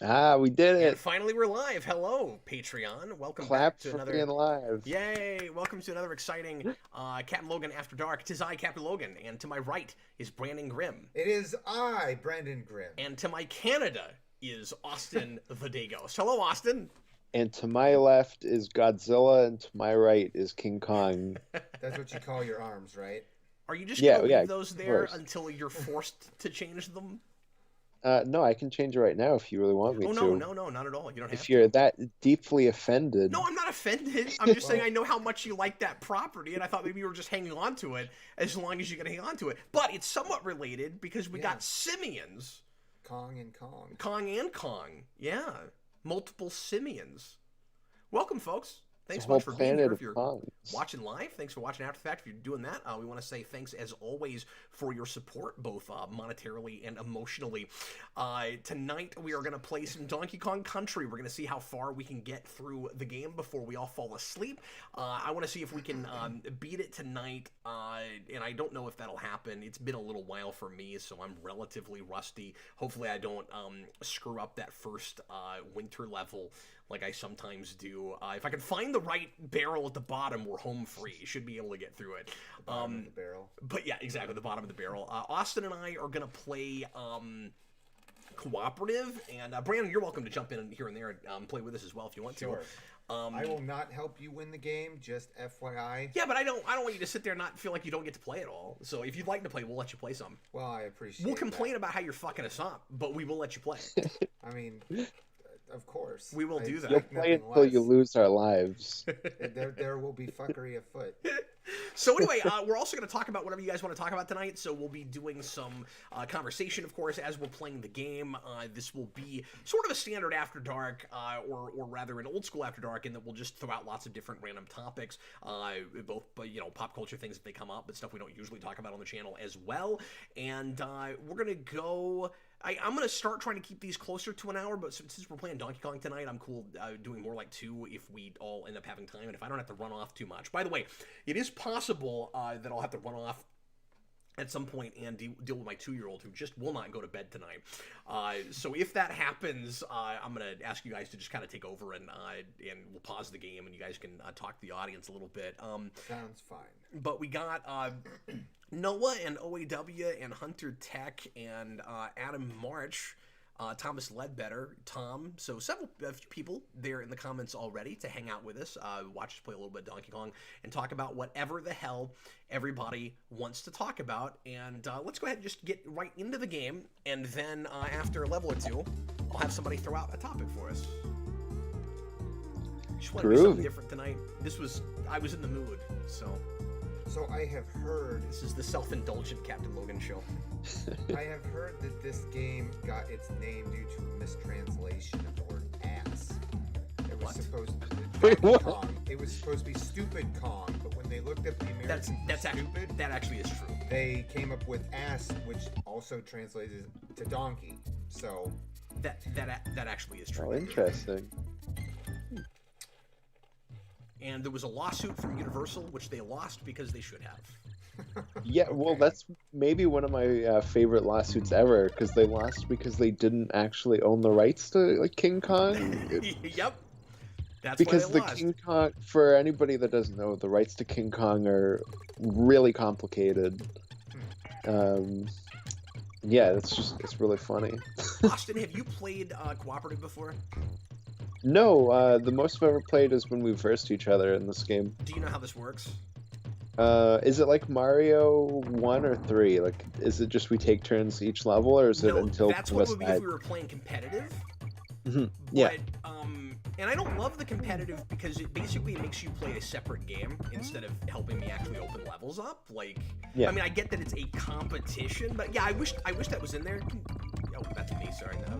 Ah, we did And it. finally, we're live. Hello, Patreon. Welcome back Clap to for another. being alive. Yay! Welcome to another exciting Captain Logan After Dark. Tis I, Captain Logan, and to my right is Brandon Grimm, It is I, Brendan Grimm. and to my Canada is Austin the Dagos. Hello, Austin. And to my left is Godzilla, and to my right is King Kong. That's what you call your arms, right? Are you just gonna Yeah, yeah, leave of those there course. until you're forced to change them? No, I can change it right now if you really want me Oh no, to. no, no, not at all. You don't If have you're to. that deeply No, offended. I'm not offended. I'm just saying I Well, know how much you like that property, and I thought maybe you were just hanging on to it as long as you can hang on to it. But it's somewhat related because we yeah, got simians, Kong and Kong. Kong and Kong. Yeah, multiple simians. Welcome, folks. It's a Thanks so whole much for being here. planet If of you're Kongs. watching live, thanks for watching after the fact. If you're doing that, we want to say thanks as always for your support, both monetarily and emotionally. Tonight we are going to play some Donkey Kong Country. We're going to see how far we can get through the game before we all fall asleep. I want to see if we can beat it tonight, and I don't know if that'll happen. It's been a little while for me, so I'm relatively rusty. Hopefully, I don't screw up that first winter level like I sometimes do. If I can find the right barrel at the bottom, we're home free. Should be able to get through it. Bottom of the barrel. But yeah, exactly, the bottom of the barrel. Austin and I are gonna play cooperative, and Brandon, you're welcome to jump in here and there and play with us as well if you want Sure. to. I will not help you win the game, just FYI. Yeah, but I don't want you to sit there and not feel like you don't get to play at all. So if you'd like to play, we'll let you play some. Well, I appreciate We'll complain that. about how you're fucking us up, but we will let you play. I mean, of course. We will I do that. You'll expect play nothing until you less. lose our lives. There will be fuckery afoot. So anyway, we're also going to talk about whatever you guys want to talk about tonight. So we'll be doing some conversation, of course, as we're playing the game. This will be sort of a standard After Dark, or rather an old school After Dark, in that we'll just throw out lots of different random topics, both pop culture things if they come up, but stuff we don't usually talk about on the channel as well. And we're going to go. I'm going to start trying to keep these closer to an hour, but since we're playing Donkey Kong tonight, I'm cool doing more like 2 if we all end up having time, and if I don't have to run off too much. By the way, it is possible that I'll have to run off at some point and deal with my 2-year-old who just will not go to bed tonight. So if that happens, I'm going to ask you guys to just kind of take over, and we'll pause the game, and you guys can talk to the audience a little bit. Sounds fine. But we got Noah and OAW and Hunter Tech and Adam March, Thomas Ledbetter, Tom. So several people there in the comments already to hang out with us, watch us play a little bit of Donkey Kong, and talk about whatever the hell everybody wants to talk about. And let's go ahead and just get right into the game. And then after a level or two, I'll have somebody throw out a topic for us. Just want to do something Groovy. different tonight. I was in the mood, so. So I have heard This is the self-indulgent Captain Logan show. I have heard that this game got its name due to a mistranslation of the word ass. It was What? supposed Wait, Donkey what? Kong. It was supposed to be Stupid Kong, but when they looked up the That's American that's for actually stupid, that actually is true. they came up with ass, which also translates to donkey. So That actually is true. Oh, interesting. And there was a lawsuit from Universal, which they lost because they should have. Yeah, well, Okay. that's maybe one of my favorite lawsuits ever, because they lost because they didn't actually own the rights to like King Kong. Yep, that's Because why they the lost. King Kong, for anybody that doesn't know, the rights to King Kong are really complicated. Yeah, it's really funny. Austin, have you played cooperative before? No, the most I've ever played is when we versed each other in this game. Do you know how this works? Is it like Mario 1 or 3? Like, is it just we take turns each level, or is it No, until that's one what of it us would be die? if we were playing competitive. Mhm. Yeah. But, and I don't love the competitive because it basically makes you play a separate game instead of helping me actually open levels up. Like, Yeah. I mean, I get that it's a competition, but yeah, I wish that was in there. Oh, that's me. Sorry, I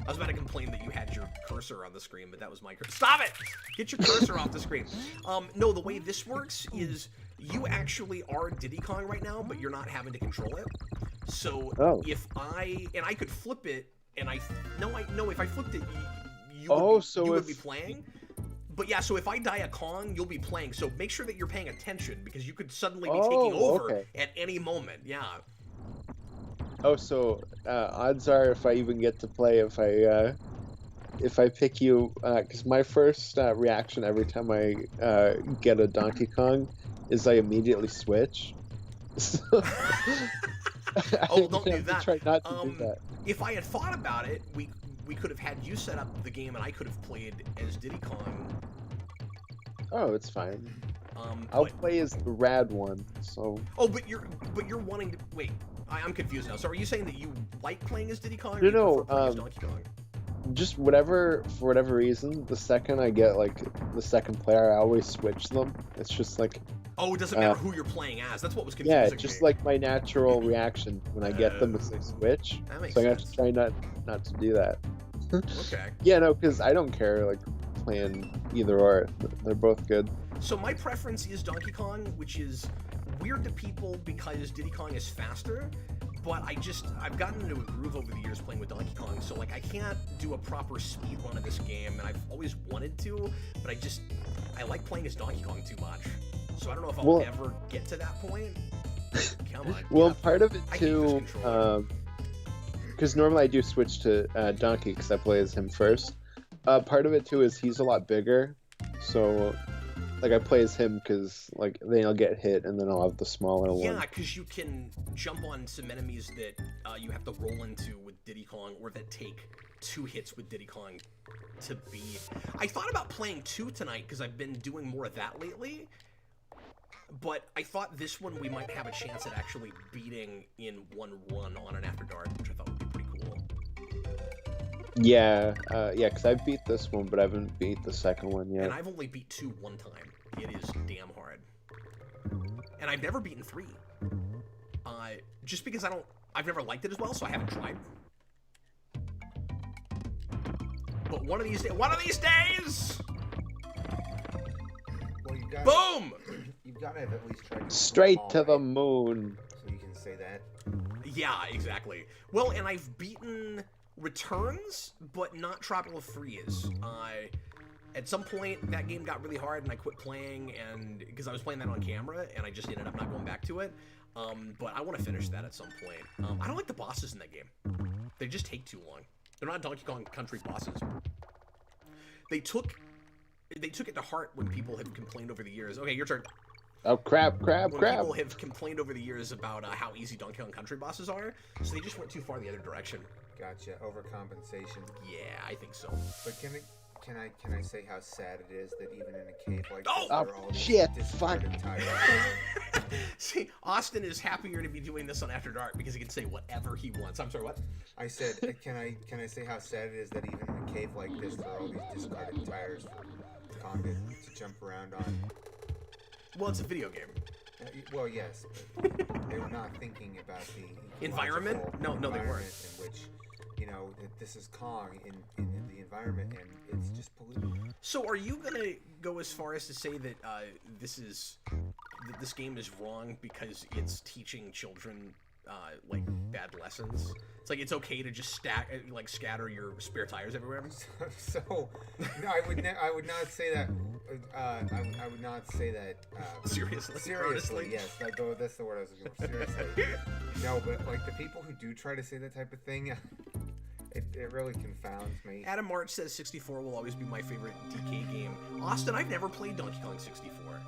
was about to complain that you had your cursor on the screen, but that was my cursor. Stop it! Get your cursor off the screen. No, the way this works is you actually are Diddy Kong right now, but you're not having to control it. So Oh. if I could flip it, and if I flipped it, Oh, so you would if- be playing. But yeah, so if I die a Kong, you'll be playing. So make sure that you're paying attention because you could suddenly be taking Oh, over okay. at any moment. Yeah. Oh, so odds are if I even get to play, if I if I pick you, because my first reaction every time I get a Donkey Kong is I immediately switch. So, Oh, I'm don't gonna do have to that. try not to do that. If I had thought about it, we could have had you set up the game, and I could have played as Diddy Kong. Oh, it's fine. I'll But, play as the rad one. So oh, but you're wanting to wait. I'm confused now. So are you saying that you like playing as Diddy Kong, or No, you no, prefer playing as Donkey Kong? just whatever, for whatever reason, the second I get like the second player, I always switch them. It's just like, Oh, it doesn't matter who you're playing as. That's what was confusing yeah, just me. like my natural reaction when I get them is they switch. That makes So I have sense. to try not to do that. Okay. Yeah, no, because I don't care like playing either or. They're both good. So my preference is Donkey Kong, which is weird to people because Diddy Kong is faster, but I've gotten into a groove over the years playing with Donkey Kong, so like I can't do a proper speed run of this game, and I've always wanted to, but I like playing as Donkey Kong too much. So I don't know if I'll ever get to that point. Come on. Well, yeah. part of it I hate this too, controller. because normally I do switch to Donkey because I play as him first. Part of it too is he's a lot bigger, so like I play as him because like then I'll get hit and then I'll have the smaller one. Yeah, because you can jump on some enemies that you have to roll into with Diddy Kong, or that take 2 hits with Diddy Kong to beat. I thought about playing 2 tonight because I've been doing more of that lately, but I thought this one we might have a chance at actually beating in one run on an After Dark, which I thought would be pretty cool. Yeah, because I beat this one, but I haven't beat the second one yet. And I've only beat 2 one time. It is damn hard. And I've never beaten 3. Just because I've never liked it as well, so I haven't tried. But one of these days! Well, you got. Boom! You've got to have at least tried. Straight all to the right, moon. So you can say that. Yeah, exactly. Well, and I've beaten Returns, but not Tropical Freeze. At some point, that game got really hard, and I quit playing, and because I was playing that on camera, and I just ended up not going back to it. But I want to finish that at some point. I don't like the bosses in that game. They just take too long. They're not Donkey Kong Country bosses. They took it to heart when people have complained over the years. Okay, your turn. Oh crap! When people have complained over the years about how easy Donkey Kong Country bosses are, so they just went too far the other direction. Gotcha. Overcompensation. Yeah, I think so. But can I say how sad it is that even in a cave like Oh! this, there are all these Shit, discarded tires? See, Austin is happier to be doing this on After Dark because he can say whatever he wants. I'm sorry, what? I said, can I say how sad it is that even in a cave like this, there are all these discarded tires for Kong to jump around on? Well, it's a video game. Well, yes, but they were not thinking about the Environment? ecological No, they weren't. environment in which, that this is Kong in the environment, and it's just polluted. So, are you gonna go as far as to say that this game is wrong because it's teaching children like bad lessons? It's like it's okay to just scatter your spare tires everywhere. So, no, I would not say that. I would not say that. Seriously, Seriously, yes. That's the word I was looking for. Seriously. No, but like the people who do try to say that type of thing, it really confounds me. Adam March says 64 will always be my favorite DK game. Austin, I've never played Donkey Kong 64.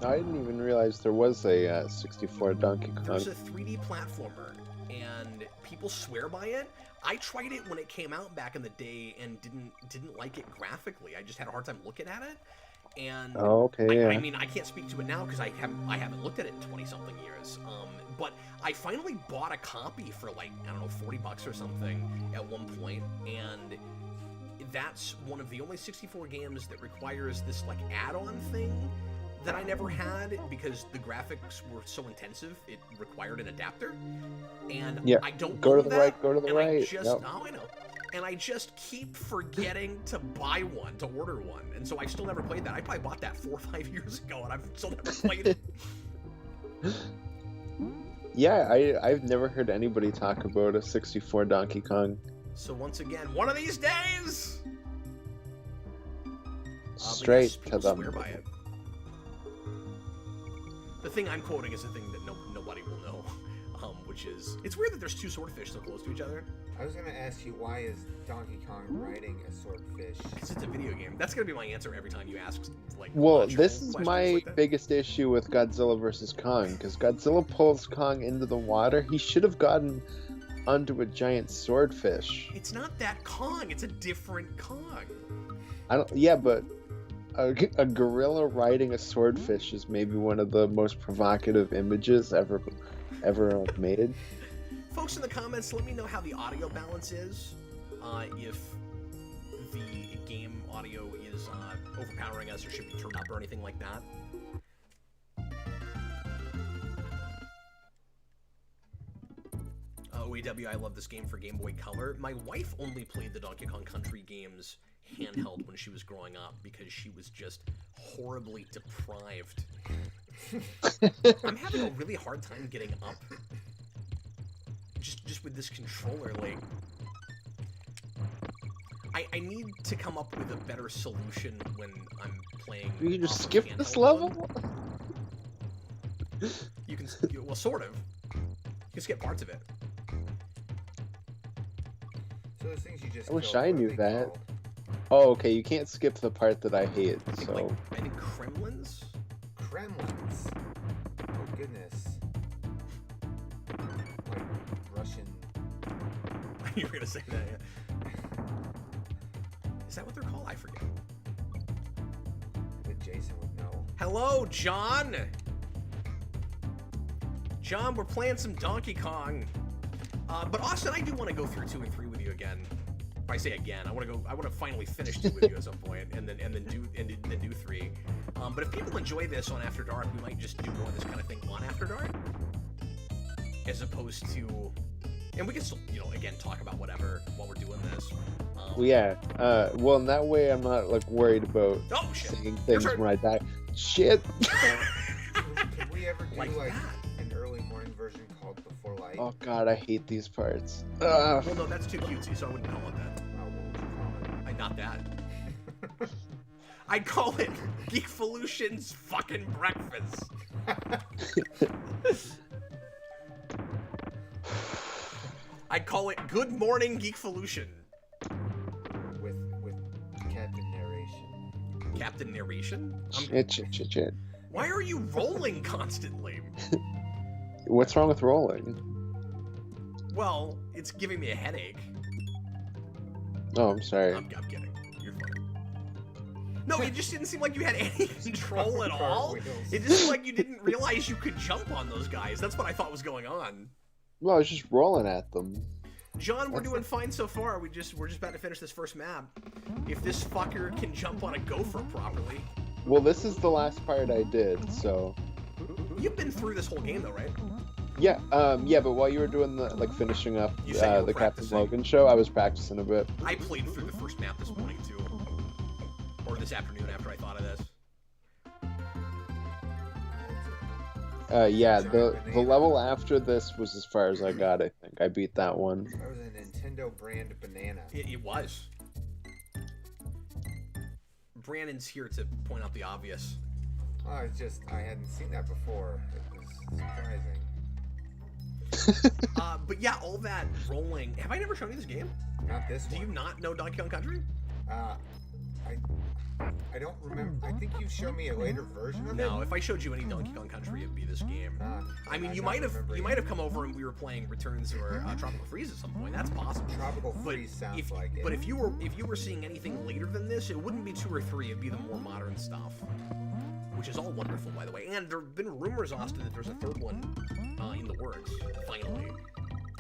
I didn't even realize there was a 64 Donkey Kong. There's a 3D platformer, and people swear by it. I tried it when it came out back in the day and didn't like it graphically. I just had a hard time looking at it. And I mean, I can't speak to it now because I haven't looked at it in 20-something years. But I finally bought a copy for like, I don't know, $40 or something at one point, and that's one of the only 64 games that requires this like add-on thing that I never had because the graphics were so intensive it required an adapter, and I don't go to own the that, right, go to the and right. I just I know. And I just keep forgetting to buy one, to order one. And so I still never played that. I probably bought that 4 or 5 years ago, and I've still never played it. Yeah, I've never heard anybody talk about a 64 Donkey Kong. So once again, one of these days! Straight to them. them. Swear by it. The thing I'm quoting is the thing that nobody will know, which is... It's weird that there's 2 swordfish so close to each other. I was gonna ask you, why is Donkey Kong riding a swordfish? Because it's a video game. That's gonna be my answer every time you ask, like. Well, logical this is questions my like that. biggest issue with Godzilla vs. Kong, because Godzilla pulls Kong into the water. He should have gotten onto a giant swordfish. It's not that Kong. It's a different Kong. Yeah, but a gorilla riding a swordfish is maybe one of the most provocative images ever made. Folks in the comments, let me know how the audio balance is. If the game audio is overpowering us or should be turned up or anything like that. OEW, I love this game for Game Boy Color. My wife only played the Donkey Kong Country games handheld when she was growing up because she was just horribly deprived. I'm having a really hard time getting up. Just with this controller, like... I need to come up with a better solution when I'm playing... You can just off of skip this handheld level? mode. You can... Well, sort of. You can skip parts of it. So those things you just I wish killed, I what are knew they that. called? Oh, okay, you can't skip the part that I hate, I think, so... like, I think Kremlins? Kremlins. Oh goodness. Like Russian. You were gonna say that, yeah. Is that what they're called? I forget. I bet Jason would know. Hello, John! John, we're playing some Donkey Kong. But Austin, I do want to go through 2 and 3 with you again. If I say again, I want to finally finish 2 with you at some point, and then do 3. But if people enjoy this on After Dark, we might just do more of this kind of thing on After Dark, as opposed to, and we can still, again, talk about whatever while we're doing this. Yeah, well, in that way, I'm not, like, worried about Oh shit! saying things when I die. Shit! Could we ever do Like like that. an early morning version called Before Light? Oh god, I hate these parts. Well, no, that's too cutesy, so I wouldn't call it that. What would you call Not that. I'd call it Geekvolution's fucking breakfast. I'd call it Good Morning Geekvolution. it? With Captain Narration. Captain Narration? Shit. Why are you rolling constantly? What's wrong with rolling? Well, it's giving me a headache. Oh, I'm sorry. I'm kidding. You're fine. No, it just didn't seem like you had any control at all. Cartwheels. It just seemed like you didn't realize you could jump on those guys. That's what I thought was going on. Well, I was just rolling at them. John, we're doing fine so far. We're just about to finish this first map. If this fucker can jump on a gopher properly. Well, this is the last part I did, so... You've been through this whole game though, right? Yeah, but while you were doing the, like, finishing up You said you were the Captain practicing. Logan show, I was practicing a bit. I played through the first map this morning too. Or this afternoon after I thought of this. Yeah, Giant the banana. level after this was as far as I got, I think. I beat that one. That was a Nintendo brand banana. It was. Brandon's here to point out the obvious. Oh, it's just, I hadn't seen that before. It was surprising. But yeah, all that rolling. Have I never shown you this game? Not this Do one. you not know Donkey Kong Country? I don't remember. I think you showed me a later version of it. No, if I showed you any Donkey Kong Country, it'd be this game. I mean, you might have come over and we were playing Returns or Tropical Freeze at some point. That's possible. Tropical But Freeze sounds if, like it. But if you were seeing anything later than this, it wouldn't be 2 or 3. It'd be the more modern stuff, which is all wonderful, by the way. And there have been rumors, Austin, that there's a 3rd one in the works, finally.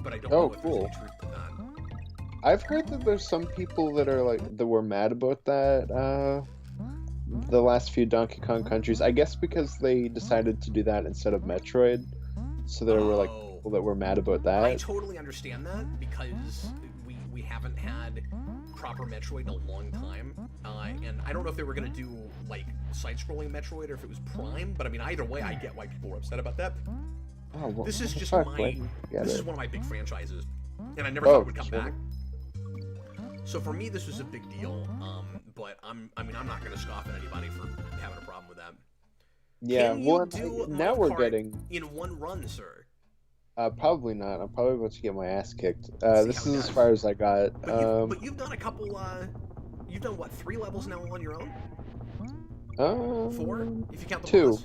But I don't know if there's any truth to that. I've heard that there's some people that are like that were mad about that the last few Donkey Kong countries. I guess because they decided to do that instead of Metroid. So there were like people that were mad about that. I totally understand that because we haven't had proper Metroid in a long time. And I don't know if they were gonna do like side-scrolling Metroid or if it was Prime, but I mean either way I get why people were upset about that. Oh, well, This is just fuck, my wait, get this it. is one of my big franchises. And I never thought it would come sure. back. So for me, this was a big deal. But I'm not going to scoff at anybody for having a problem with that. Yeah, Can you well, do now Mario we're Kart getting. in one run, sir? Probably not. I'm probably about to get my ass kicked. See This how is it as does. far as I got. But you've done a couple. You've done what? 3 levels now on your own? 4, if you count the 2. boss.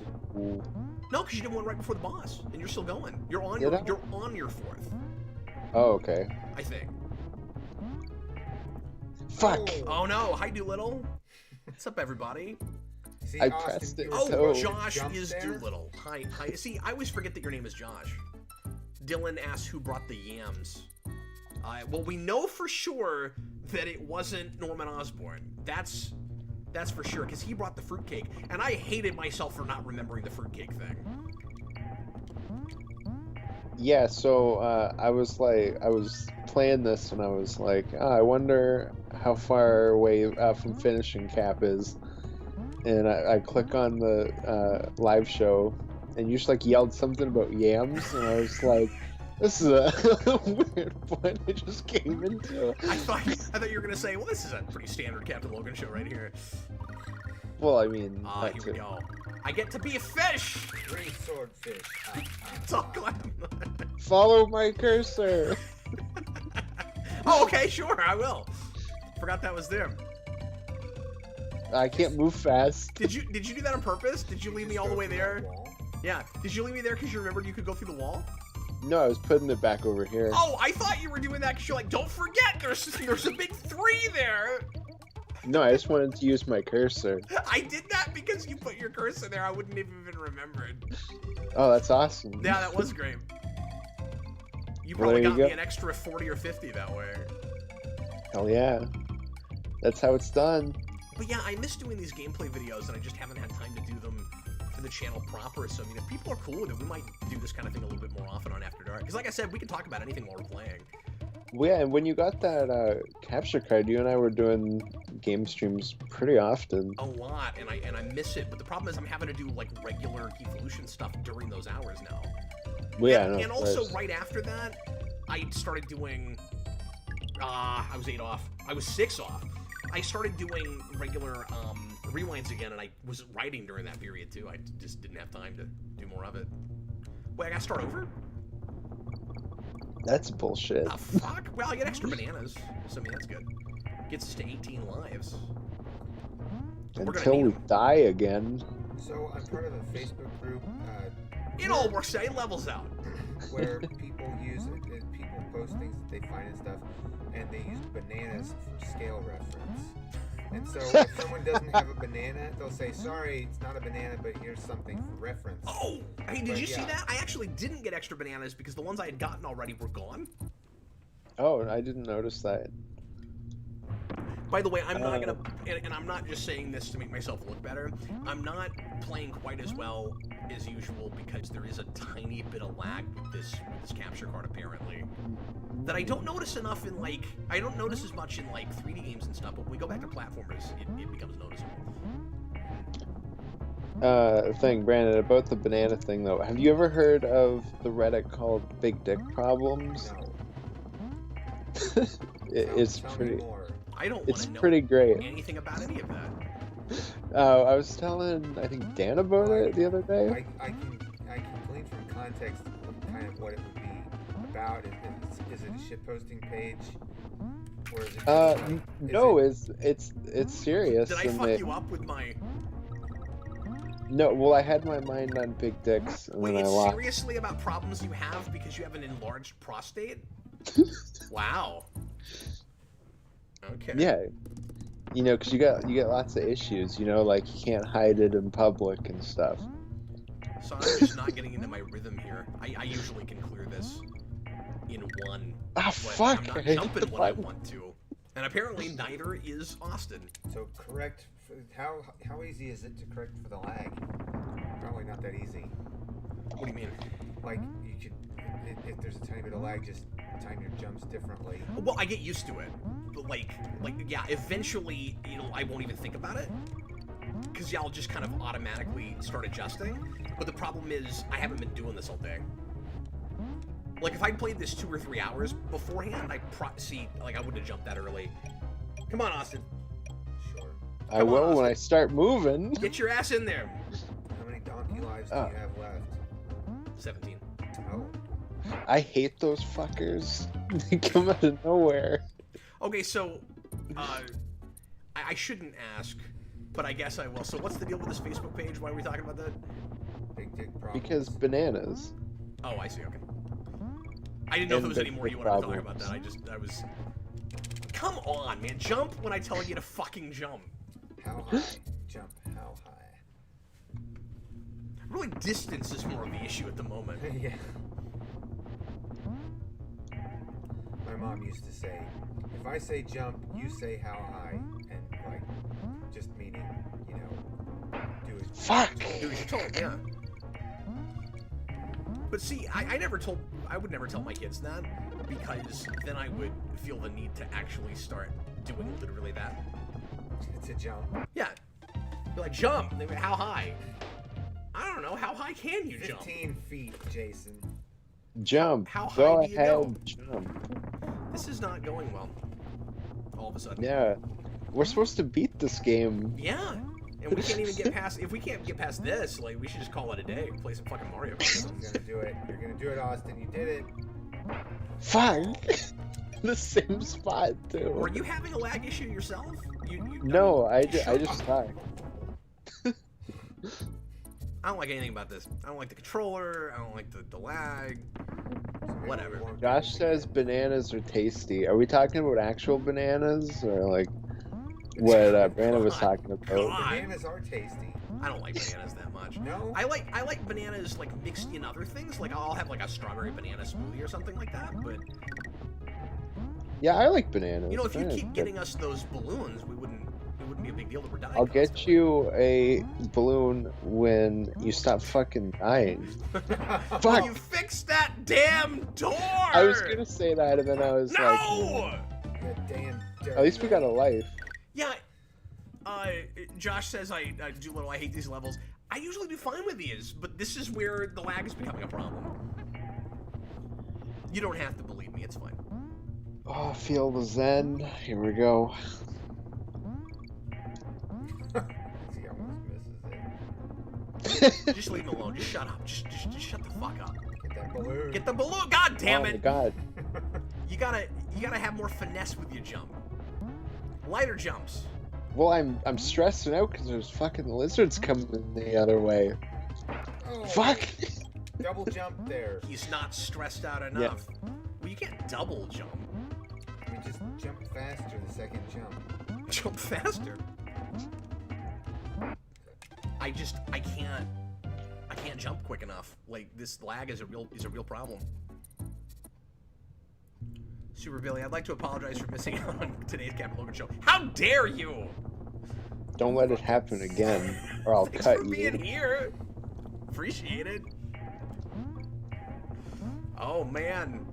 No, because you did one right before the boss, and you're still going. You're on Did your I? you're on your 4th, Oh, okay. I think. Fuck. Oh no! Hi, Doolittle. What's up, everybody? See, I Austin, pressed it you were Oh, supposed to Josh jump is there. Doolittle. Hi, hi. See, I always forget that your name is Josh. Dylan asks who brought the yams. Well, we know for sure that it wasn't Norman Osborn. That's for sure, because he brought the fruitcake, and I hated myself for not remembering the fruitcake thing. Yeah, so I was playing this and I was like, I wonder how far away from finishing Cap is. And I click on the live show, and you just like yelled something about yams, and I was like, this is a weird point I just came into. I thought you were gonna say, well, this is a pretty standard Captain Logan show right here. Well, I mean, that Here too. we go. I get to be a fish. 3 swordfish. It's all glam. Follow my cursor. Oh, okay, sure, I will. Forgot that was there. I can't move fast. Did you do that on purpose? Did you leave me all the way there? Wall. Yeah. Did you leave me there because you remembered you could go through the wall? No, I was putting it back over here. Oh, I thought you were doing that because you're like, don't forget, there's a big 3 there. No, I just wanted to use my cursor. I did that because you put your cursor there. I wouldn't have even remembered. Oh, that's awesome. Yeah, that was great. You Well, probably there got you me go. an extra 40 or 50 that way. Hell yeah. That's how it's done. But yeah, I miss doing these gameplay videos, and I just haven't had time to do them for the channel proper. So, I mean, if people are cool with it, we might do this kind of thing a little bit more often on After Dark. Because like I said, we can talk about anything while we're playing. Well, yeah, and when you got that capture card, you and I were doing game streams pretty often. A lot, and I miss it. But the problem is I'm having to do, like, regular Evolution stuff during those hours now. Well, yeah, and, no, and also, that's- right after that, I started doing... I was 8 off. I was 6 off. I started doing regular rewinds again, and I was writing during that period, too. I just didn't have time to do more of it. Wait, I gotta start over? That's bullshit. Ah, fuck. Well, I get extra bananas, so I mean, that's good. Gets us to 18 lives. We're gonna Until need we 'em. die again. So I'm part of a Facebook group It all works out. It levels out. where people use people post things that they find and stuff, and they use bananas for scale reference. And so if someone doesn't have a banana, they'll say, "Sorry, it's not a banana, but here's something for reference." Oh, hey, did But, you see yeah. that? I actually didn't get extra bananas because the ones I had gotten already were gone. Oh, I didn't notice that. By the way, I'm not gonna, and I'm not just saying this to make myself look better. I'm not playing quite as well as usual because there is a tiny bit of lag with this capture card apparently. That I don't notice enough in like, I don't notice as much in like 3D games and stuff, but when we go back to platformers, it becomes noticeable. Thing, Brandon, about the banana thing though. Have you ever heard of the Reddit called Big Dick Problems? No. It's Tell me pretty. more. I don't want It's to know pretty great. anything about any of that. I was telling, I think Dan about it the other day. I can glean from context kind of what it would be about. Is it a shitposting page, or is it? Just like, No, is it's serious. Did I and fuck they- you up with my? No, well, I had my mind on big dicks, and Wait, then I it's lost. seriously about problems you have because you have an enlarged prostate? Wow. Okay. Yeah, you know, because you got lots of issues. You know, like you can't hide it in public and stuff. So I'm just not getting into my rhythm here. I usually can clear this in one. Ah, but fuck! I'm I not hit jumping the when I button. want to. And apparently neither is Austin. So correct. How easy is it to correct for the lag? Probably not that easy. What do you mean? Like you could, if there's a tiny bit of lag, just time your jumps differently. Well, I get used to it. But like yeah, eventually, I won't even think about it. Because yeah, I'll just kind of automatically start adjusting. But the problem is, I haven't been doing this all day. Like, if I'd played this 2 or 3 hours beforehand, I wouldn't have jumped that early. Come on, Austin. Sure. I Come on, will when Austin. I start moving. Get your ass in there. How many donkey lives do Oh. you have left? 17. Oh. I hate those fuckers. They come out of nowhere. Okay, so, I shouldn't ask, but I guess I will. So what's the deal with this Facebook page? Why are we talking about that? Big dick problems. Because bananas. Oh, I see, okay. I didn't know if there was any more you wanted to talk about that. I was... Come on, man. Jump when I tell you to fucking jump. How high? Jump how high? Really, distance is more of the issue at the moment. Yeah. My mom used to say, if I say jump, you say how high, and like, just meaning, you know, do as Fuck! Do as you're told, yeah. But see, I would never tell my kids that, because then I would feel the need to actually start doing literally that. to jump. Yeah. Be like, jump! They'd be, how high? I don't know, how high can you jump? 15 feet, Jason. Jump. How high Go do you ahead, go? jump. This is not going well. All of a sudden. Yeah. We're supposed to beat this game. Yeah. And we can't even get past, if we can't get past this, like, we should just call it a day. Play some fucking Mario Kart. You're gonna do it. You're gonna do it, Austin. You did it. Fuck! The same spot, too. Were you having a lag issue yourself? No, I just suck. I don't like anything about this. I don't like the controller. I don't like the lag. Whatever. Josh says bananas are tasty. Are we talking about actual bananas or like what Brandon was talking about? God. Bananas are tasty. I don't like bananas that much. No? I like bananas like mixed in other things. Like I'll have like a strawberry banana smoothie or something like that. But Yeah, I like bananas. you know, if you Bananas keep are getting us those balloons, it wouldn't be a big deal that we're dying. I'll get constantly. you a balloon when you stop fucking dying. Fuck! You fix that damn door. I was gonna say that and then I was like, No. That damn at least we got a life. Yeah. Josh says I do little. I hate these levels. I usually do fine with these, but this is where the lag is becoming a problem. You don't have to believe me. It's fine. Oh, feel the zen. Here we go. He almost misses it. Just leave him alone. Just shut up. Just shut the fuck up. Get that balloon. Get the balloon. God damn Oh my it. god. You gotta have more finesse with your jump. Lighter jumps. Well, I'm stressing out because there's fucking lizards coming the other way. Oh, Fuck! double jump there. He's not stressed out enough. Well, you can't double jump. I mean, just jump faster the second jump. Jump faster. I can't jump quick enough. Like this lag is a real problem. Super Billy, I'd like to apologize for missing out on today's Captain Logan show. How dare you? Don't let it happen again, or I'll Thanks cut for you. being here. Appreciate it. Oh man.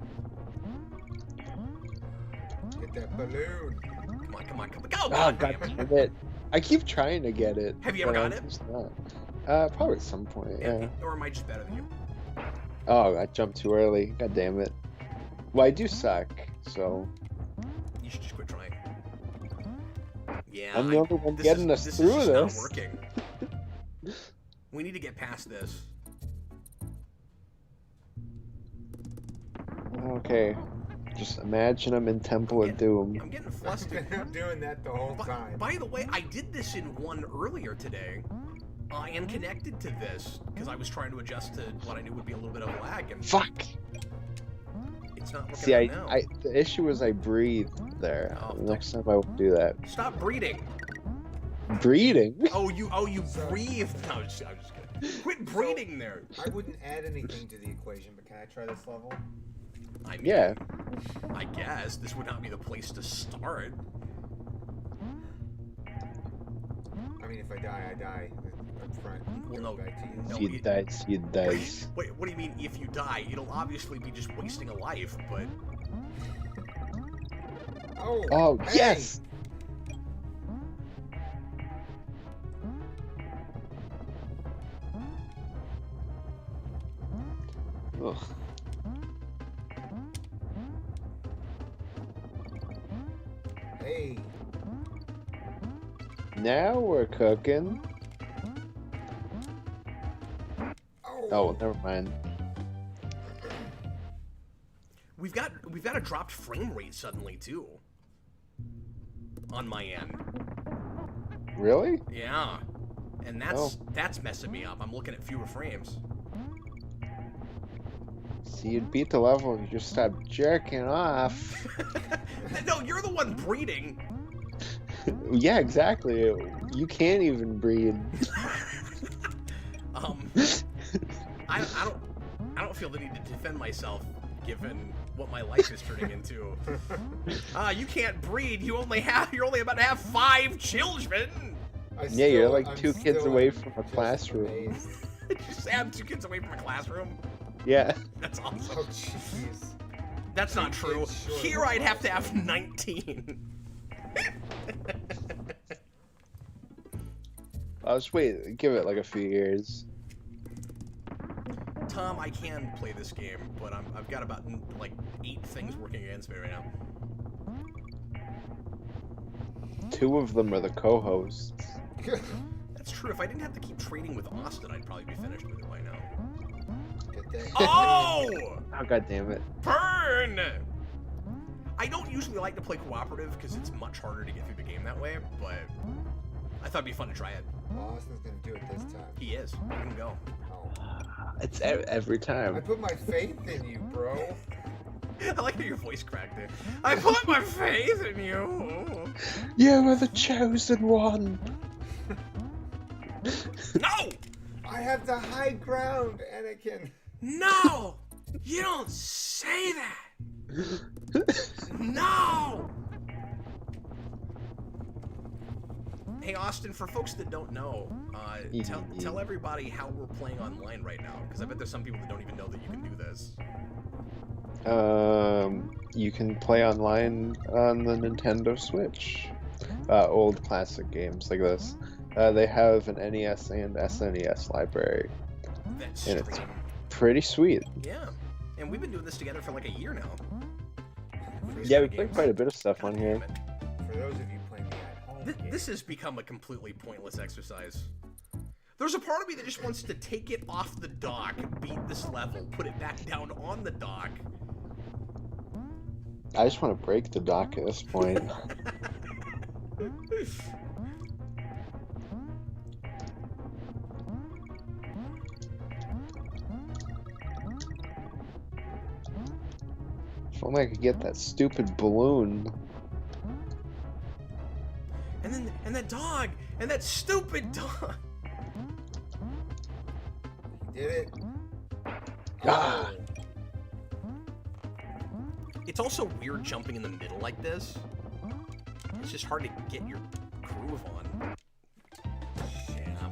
Get that balloon. Come on. Go, Oh, God god damn it. damn it. I keep trying to get it. Have you ever but got I'm it? just not. Probably at some point, yeah. Or am I just better than you? Oh, I jumped too early. God damn it. Well, I do suck, so... You should just quit trying. Yeah, I'm the only one this getting us is through just this. not working. We need to get past this. Okay. Just imagine I'm in Temple of Doom. I'm getting flustered. I'm doing that the whole time. By the way, I did this in one earlier today. And connected to this because I was trying to adjust to what I knew would be a little bit of lag, and Fuck! it's not working See, out now. the issue is I breathed there. Oh. Next time I won't do that. Stop breathing. Breathing? Oh, you breathe. No, I'm just kidding. Quit breathing there. I wouldn't add anything to the equation, but can I try this level? I mean, Yeah. I guess this would not be the place to start. I mean, if I die, I die. Up front. Well, no. Back to you. No, You dice, you dice. Wait, what do you mean if you die? It'll obviously be just wasting a life, but Oh, Oh, hey! yes! Ugh. Hey, Now we're cooking. Oh, never mind. We've got a dropped frame rate suddenly too. On my end. Really? Yeah. And that's messing me up. I'm looking at fewer frames. See, you'd beat the level if you just stopped jerking off. No, you're the one breeding. Yeah, exactly. You can't even breed. I don't feel the need to defend myself given what my life is turning into. You can't breed. You're only about to have 5 children. Yeah, you're like I'm 2 kids still away from a just classroom. amazed. Just have 2 kids away from a classroom. Yeah. That's awesome. Oh, jeez. That's not 2 true. kids short of Here a I'd have to have classroom. 19. I'll just wait. Give it like a few years. Tom, I can play this game, but I've got about like 8 things working against me right now. 2 of them are the co-hosts. That's true. If I didn't have to keep trading with Austin, I'd probably be finished with it by now. Get that. Oh! Oh, god damn it. Burn! I don't usually like to play cooperative because it's much harder to get through the game that way, but I thought it'd be fun to try it. Well, Austin's gonna do it this time. He is. Let him go. Oh. It's every I time. put my faith in you, bro. I like how your voice cracked there. I put my faith in you. You are the chosen one. No! I have the high ground, Anakin. No! You don't say that! No! Hey, Austin, for folks that don't know, tell everybody how we're playing online right now, because I bet there's some people that don't even know that you can do this. You can play online on the Nintendo Switch. Old classic games like this. They have an NES and SNES library. That's And it's stream. pretty sweet. Yeah. And we've been doing this together for like a year now. Yeah, we play quite a bit of stuff God on damn here. it. For those of you playing the at-home game, This has become a completely pointless exercise. There's a part of me that just wants to take it off the dock, beat this level, put it back down on the dock. I just want to break the dock at this point. If only I could get that stupid balloon. And that dog! And that stupid dog! you did it. Ah. Oh. It's also weird jumping in the middle like this. It's just hard to get your groove on. Yeah.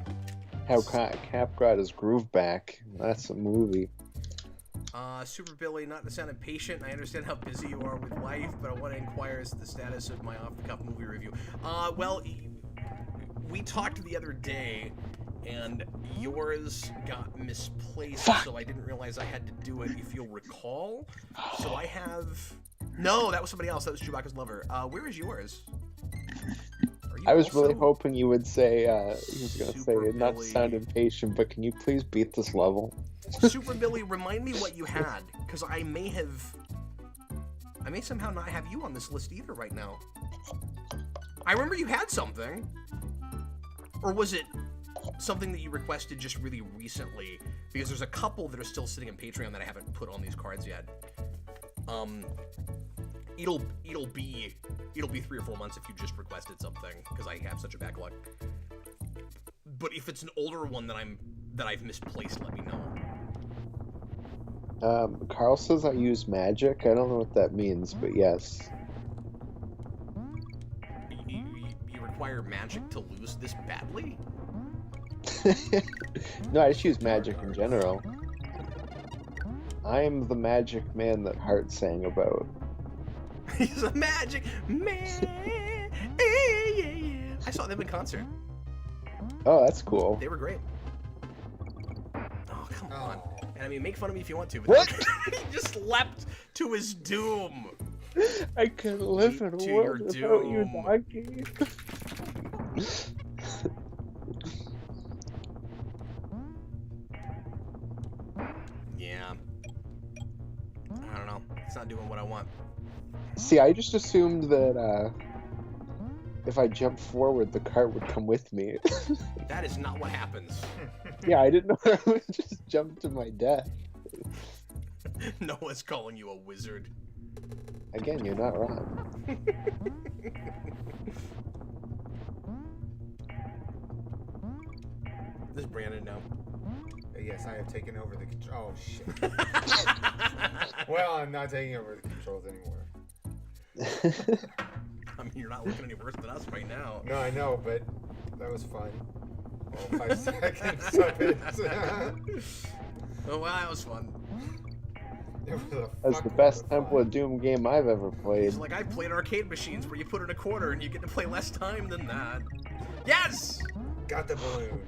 How Cap got his groove back. That's a movie. Super Billy, not to sound impatient, I understand how busy you are with life, but I want to inquire as to the status of my off-the-cuff movie review. Well, we talked the other day, and yours got misplaced, so I didn't realize I had to do it, if you'll recall. So I have... No, that was somebody else. That was Chewbacca's lover. Where is yours? Are you I was also- really hoping you would say, he was going to say, Super not to Billy. sound impatient, but can you please beat this level? Super Billy, remind me what you had, because I may somehow not have you on this list either right now. I remember you had something. Or was it something that you requested just really recently? Because there's a couple that are still sitting in Patreon that I haven't put on these cards yet. It'll be 3 or 4 months if you just requested something, because I have such a backlog. But if it's an older one that I've misplaced, let me know. Carl says I use magic. I don't know what that means, but yes. You require magic to lose this badly? No, I just use magic in general. I am the magic man that Hart sang about. He's a magic man. I saw them in concert. Oh, that's cool. They were great. Oh, come on. Oh. And I mean, make fun of me if you want to. But What? he just leapt to his doom. I can live in a To world your without you, doom. donkey. Yeah. I don't know. It's not doing I want. See, I just assumed that if I jumped forward, the cart would come with me. That is not what happens. Yeah, I didn't know I would just jump to my death. Noah's calling you a wizard. Again, you're not wrong. This is Brandon now. Yes, I have taken over the control. Oh, shit. Well, I'm not taking over the controls anymore. I mean, you're not looking any worse than us right now. No, I know, but that was fun. Well, 5 seconds of it. Oh, well, that was fun. It was a That's the best Temple of Doom game I've ever played. It's like I've played arcade machines where you put in a quarter and you get to play less time than that. Yes! Got the balloon.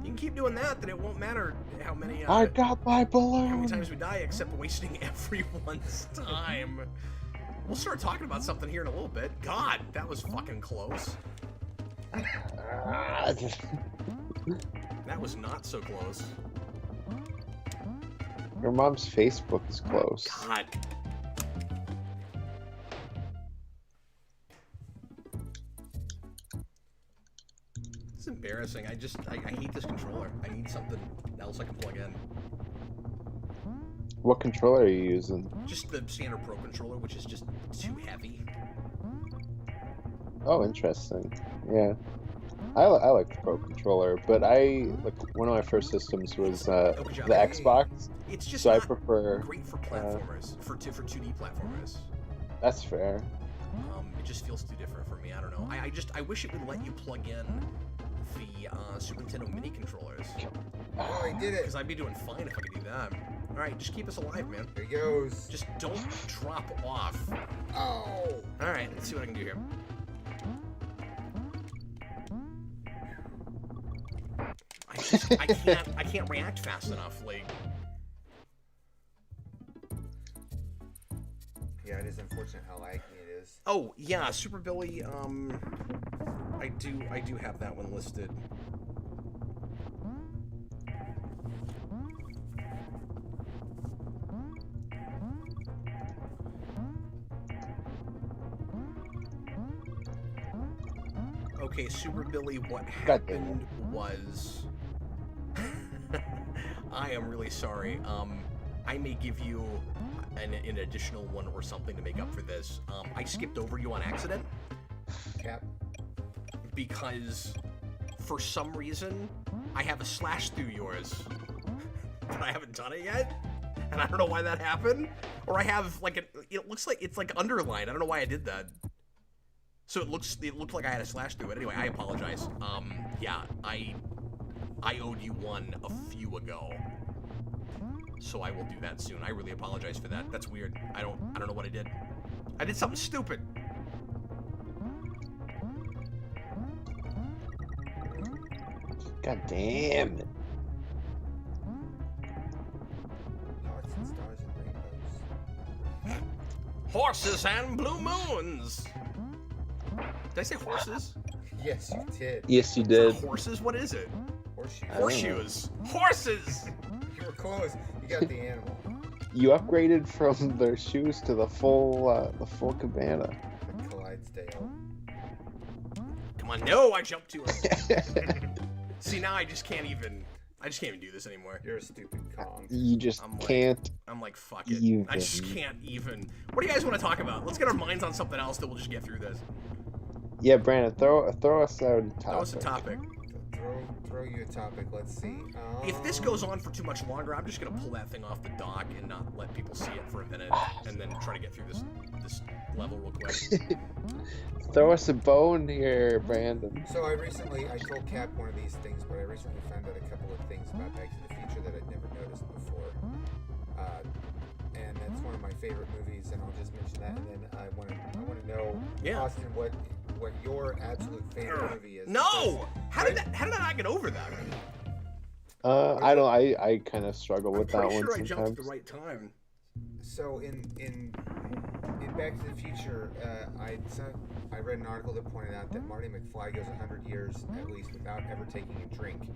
You can keep doing that, then it won't matter how many I got my balloon! how many times we die, except wasting everyone's time. We'll start talking about something here in a little bit. God, that was fucking close. That was not so close. Your mom's Facebook is close. God. It's embarrassing. I hate this controller. I need something else I can plug in. What controller are you using? Just the standard Pro controller, which is just too heavy. Oh, interesting. Yeah. I like the Pro controller, but one of my first systems was the Xbox. It's just so I not prefer great for platformers, for 2D platformers. That's fair. It just feels too different for me. I don't know. I wish it would let you plug in the Super Nintendo mini controllers. Oh, I did it. Because I'd be doing fine if I could do that. All right, just keep us alive, man. Here he goes. Just don't drop off. Oh. All right, let's see what I can do here. I can't react fast enough. Like. Yeah, it is unfortunate how laggy it is. Oh yeah, Super Billy. I do have that one listed. Okay, Super Billy, what happened was... I am really sorry. I may give you an additional one or something to make up for this. I skipped over you on accident. Cap. Because, for some reason, I have a slash through yours. But I haven't done it yet. And I don't know why that happened. Or I have, like, it looks like it's, like, underlined. I don't know why I did that. So it looked like I had a slash through it. Anyway, I apologize. Yeah, I owed you one a few ago. So I will do that soon. I really apologize for that. That's weird. I don't know what I did. I did something stupid. God damn it. Hearts and stars and rainbows. Horses and blue moons. Did I say horses? Yes, you did. Yes, you It's did. not horses? What is it? Horseshoes. Horseshoes. Horses! You were close. You got the animal. You upgraded from their shoes to the full cabana. The Clydesdale. Come on, no, I jumped to it. See, now I just can't even do this anymore. You're a stupid Kong. You just can't. I'm like, fuck it. Even. I just can't even. What do you guys want to talk about? Let's get our minds on something else that we'll just get through this. Yeah, Brandon, throw us out a topic. Throw us a topic. Throw you a topic. Let's see. If this goes on for too much longer, I'm just gonna pull that thing off the dock and not let people see it for a minute, and then try to get through this level real quick. Throw us a bone here, Brandon. So I told Cap one of these things, but I recently found out a couple of things about Back to the Future that I'd never noticed before. And that's one of my favorite movies, and I'll just mention that, and then I want to know, Austin, what your absolute favorite movie is. No! How did I not get over that? I don't. I kind of struggle with that one I'm pretty sure I sometimes. jumped at the right time. So in Back to the Future, I read an article that pointed out that Marty McFly goes 100 years at least without ever taking a drink.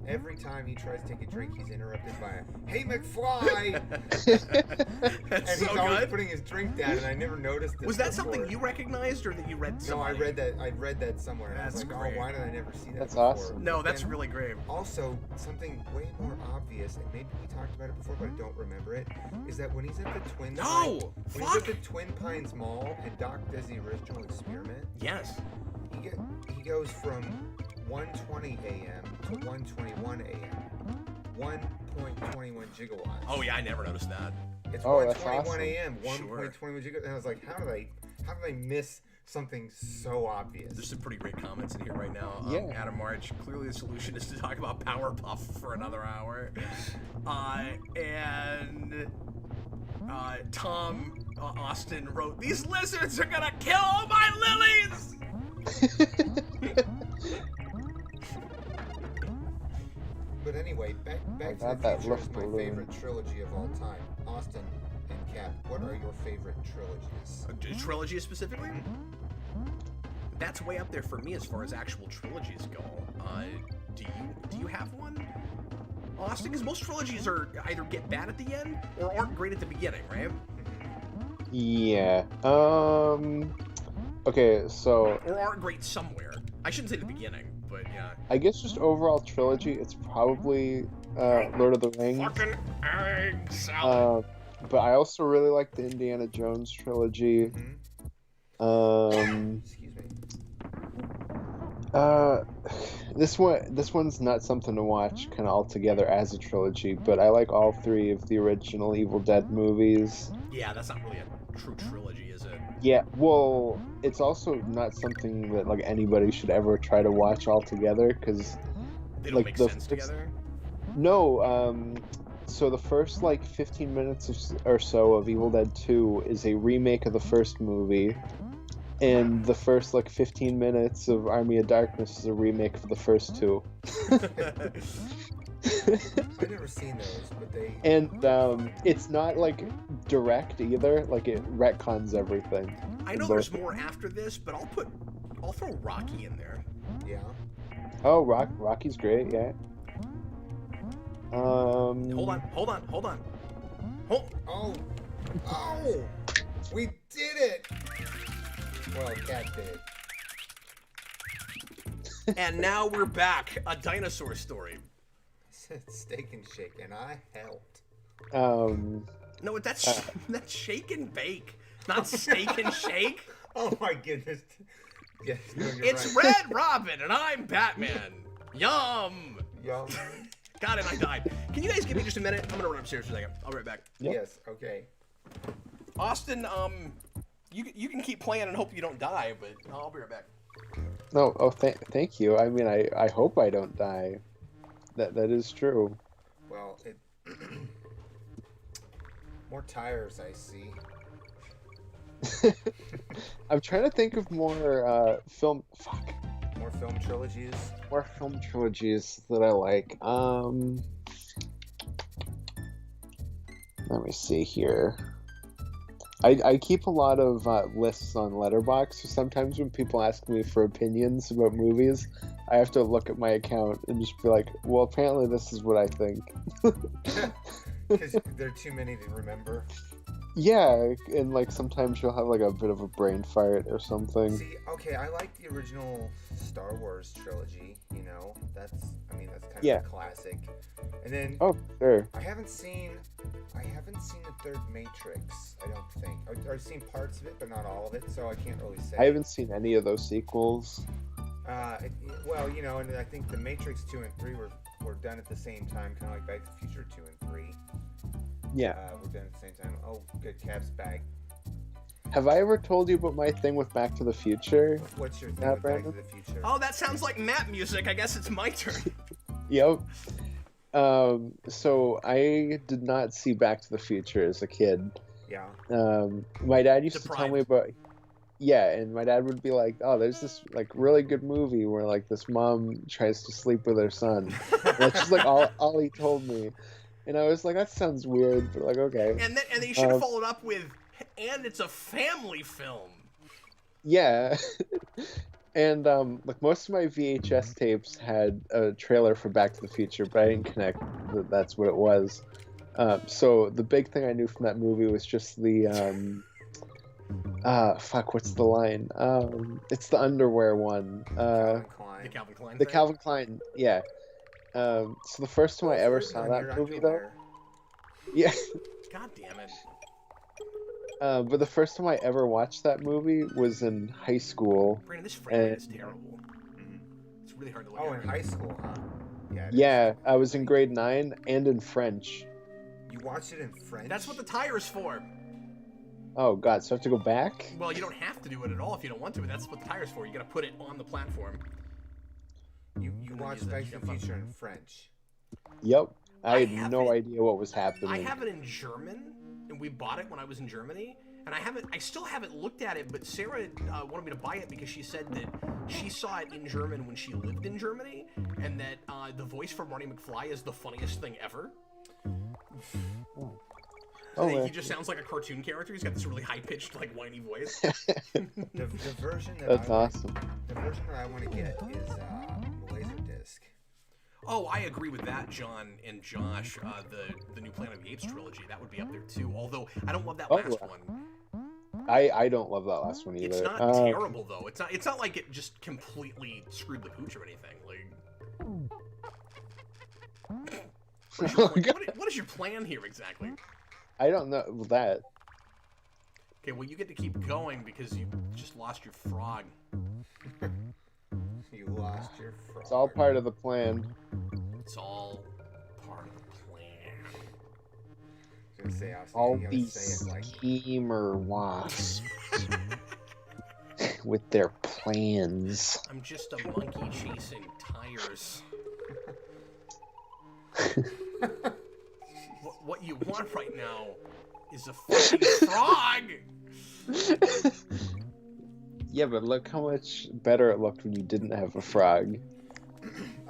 Every time he tries to take a drink, he's interrupted by a "Hey McFly!" That's and he's so always good. putting his drink down, and I never noticed this. Was that before. something you recognized or that you read No, somewhere? I read that. I read that somewhere. And I was That's like, great. oh, why did I never see that? That's before? awesome. No, that's And really great. also something way more obvious, and maybe we talked about it before, but I don't remember it. Is that when he's at the Twin Pines, when he's at the Twin Pines Mall and Doc does the original experiment, Yes. he goes from 1:20 a.m. to 1:21 a.m. 1.21 gigawatts. Oh yeah, I never noticed that. It's Oh, that's 1:21 awesome. a.m. Sure. 1.21 gigawatts. And I was like, how did I miss something so obvious? There's some pretty great comments in here right now. Yeah. Adam March, clearly the solution is to talk about Powerpuff for another hour. Tom Austin wrote, "These lizards are gonna kill all my lilies!" But anyway, Back to got the that Future is lift my balloon. favorite trilogy of all time. Austin and Cap, what are your favorite trilogies? Trilogy specifically? That's way up there for me as far as actual trilogies go. Do you have one, Austin? Because most trilogies are either get bad at the end or aren't great at the beginning, right? Yeah. Okay, so Or aren't great somewhere. I shouldn't say the beginning, but yeah. I guess just overall trilogy, it's probably Lord of the Rings. Fucking egg salad. But I also really like the Indiana Jones trilogy. Excuse me. This one's not something to watch kind of all together as a trilogy, but I like all three of the original Evil Dead movies. Yeah, that's not really a true trilogy, is it? Yeah, well, it's also not something that like anybody should ever try to watch all together because They don't like make the sense first- together. no. So the first like 15 minutes or so of Evil Dead 2 is a remake of the first movie. And the first like 15 minutes of Army of Darkness is a remake of the first two. I've never seen those, but they. And it's not like direct either. Like it retcons everything. I know there's more after this, but I'll throw Rocky in there. Yeah. Oh, Rocky's great, yeah. Hold on. Oh! We did it! Well, Cat did. And now we're back. A dinosaur story. Steak and Shake, and I helped. No, that's shake and bake, not steak and shake. Oh my goodness. Yes, no, you're It's right. Red Robin, and I'm Batman. Yum. Yum. Got it, I died. Can you guys give me just a minute? I'm gonna run upstairs for a second. I'll be right back. Yep. Yes, okay. Austin, you can keep playing and hope you don't die, but I'll be right back. No, thank you. I mean, I hope I don't die. That is true. Well, it. More tires, I see. I'm trying to think of more film. Fuck. More film trilogies. More film trilogies that I like. Let me see here. I keep a lot of lists on Letterboxd, so sometimes when people ask me for opinions about movies, I have to look at my account and just be like, well, apparently this is what I think. Because there are too many to remember. Yeah, and like sometimes you'll have like a bit of a brain fart or something. See, okay, I like the original Star Wars trilogy, you know. That's kind of a classic. And then Oh, sure. I haven't seen the third Matrix, I don't think. I've seen parts of it, but not all of it, so I can't really say. I haven't seen any of those sequels. Well, you know, and I think the Matrix 2 and 3 were done at the same time, kind of like Back to the Future 2 and 3. Yeah. We're done at the same time. Oh, good, Cap's back. Have I ever told you about my thing with Back to the Future? What's your thing Yeah, with Back to Brandon? the Future? Oh, that sounds like map music. I guess it's my turn. Yep. So I did not see Back to the Future as a kid. Yeah. My dad used to tell Deprived. me about. Yeah, and my dad would be like, "Oh, there's this like really good movie where like this mom tries to sleep with her son." And that's just like all he told me, and I was like, "That sounds weird," but like okay. And then you should have followed up with, And it's a family film. Yeah. And like most of my VHS tapes had a trailer for Back to the Future, but I didn't connect that that's what it was. So the big thing I knew from that movie was just the fuck, what's the line? It's the underwear one. Calvin Klein. The Calvin Klein The thing? Calvin Klein, yeah. So the first time I ever First saw on that your movie, though, underwear. yeah. God damn it. But the first time I ever watched that movie was in high school. Brandon, this frame rate is terrible. Mhm. It's really hard to look Oh, at. in high school, huh? Yeah. it Yeah, is. I was in grade 9 and in French. You watched it in French? That's what the tire is for. Oh god, so I have to go back? Well, you don't have to do it at all if you don't want to, but that's what the tire's for. You gotta put it on the platform. You then watched use it Back to to have the fun. Future in French. Yep. I I had have no it- idea what was happening. I have it in German, and we bought it when I was in Germany. And I still haven't looked at it, but Sarah wanted me to buy it because she said that she saw it in German when she lived in Germany, and that the voice for Marty McFly is the funniest thing ever. Oh, He yeah. just sounds like a cartoon character. He's got this really high-pitched, like, whiny voice. The version that That's I awesome. the version that I want to get is Laserdisc. Oh, I agree with that, John and Josh. The new Planet of the Apes trilogy, that would be up there too. Although I don't love that Oh, last yeah. one. I don't love that last one either. It's not terrible though. It's not like it just completely screwed the pooch or anything. Like, what is your plan here exactly? I don't know that. Okay, well you get to keep going because you just lost your frog. You lost your frog. It's all part of the plan. It's all part of the plan. I was gonna say, Austin, All you gotta these say it like schemer wasps with their plans. I'm just a monkey chasing tires. What you want right now is a fucking frog! Yeah, but look how much better it looked when you didn't have a frog.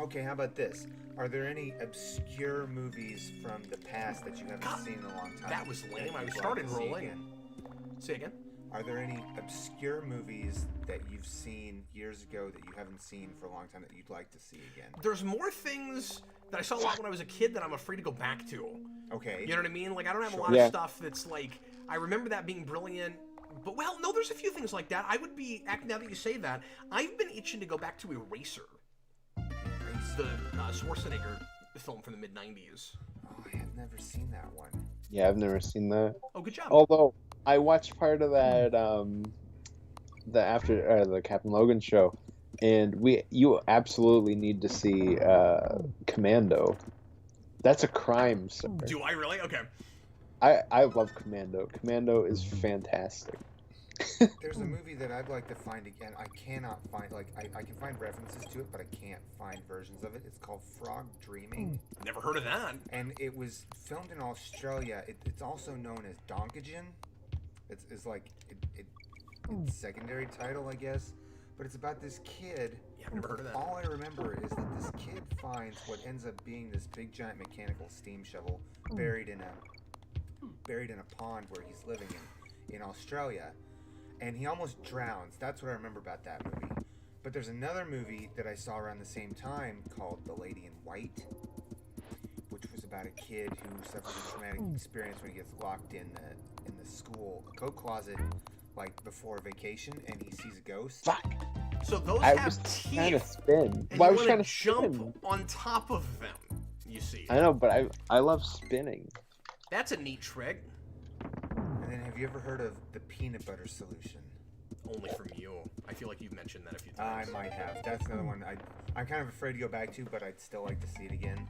Okay, how about this? Are there any obscure movies from the past that you haven't seen in a long time? That was lame. I you'd like started to see rolling. again? Say again? Are there any obscure movies that you've seen years ago that you haven't seen for a long time that you'd like to see again? There's more things that I saw a lot when I was a kid that I'm afraid to go back to. Okay. You know what I mean? Like, I don't have a lot Yeah. of stuff that's like, I remember that being brilliant, but well, no, there's a few things like that. I would be, now that you say that, I've been itching to go back to Eraser, the Schwarzenegger film from the mid-90s. Oh, I have never seen that one. Yeah, I've never seen that. Oh, good job. Although I watched part of that the Captain Logan show, and you absolutely need to see Commando. That's a crime, sir. Do I really? Okay. I love Commando. Commando is fantastic. There's a movie that I'd like to find again. I cannot find, like, I can find references to it, but I can't find versions of it. It's called Frog Dreaming, Never heard of that. and it was filmed in Australia. It's also known as Donkagen. It's like its secondary title, I guess. But it's about this kid. Yeah, I've never heard of that. All I remember is that this kid finds what ends up being this big giant mechanical steam shovel buried in a pond where he's living in Australia, and he almost drowns. That's what I remember about that movie. But there's another movie that I saw around the same time called The Lady in White, which was about a kid who suffers a traumatic experience when he gets locked in the school coat closet, like before vacation, and he sees a ghost. Fuck! So those I have was teeth, trying to spin. and Well, I you was want trying to to jump spin. on top of them, you see. I know, but I love spinning. That's a neat trick. And then have you ever heard of the peanut butter solution? Only from you. I feel like you've mentioned that a few I times. might have. That's another one I'm kind of afraid to go back to, but I'd still like to see it again.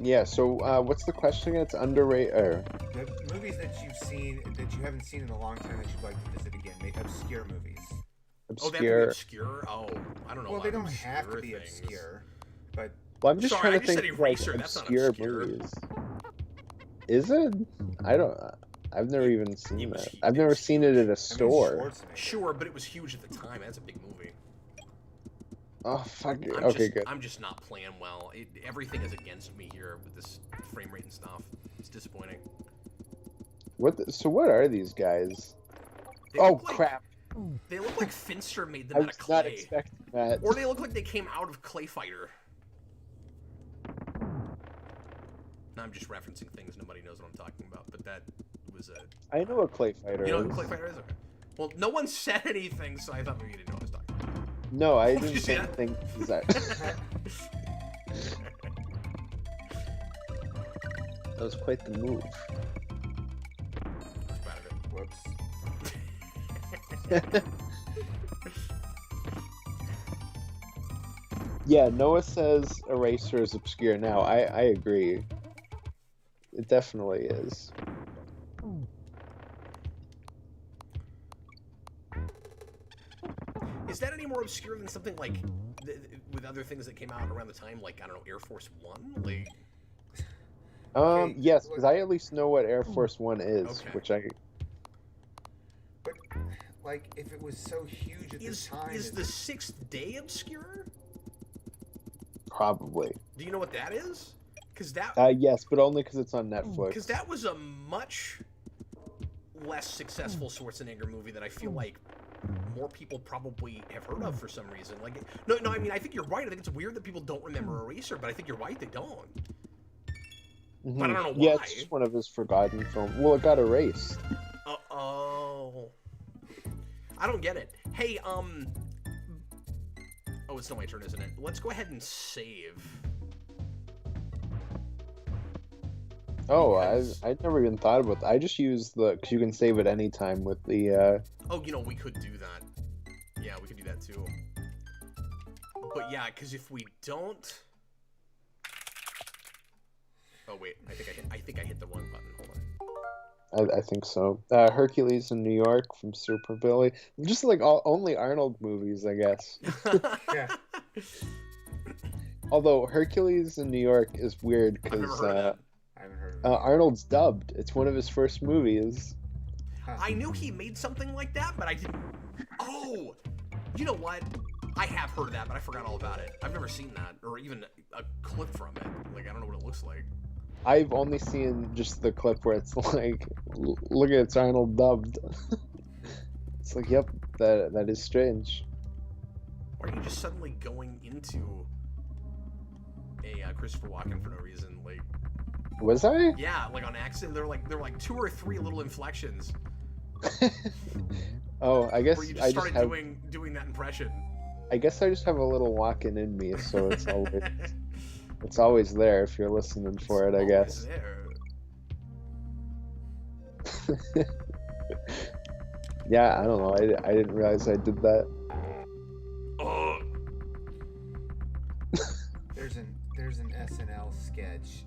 Yeah. So what's the question again? It's underrated. The movies that you've seen that you haven't seen in a long time that you'd like to visit again, make obscure movies. Oh, they have to be Obscure. obscure? Oh, I don't know. Well, a they lot of don't have to be things. obscure, but Well, I'm just Sorry, trying I to just think said of, like, Eraser, that's not obscure obscure. movies. Is it? I don't. I've never even seen It was that. hu- I've it never was seen it at a I mean, store. Schwarzenegger. Sure, but it was huge at the time. That's a big movie. Oh, fuck it. Okay, good. I'm just not playing well. Everything is against me here with this frame rate and stuff. It's disappointing. So what are these guys? They Oh, look like, crap. They look like Finster made them I out was of not clay. expecting that. Or they look like they came out of Clay Fighter. Now I'm just referencing things nobody knows what I'm talking about, but that was a... I know what Clay Fighter You know is. what Clay Fighter is? Okay. Well, no one said anything, so I thought maybe you didn't know what I was talking about. No, I Did you didn't see say that? anything. That was quite the move. That's bad of it. Whoops. Yeah, Noah says Eraser is obscure now. I agree. It definitely is. Is that any more obscure than something like with other things that came out around the time, like I don't know, Air Force One? Like, Okay, yes, look- because I at least know what Air Force One is, Okay. which I But, like, if it was so huge at this time... is the Sixth Day obscure? probably. Do you know what that is? Because that Yes, but only because it's on Netflix. because that was a much less successful Schwarzenegger movie that I feel like more people probably have heard of for some reason. Like, no, I mean, I think you're right. I think it's weird that people don't remember Eraser, but I think you're right, they don't. Mhm. But I don't know Yeah, why. it's just one of his forgotten films. Well, it got erased. Oh. I don't get it. Hey, oh, it's not my turn, isn't it? Let's go ahead and save. Oh, Because- I never even thought about that. I just use because you can save at any time with the. Oh, you know, we could do that. Yeah, we could do that too. But yeah, because if we don't... Oh wait, I think I hit the wrong button. Hold on. I think so. Hercules in New York from Super Billy. Just like only Arnold movies, I guess. Yeah. Although Hercules in New York is weird I've never because heard of that. I haven't heard of it. Arnold's dubbed. It's one of his first movies. Huh. I knew he made something like that, but I didn't... Oh! You know what? I have heard of that, but I forgot all about it. I've never seen that, or even a clip from it. Like, I don't know what it looks like. I've only seen just the clip where it's like, look at it's Arnold dubbed. It's like, yep, that is strange. Why are you just suddenly going into a Christopher Walken for no reason? Like, Was I? yeah, like on accident. There were like 2 or 3 little inflections Oh, I guess where you I just just started have. doing that impression. I guess I just have a little Walken in me, so it's always there if you're listening for it. I Always guess. there. Yeah, I don't know. I didn't realize I did that. Oh, There's an SNL sketch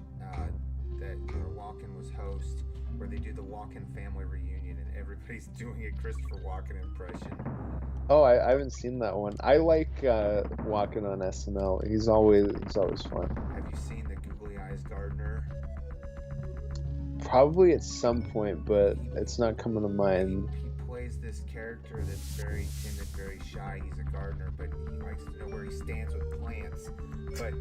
that where Walken was host, where they do the Walken family reunion, and everybody's doing a Christopher Walken impression. Oh, I haven't seen that one. I like Walken on SNL. He's always fun. Have you seen the Googly Eyes Gardener? Probably at some point, but it's not coming to mind. He plays this character that's very timid, very shy. He's a gardener, but he likes to know where he stands with plants. But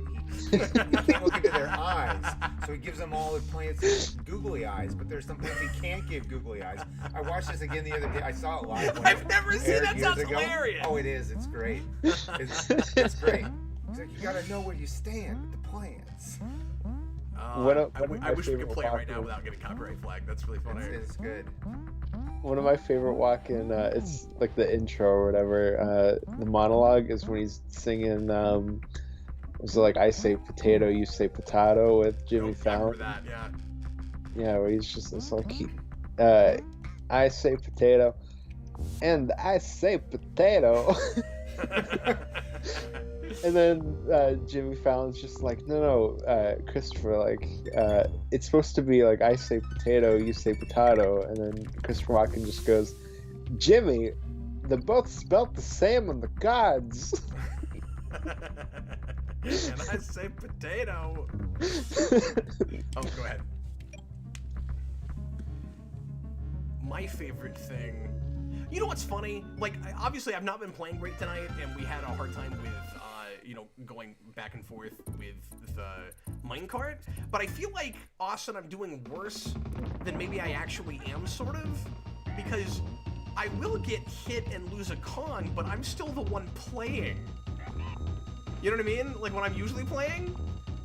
he can't look into their eyes, so he gives them all the plants googly eyes. But there's some plants he can't give googly eyes. I watched this again the other day. I saw it live. When I've it never seen aired that. years Sounds ago. hilarious. Oh, it is. It's great. It's great. He's like, you gotta know where you stand with the plants. I wish we could play it right now Walken- without getting copyright flagged. That's really funny. It's good. One of my favorite Walken, it's like the intro or whatever. The monologue is when he's singing. Is it like I say potato, you say potato with Jimmy Nope, I remember Fallon? that, yeah. Yeah, where he's just this like, I say potato, and I say potato. And then Jimmy Fallon's just like, no, Christopher, like, it's supposed to be like, I say potato, you say potato. And then Christopher Walken just goes, Jimmy, they're both spelt the same on the cards. And I say potato. Oh, go ahead. My favorite thing. You know what's funny? Like, obviously, I've not been playing great tonight, and we had a hard time with going back and forth with the minecart. But I feel like, Austin, I'm doing worse than maybe I actually am, sort of. Because I will get hit and lose a Kong, but I'm still the one playing. You know what I mean? Like when I'm usually playing?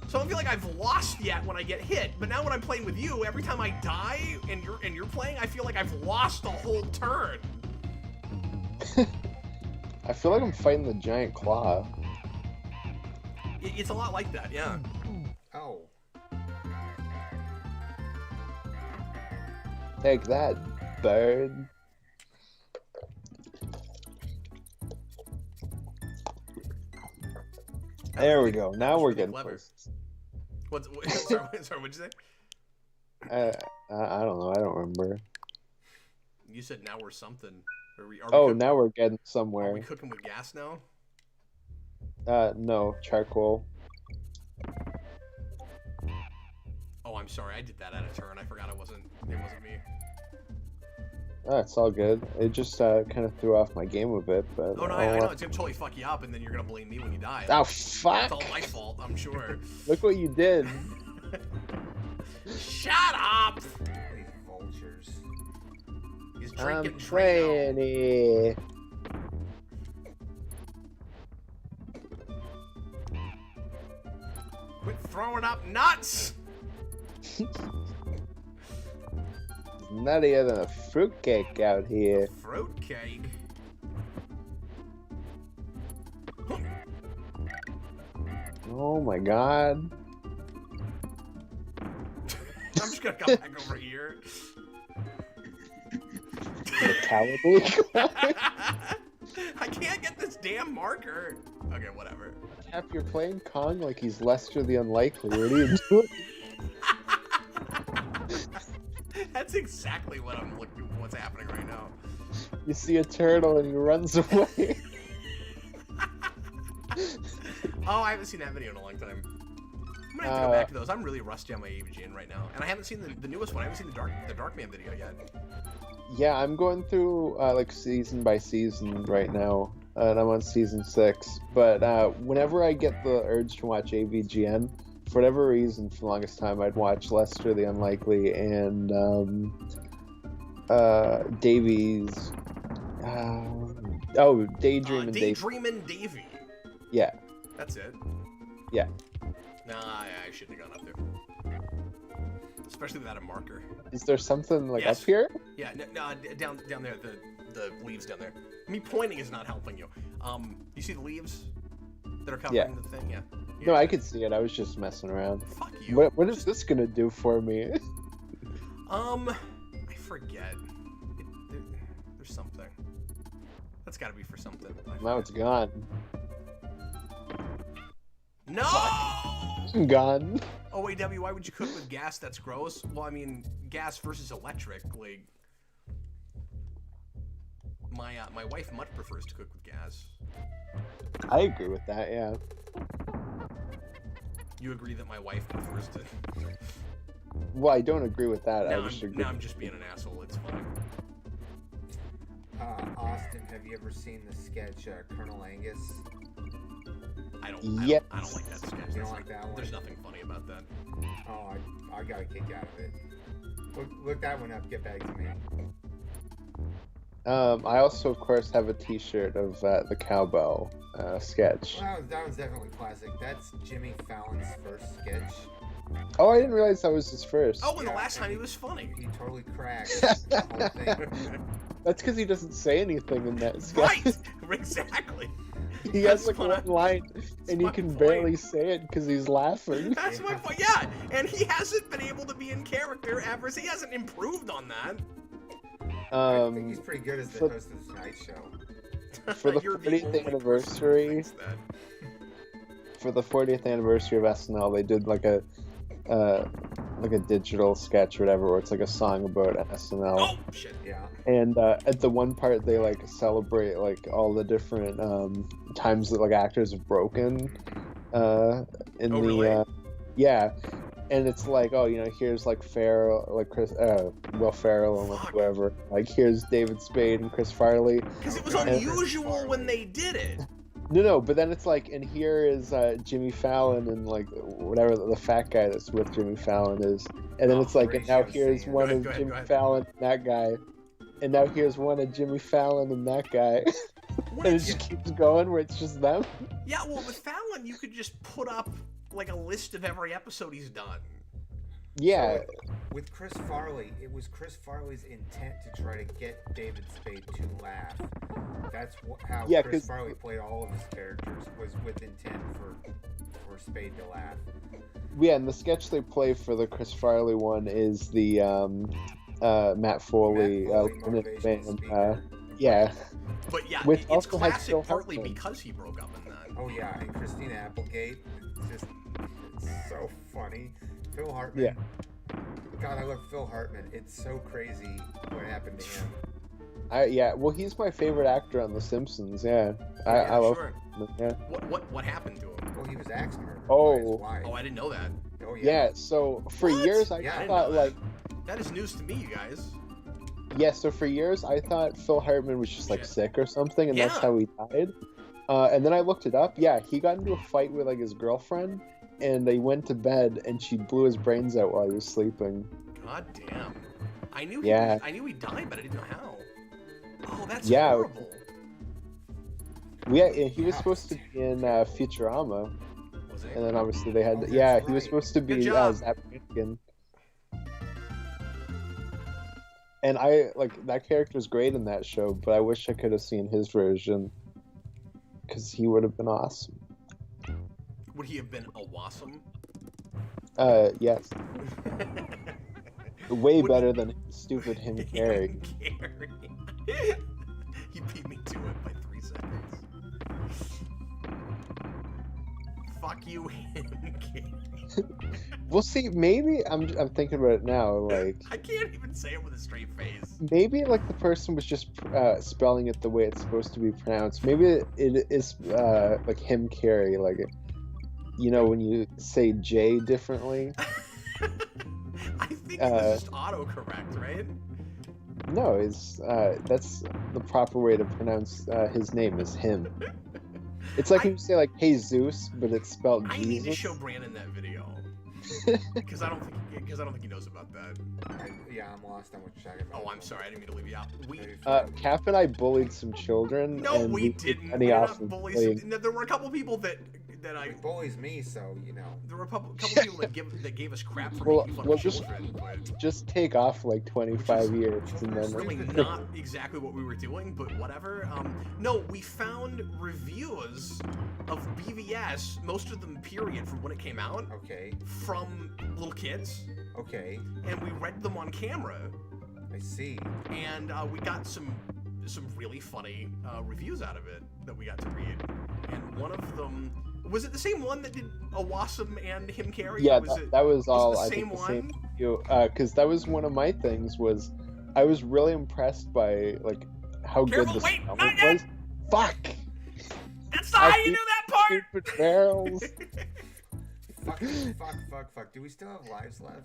So I don't feel like I've lost yet when I get hit, but now when I'm playing with you, every time I die and you're playing, I feel like I've lost a whole turn. I feel like I'm fighting the giant claw. It's a lot like that, yeah. Oh. Take that, bird. There we go. Now we're getting clever. close. Sorry, what'd you say? I don't know. I don't remember. You said now we're something. Now we're getting Are somewhere. we cooking with gas now? No, charcoal. Oh, I'm sorry. I did that out of turn. I forgot it wasn't me. Oh, it's all good. It just kind of threw off my game a bit, but... Oh, no, I know. It's going to totally fuck you up, and then you're going to blame me when you die. Oh, fuck! It's all my fault, I'm sure. Look what you did. Shut up! These vultures. He's I'm drinking playing it. Quit throwing up nuts! Nuttier than a fruitcake out here. Fruitcake? Oh my god. I'm just gonna come back over here. The cowardly. I can't get this damn marker. Okay, whatever. Cap, you're playing Kong like he's Lester the Unlikely. What are you doing? That's exactly what I'm looking. What's happening right now? You see a turtle and he runs away. Oh, I haven't seen that video in a long time. I'm gonna have to go back to those. I'm really rusty on my AVGN right now, and I haven't seen the newest one. I haven't seen the Darkman video yet. Yeah, I'm going through like season by season right now, and I'm on season 6. But whenever I get the urge to watch AVGN, for whatever reason, for the longest time, I'd watch Lester the Unlikely and Davies. Daydream and Davy. Daydream and Davy. Yeah. That's it. Yeah. Nah, I shouldn't have gone up there. Especially without a marker. Is there something like Yes. up here? Yeah, no, down there, the leaves down there. Me pointing is not helping you. You see the leaves that are covering the thing? Yeah. No, I could see it. I was just messing around. Fuck you. What is this gonna do for me? I forget. There's something. That's gotta be for something. Now it's gone. No! Gone. Oh, wait, W, why would you cook with gas? That's gross. Well, I mean, gas versus electric, like... My wife much prefers to cook with gas. I agree with that, yeah. You agree that my wife prefers to... Well, I don't agree with that. Now, I just agree. I'm just being an asshole. It's fine. Austin, have you ever seen the sketch Colonel Angus? I don't like that sketch. You don't like that one? There's nothing funny about that. Oh, I got a kick out of it. Look that one up. Get back to me. I also, of course, have a T-shirt of the cowbell sketch. Well, that one's definitely classic. That's Jimmy Fallon's first sketch. Oh, I didn't realize that was his first. Oh, and the last time he was funny. He totally cracked the whole thing. That's because he doesn't say anything in that sketch. Right! Exactly. He has like one line, and he can barely say it because he's laughing. That's my point. Yeah, and he hasn't been able to be in character ever. He hasn't improved on that. I think he's pretty good as the host of the Tonight Show. For the You're 40th only person who anniversary, thinks that. for the 40th anniversary of SNL, they did like a digital sketch or whatever, where it's like a song about SNL. Oh shit! Yeah. And at the one part, they like celebrate like all the different times that like actors have broken. In the really? Yeah, and it's like, oh, here's like Farrell, like Will Ferrell and like Fuck. whoever. Like here's David Spade and Chris Farley. Because it was God. unusual when they did it. No, but then it's like, and here is Jimmy Fallon and like whatever the fat guy that's with Jimmy Fallon is, and then it's like, and now here's one Go of ahead, Jimmy go ahead. Fallon and that guy, and now here's one of Jimmy Fallon and that guy, What? and it just keeps going where it's just them. Yeah, well, with Fallon, you could just put up like a list of every episode he's done. Yeah, So with Chris Farley, it was Chris Farley's intent to try to get David Spade to laugh. That's how Yeah, Chris 'cause- Farley played all of his characters, was with intent for Spade to laugh. yeah, and the sketch they play for the Chris Farley one is the Matt Foley, motivational band, speaker. yeah. But yeah, Which it's also has classic Phil partly Hartman. because he broke up in that. Oh yeah, and Christina Applegate. It's so funny. Phil Hartman. Yeah. God, I love Phil Hartman. It's so crazy what happened to him. Yeah, well, he's my favorite actor on The Simpsons. Yeah, Yeah, I love sure. him. Yeah. What happened to him? Well, he was axe murdered Oh. by his wife. Oh, I didn't know that. Oh Yeah, so for What? years I Yeah, I didn't thought know that. like, That is news to me, you guys. yeah, so for years I thought Phil Hartman was just like Shit. sick or something, and that's Yeah. how he died. And then I looked it up. Yeah, he got into a fight with like his girlfriend, and they went to bed, and she blew his brains out while he was sleeping. God damn. I knew Yeah. I knew he died, but I didn't know how. Oh, that's Yeah. horrible. Yeah, and he was Yeah. supposed to be in Futurama, Was it? and then obviously they had. Oh, that's Yeah, he was right. supposed to Good be job. Zap Brannigan. And I like that character's great in that show, but I wish I could have seen his version because he would have been awesome. Would he have been a wasm? Yes, way Would better than stupid him Carrey. Carrey. He beat me to it by 3 seconds. Fuck you, him Carrey. We'll see. Maybe I'm thinking about it now. Like I can't even say it with a straight face. maybe like the person was just spelling it the way it's supposed to be pronounced. Maybe it is like him Carrey, like you know when you say J differently. I think it was just autocorrect, right? No, it's that's the proper way to pronounce his name is him. It's like when you say like Jesus, but it's spelled I Jesus. need to show Brandon that video because I don't think he knows about that. Yeah, I'm lost on what you're talking about. Oh, I'm sorry, I didn't mean to leave you out. Cap and I bullied some children. No, and we didn't. Any We're not awesome bullies. bullying. No, there were a couple people that He bullies me, so you know. there were a couple people that gave us crap for Well, making fun well, of just- children, but Just take off like 25 years and it's then really not exactly what we were doing, but whatever. No, we found reviews of BVS, most of them period from when it came out, Okay. from little kids, Okay. and we read them on camera, I see. and we got some really funny reviews out of it that we got to read. And one of them was it the same one that did Awesome and him Carrey? yeah, was that was all. the I same think the one? same video, because that was one of my things. Was I was really impressed by like how Careful, good the wait, spelling not yet! was. Fuck! That's not how you I do that part. Stupid barrels. Fuck. Do we still have lives left?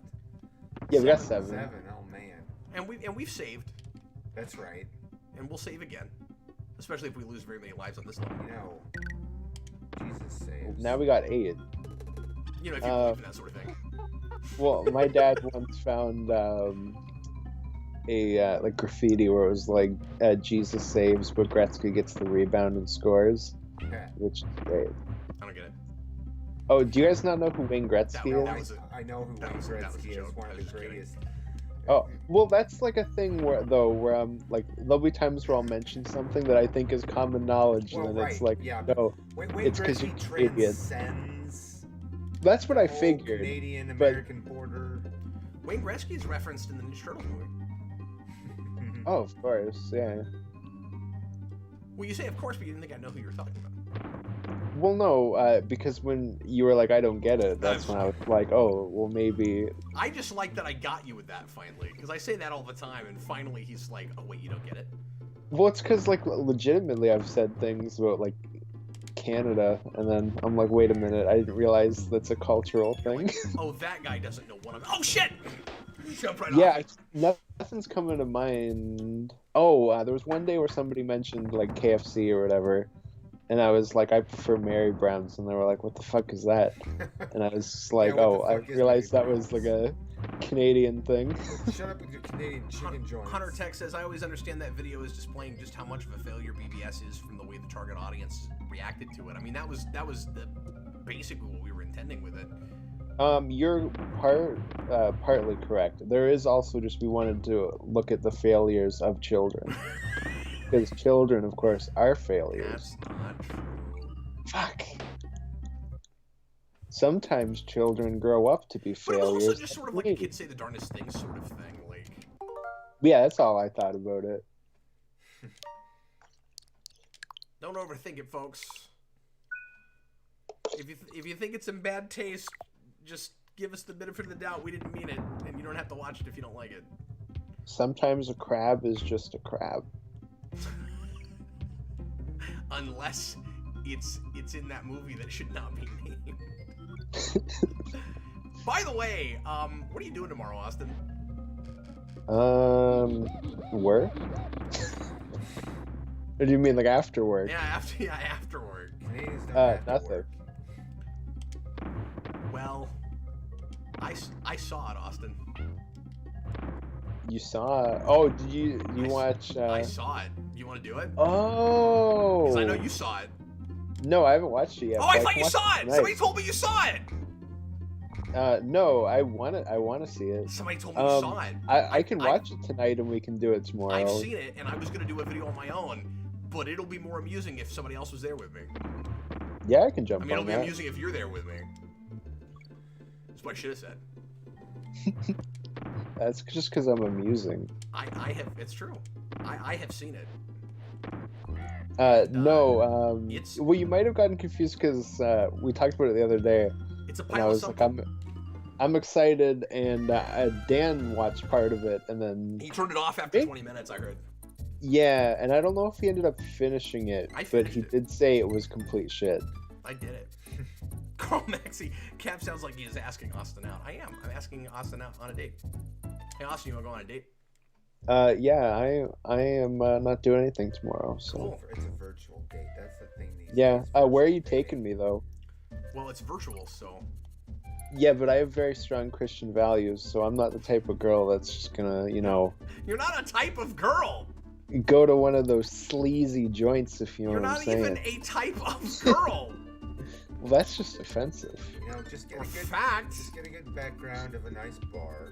Yeah, we got 7. 7. Oh man. And we've saved, That's right. and we'll save again, especially if we lose very many lives on this level. You know. Jesus saves. Now we got 8. You know, if you believe in that sort of thing. Well, my dad once found a like graffiti where it was like Jesus saves, but Gretzky gets the rebound and scores, Okay. which is great. I don't get it. Oh, do you guys not know who Wayne That Gretzky was is? I know who that Wayne was a Gretzky is. joke. One I of was the just kidding. greatest. Oh, well, that's like a thing where like there'll be times where I'll mention something that I think is common knowledge, Well, and then right. it's like, yeah. no, Wayne it's 'cause Gretzky you're an idiot. transcends. that's what I the whole figured. Canadian but- American border. Wayne Gretzky is referenced in the Ninja Turtles movie. Oh, of course, yeah. Well, you say of course, but you didn't think I know who you were talking about. Well, no, because when you were like, I don't get it, that's when I was like, oh, well, maybe. I just like that I got you with that finally, because I say that all the time, and finally he's like, "Oh wait, you don't get it." Well, it's because like legitimately, I've said things about like Canada, and then I'm like, wait a minute, I didn't realize that's a cultural thing. Oh, that guy doesn't know what I'm. Oh shit! Jump right Yeah, off. nothing's coming to mind. Oh, there was one day where somebody mentioned like KFC or whatever, and I was like, I prefer Mary Brown's, and they were like, what the fuck is that? And I was just like, Yeah, what the oh, I fuck is realized Mary that was like Brown's? a Canadian thing. Shut up with your Canadian chicken joints. Hunter Tech says, I always understand that video is displaying just how much of a failure BBS is from the way the target audience reacted to it. I mean, that was basically what we were intending with it. You're partly correct. There is also just we wanted to look at the failures of children. Because children, of course, are failures. That's not true. Fuck. Sometimes children grow up to be But it was failures. also just sort of like a kids say the darndest things sort of thing. Like, Yeah, that's all I thought about it. don't overthink it, folks. If you think it's in bad taste, just give us the benefit of the doubt. We didn't mean it, and you don't have to watch it if you don't like it. Sometimes a crab is just a crab. Unless it's in that movie that should not be named. By the way, what are you doing tomorrow, Austin? Work? Or do you mean like after work? Yeah, after work. Canadians don't have to nothing. work. Well, I saw it, Austin. You saw? Oh, did you watch? I saw it. You want to do it? Oh. Because I know you saw it. No, I haven't watched it yet. Oh, but I thought can you watch saw it. tonight. Somebody told me you saw it. No, I want to see it. Somebody told me you saw it. I can watch it tonight and we can do it tomorrow. I've seen it, and I was gonna do a video on my own, but it'll be more amusing if somebody else was there with me. Yeah, I can jump I mean, it'll on be that. amusing if you're there with me. That's what I should have said. That's just because I'm amusing. I have. It's true. I have seen it. No. it's- Well, you might have gotten confused because we talked about it the other day, It's a and I pile of was like, something. I'm excited, and Dan watched part of it, and then He turned it off after 20 minutes. I heard. yeah, and I don't know if he ended up finishing it, I but finished he it. did say it was complete shit. I did it. Carl Maxey. Cap sounds like he is asking Austin out. I am. I'm asking Austin out on a date. Hey, Austin, you want to go on a date? Yeah, I am not doing anything tomorrow, so Cool. It's a virtual date. That's the thing. yeah. Where are you taking me though? Well, it's virtual, so. Yeah, but I have very strong Christian values, so I'm not the type of girl that's just gonna, You're not a type of girl. go to one of those sleazy joints, if you know You're what I'm not saying. even a type of girl. Well, that's just offensive. Just get For a good fact. Just get a good background of a nice bar,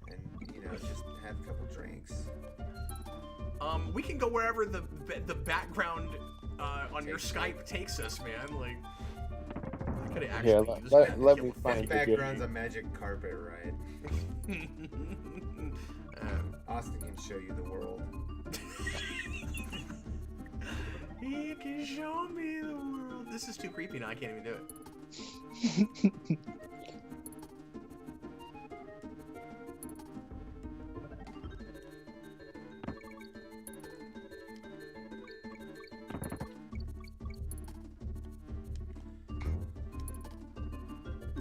and just have a couple drinks. We can go wherever the background on your Skype takes us, man. Like, I could actually Here, use let that. me Kill a find His the background's a magic carpet ride. Austin can show you the world. He can show me the world. This is too creepy now. I can't even do it.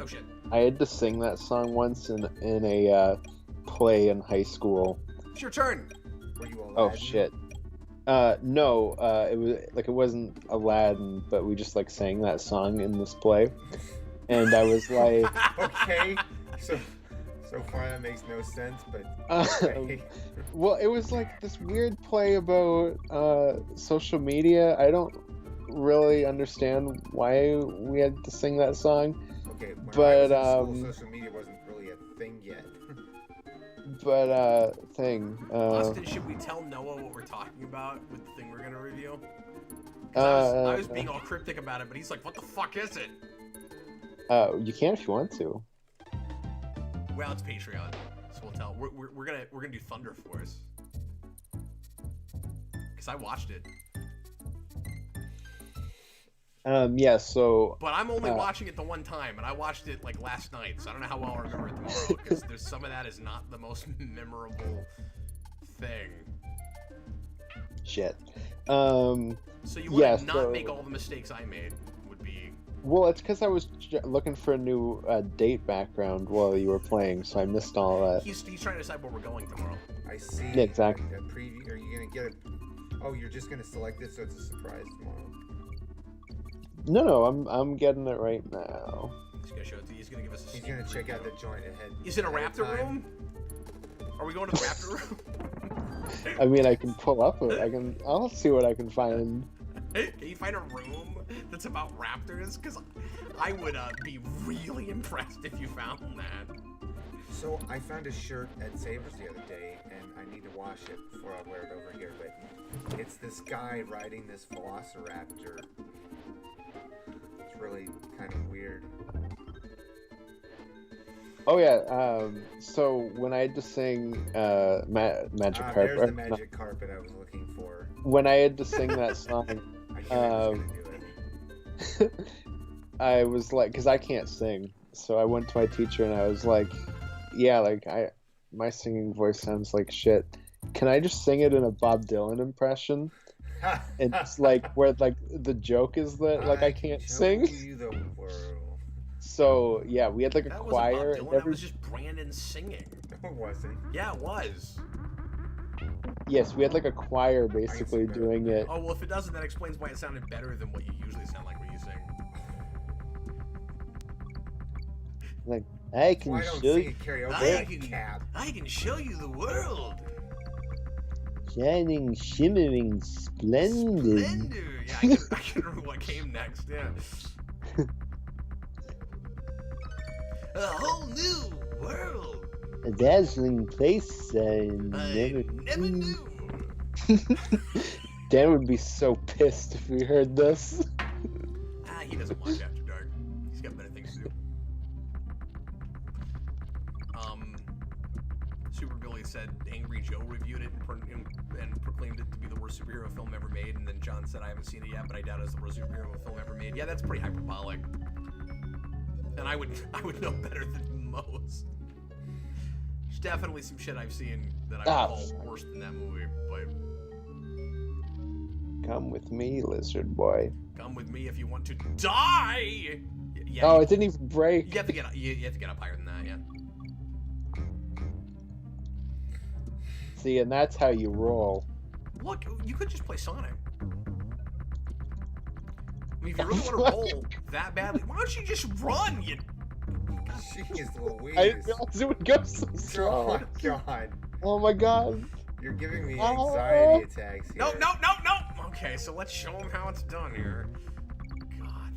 Oh shit. I had to sing that song once in a play in high school. It's your turn. Were you all Oh Aladdin? shit. No, it wasn't Aladdin, but we just like sang that song in this play, and I was like, Okay, so far that makes no sense, but okay. well, it was like this weird play about social media. I don't really understand why we had to sing that song, Okay, when but, I was in school, social media wasn't really a thing yet. but Austin, should we tell Noah what we're talking about with the thing we're gonna review? 'Cause I was being all cryptic about it, but he's like, "What the fuck is it?" you can if you want to. Well, it's Patreon, so we'll tell. We're gonna do Thunder Force because I watched it, Yeah, so but I'm only watching it the one time, and I watched it like last night, so I don't know how well I'll remember it tomorrow because there's some of that is not the most memorable thing. shit. So you want Yeah, to not so- make all the mistakes I made would be. Well, it's because I was looking for a new date background while you were playing, so I missed all that. He's trying to decide where we're going tomorrow. I see. Yeah, exactly. A preview. Are you gonna get Oh, you're just gonna select it so it's a surprise tomorrow. No, I'm getting it right now. He's gonna show it to you. He's gonna give us a He's sneak gonna check preview. out the joint ahead. Is it a ahead of raptor time. room? Are we going to the raptor room? I mean, I can pull up it. I'll see what I can find. Can you find a room that's about raptors? Because I would be really impressed if you found that. So I found a shirt at Savers the other day, and I need to wash it before I wear it over here. But it's this guy riding this velociraptor. It's really kind of weird. Oh yeah. So when I had to sing Magic Carpet, There's the magic carpet I was looking for. when I had to sing that song, I knew I was gonna do it. I was like, because I can't sing, so I went to my teacher and I was like, yeah, like my singing voice sounds like shit. Can I just sing it in a Bob Dylan impression? And it's like where like the joke is that like I can't sing. You the world. So yeah, we had like a That choir. wasn't Bob Dylan. That was just Brandon singing. No, it wasn't. Yeah, it was. Yes, we had like a choir basically doing it. Oh, well, if it doesn't, that explains why it sounded better than what you usually sound like when you sing. Like I can Why don't show sing you at karaoke I like can- Cap? I can show you the world. shining, shimmering, splendid. Splendor. Yeah, I can remember what came next. Yeah. A whole new world. A dazzling place I I never knew. Dan would be so pissed if we heard this. He doesn't watch After Dark. He's got better things to do. Super Billy said Angry Joe reviewed it and proclaimed it to be the worst superhero film ever made, and then John said I haven't seen it yet, but I doubt it's the worst superhero film ever made. Yeah, that's pretty hyperbolic. And I would know better than most. There's definitely some shit I've seen that I would call worse than that movie, but Come with me, lizard boy. come with me if you want to die. Yeah, Oh, it didn't even break. you have to get up, you have to get up higher than that. Yeah. See, and that's how you roll. Look, you could just play Sonic. I mean, if you really want to roll that badly, why don't you just run? You. Jeez Louise. I didn't realize it would go so Oh slow. my god. Oh my god. You're giving me Oh. anxiety attacks here. No. Okay, so let's show them how it's done here. God.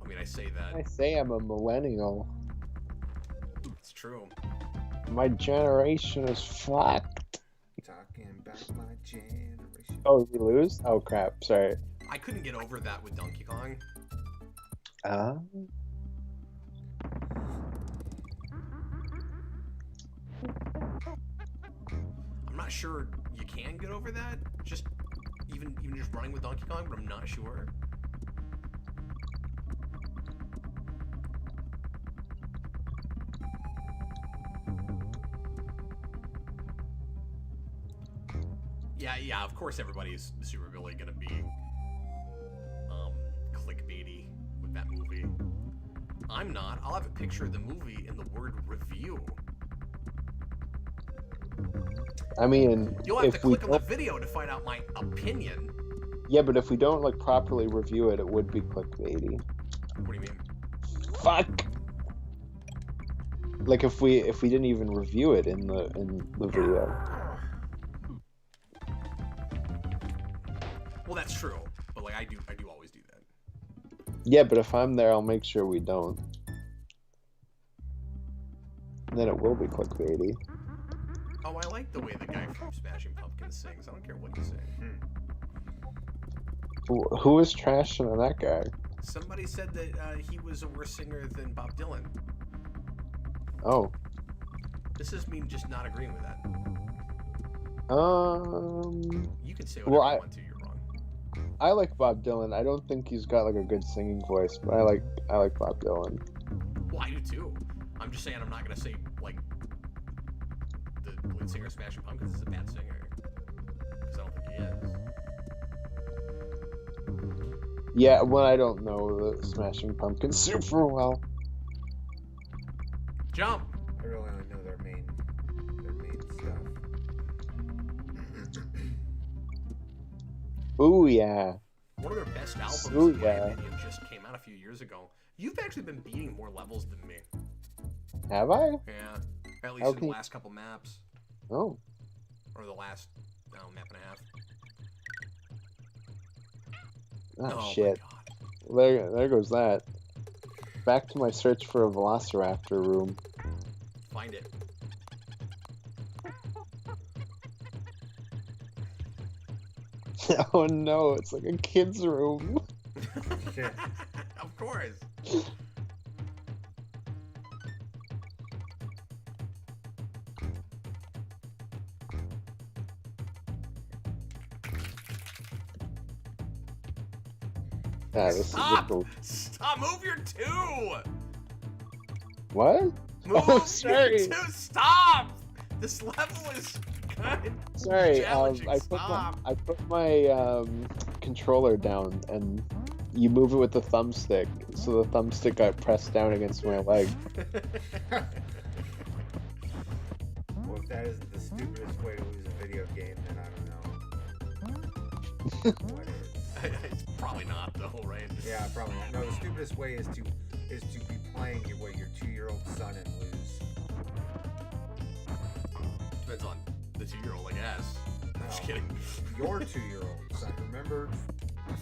I mean, I say I that. say I'm a millennial. It's true. My generation is fucked. Talking about my generation. Oh, did we lose? Oh crap, sorry. I couldn't get over that with Donkey Kong. I'm not sure you can get over that. Just even just running with Donkey Kong, but I'm not sure. Yeah, of course everybody's super really gonna be clickbaity with that movie. I'm not. I'll have a picture of the movie and the word review. I mean, You'll have to if we click on the don't, video to find out my opinion. yeah, but if we don't like properly review it, it would be clickbaity. What do you mean? Fuck. Like if we didn't even review it in the video. Well, that's true, but like I do always do that. Yeah, but if I'm there, I'll make sure we don't. Then it will be clickbaity. Oh, I like the way the guy from Smashing Pumpkins sings. I don't care what you say. Who is trashing on that guy? Somebody said that he was a worse singer than Bob Dylan. Oh. This is me just not agreeing with that. You can say whatever Well, you want to. You're wrong. I like Bob Dylan. I don't think he's got like a good singing voice, but I like Bob Dylan. Well, I do too. I'm just saying I'm not gonna say like the lead singer of Smashing Pumpkins is a bad singer because I don't think he is. Yeah, well, I don't know the Smashing Pumpkins super well. Jump. I really only know their main stuff. Ooh, yeah. One of their best albums, Ooh, in my yeah. opinion, just came out a few years ago. You've actually been beating more levels than me. Have I? Yeah, at least in Okay. the last couple maps. Oh. Or the last, map and a half. Oh, Oh shit. my god. There goes that. Back to my search for a Velociraptor room. Find it. Oh no, it's like a kid's room. Shit. Of course. Ah, this Stop! is Stop! Move your two! what? Move Oh, your sorry. two! Stop! This level is kind of Sorry, challenging. I Stop. put my controller down, and you move it with the thumbstick, so the thumbstick got pressed down against my leg. Well, if that isn't the stupidest way to lose a video game, then I don't know. What is? It's probably not though, right? Yeah, probably not. No, the stupidest way is to be playing your 2-year-old son and lose. Depends on the 2-year-old, I guess. Just No, kidding. Your 2-year-old son. Remember?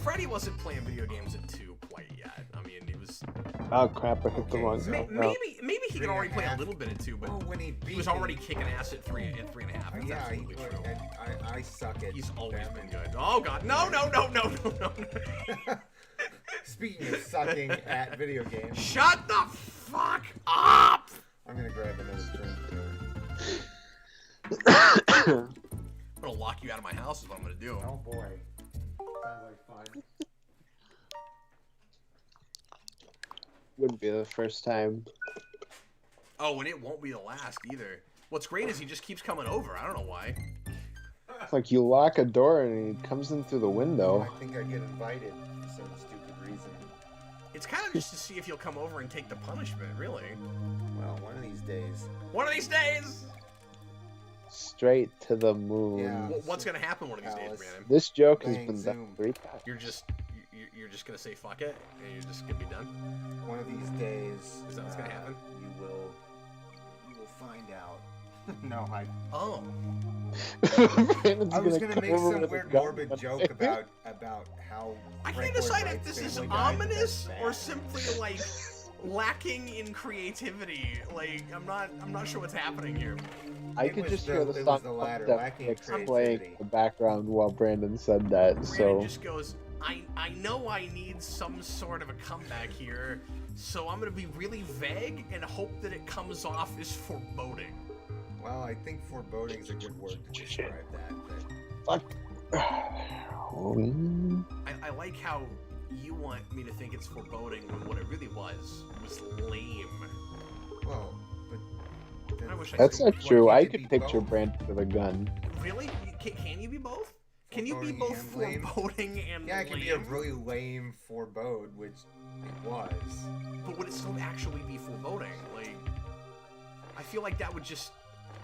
Freddy wasn't playing video games at 2 quite yet. I mean, he was. Oh crap! I hit the Okay, wrong. so- No. Maybe he could already play a little bit at 2, but Well, when he beat he was already kicking ass at 3 and a half. That's Yeah, absolutely true. and I suck at. He's always them been and- good. Oh god, no. Speaking of sucking at video games, Shut the fuck up! I'm gonna grab another drink here. I'm gonna lock you out of my house is what I'm gonna do. Oh boy. Sounds like fun. Wouldn't be the first time. Oh, and it won't be the last either. What's great is he just keeps coming over. I don't know why. It's like you lock a door and he comes in through the window. I think I get invited for some stupid reason. It's kind of just to see if he'll come over and take the punishment, really. Well, one of these days. One of these days! Straight to the moon. Yeah. What's gonna happen one of these days, Alice. Brandon? This joke has Bang, been done zoom. 3 times. You're just gonna say fuck it, and you're just gonna be done? One of these days. Is that what's gonna happen? You will find out. No, Oh. Brandon's I was gonna gonna come make over some with a weird gun morbid one joke day. about how. I can't Frank Lloyd decide if Wright's this is family died, but ominous that's or bad. simply like lacking in creativity. Like I'm not sure what's happening here. I It could was just the- hear it the was song the latter, that lacking Nick's playing creativity. in the background while Brandon said that. Brandon So just goes, I know I need some sort of a comeback here, so I'm gonna be really vague and hope that it comes off as foreboding. Well, I think foreboding is a good word to describe that. fuck. I like how you want me to think it's foreboding when what it really was lame. Well, but I wish I That's could. not true. Well, I you could could be picture both. Brandon with a gun. Really? Can you be both? Can you be Foreboding both and lame? foreboding and Yeah, it lame? could be a really lame forebode, which it was. But would it still actually be foreboding? Like, I feel like that would just,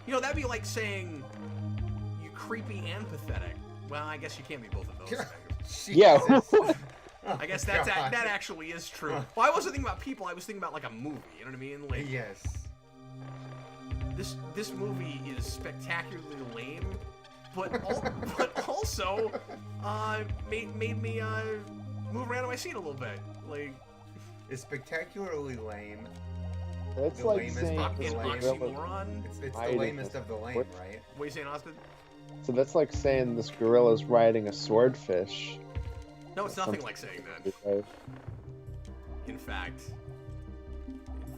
that'd be like saying you creepy and pathetic. Well, I guess you can't be both of those things. Yeah. Jesus. I guess Oh, that God. actually is true. Well, I wasn't thinking about people. I was thinking about like a movie. You know what I mean? Like Yes. this movie is spectacularly lame, but also made me move around in my seat a little bit. Like It's spectacularly lame. That's The like lamest saying part- this the fucking lamest- gorilla. oxymoron. It's the Hiding lamest it. of the lame, What? right? What are you saying, Austin? So that's like saying this gorilla's riding a swordfish. No, it's nothing like saying that. Right? In fact,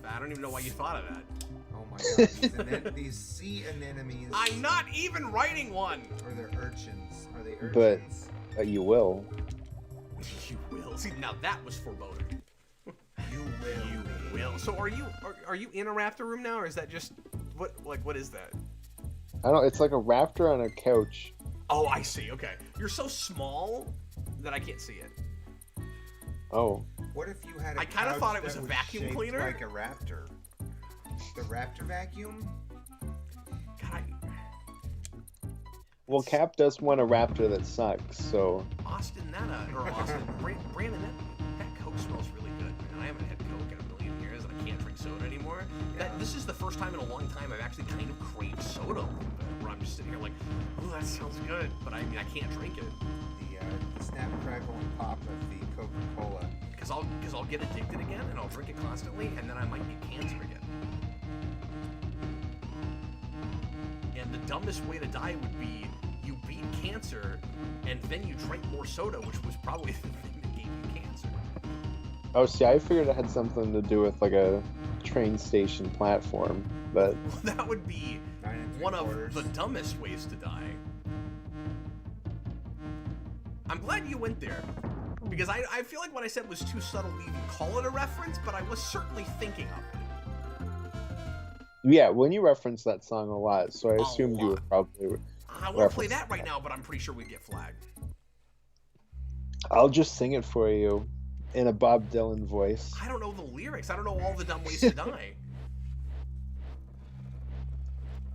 I don't even know why you thought of that. Oh my god, these sea anemones. I'm not even writing one. Or they're urchins. Are they But- urchins? But you will. You will. See, now that was foreboding. You will. You will. So are you in a raptor room now, or is that just what is that? I don't. It's like a raptor on a couch. Oh, I see. Okay, you're so small that I can't see it. Oh. What if you had a I kinda couch thought it was that a vacuum shaped cleaner. like a raptor? The raptor vacuum? God, Well, Cap does want a raptor that sucks, so... Austin, Brandon, that Coke smells really good. Man, I haven't had Coke in a million years, and I can't drink soda anymore. This is the first time in a long time I've actually kind of craved soda a little bit, where I'm just sitting here like, oh, that sounds good, but I mean, I can't drink it. The snap, crackle, and pop of the Coca-Cola. Because I'll get addicted again, and I'll drink it constantly, and then I might get cancer again. And the dumbest way to die would be you beat cancer, and then you drank more soda, which was probably the thing that gave you cancer. Oh, see, I figured it had something to do with, like, a train station platform, but... Well, that would be one of the dumbest ways to die. I'm glad you went there, because I feel like what I said was too subtle to even call it a reference, but I was certainly thinking of it. Yeah, when you reference that song a lot, so I assumed you were probably... I want to play that right now, but I'm pretty sure we'd get flagged. I'll just sing it for you in a Bob Dylan voice. I don't know the lyrics. I don't know all the dumb ways to die.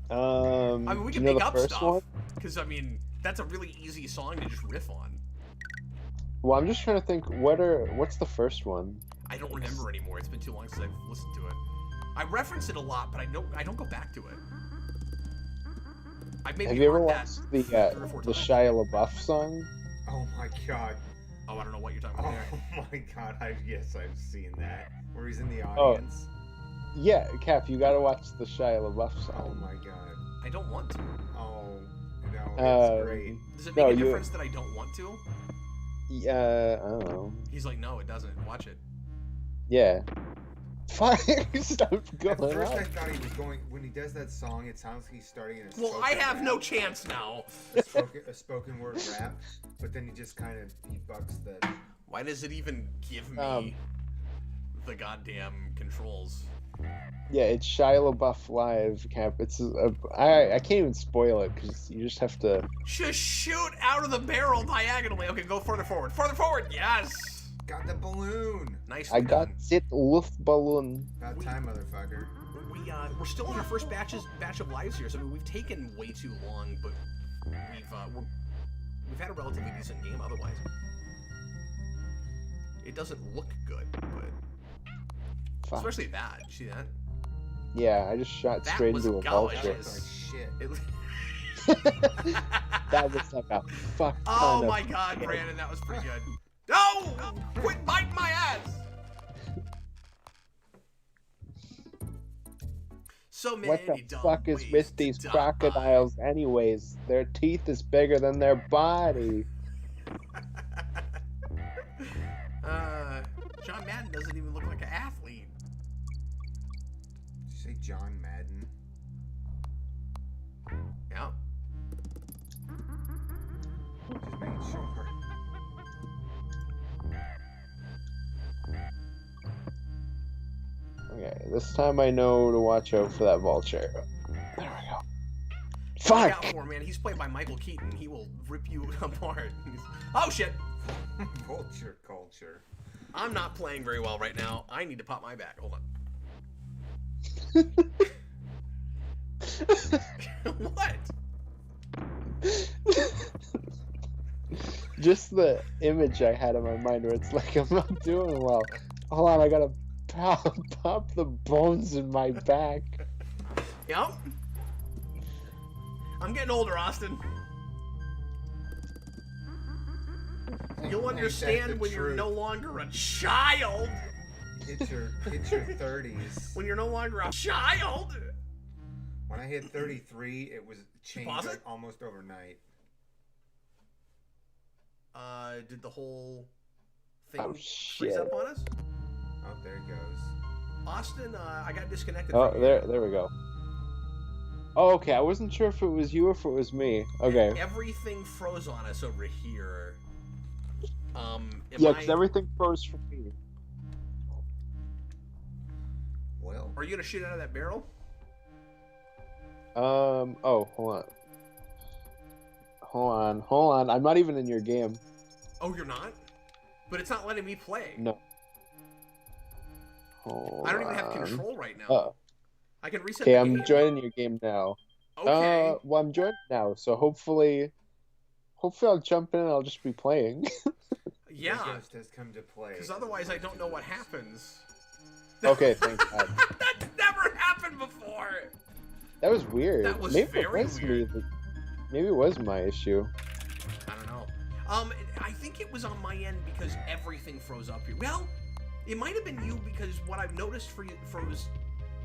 I mean, we can make up stuff. Because, I mean, that's a really easy song to just riff on. Well, I'm just trying to think, what's the first one? I don't remember anymore. It's been too long since I've listened to it. I reference it a lot, but I don't go back to it. Have you ever watched the Shia LaBeouf song? Oh my god. Oh, I don't know what you're talking about there. Oh my god, yes, I've seen that. Where he's in the audience. Oh. Yeah, Cap, you gotta watch the Shia LaBeouf song. Oh my god. I don't want to. Oh, no, it's great. Does it make a difference that I don't want to? Yeah, I don't know. He's like, no, it doesn't. Watch it. Yeah. Fire! Stop going At first on. I thought he was going, when he does that song, it sounds like he's starting in a Well, I have no chance now. A spoken word rap, but then he just kind of, he bucks the... Why does it even give me the goddamn controls? Yeah, it's Shia LaBeouf live, Cap. It's I can't even spoil it, because you just have to... Just shoot out of the barrel diagonally. Okay, go further forward. Further forward, yes! Got the balloon! Nice. I got it, Luftballon. About time, motherfucker. We're still in our first batch of lives here, so I mean, we've taken way too long, but we've had a relatively decent game otherwise. It doesn't look good, but Fuck. especially that. You see that? Yeah, I just shot That straight was into a vulture. gorgeous. Shit. That was like a fuck. Oh my god, Brandon, that was pretty good. No! Quit biting my ass! So many What the fuck is with these crocodiles anyways? Their teeth is bigger than their body. John Madden doesn't even look like an athlete. Did you say John Madden? Yeah. Just making sure. Okay, this time I know to watch out for that vulture. There we go. Fuck! Look out for him, man. He's played by Michael Keaton. He will rip you apart. Oh shit! Vulture culture. I'm not playing very well right now. I need to pop my back. Hold on. What? Just the image I had in my mind where it's like I'm not doing well. Hold on, I gotta pop the bones in my back. Yep. I'm getting older, Austin. You'll understand when you're no longer a child. Hit your 30s. When you're no longer a child. When I hit 33, it was changed like almost overnight. Did the whole thing freeze up on us? Oh, there it goes. Austin, I got disconnected. Oh, there we go. Oh, okay. I wasn't sure if it was you or if it was me. Okay. And everything froze on us over here. Yeah, because everything froze for me. Well. Are you gonna shoot out of that barrel? Oh, hold on. I'm not even in your game. Oh, you're not? But it's not letting me play. No. I don't even have control right now. I can reset. Okay, I'm joining your game now. Okay. Well, I'm joining now, so hopefully I'll jump in and I'll just be playing. Yeah. The ghost has come to play. Because otherwise I don't know what happens. Okay, thank God. That's never happened before. That was weird. That was Maybe very it was weird. me. Maybe it was my issue. I don't know. I think it was on my end because everything froze up here. Well, it might have been you because what I've noticed froze.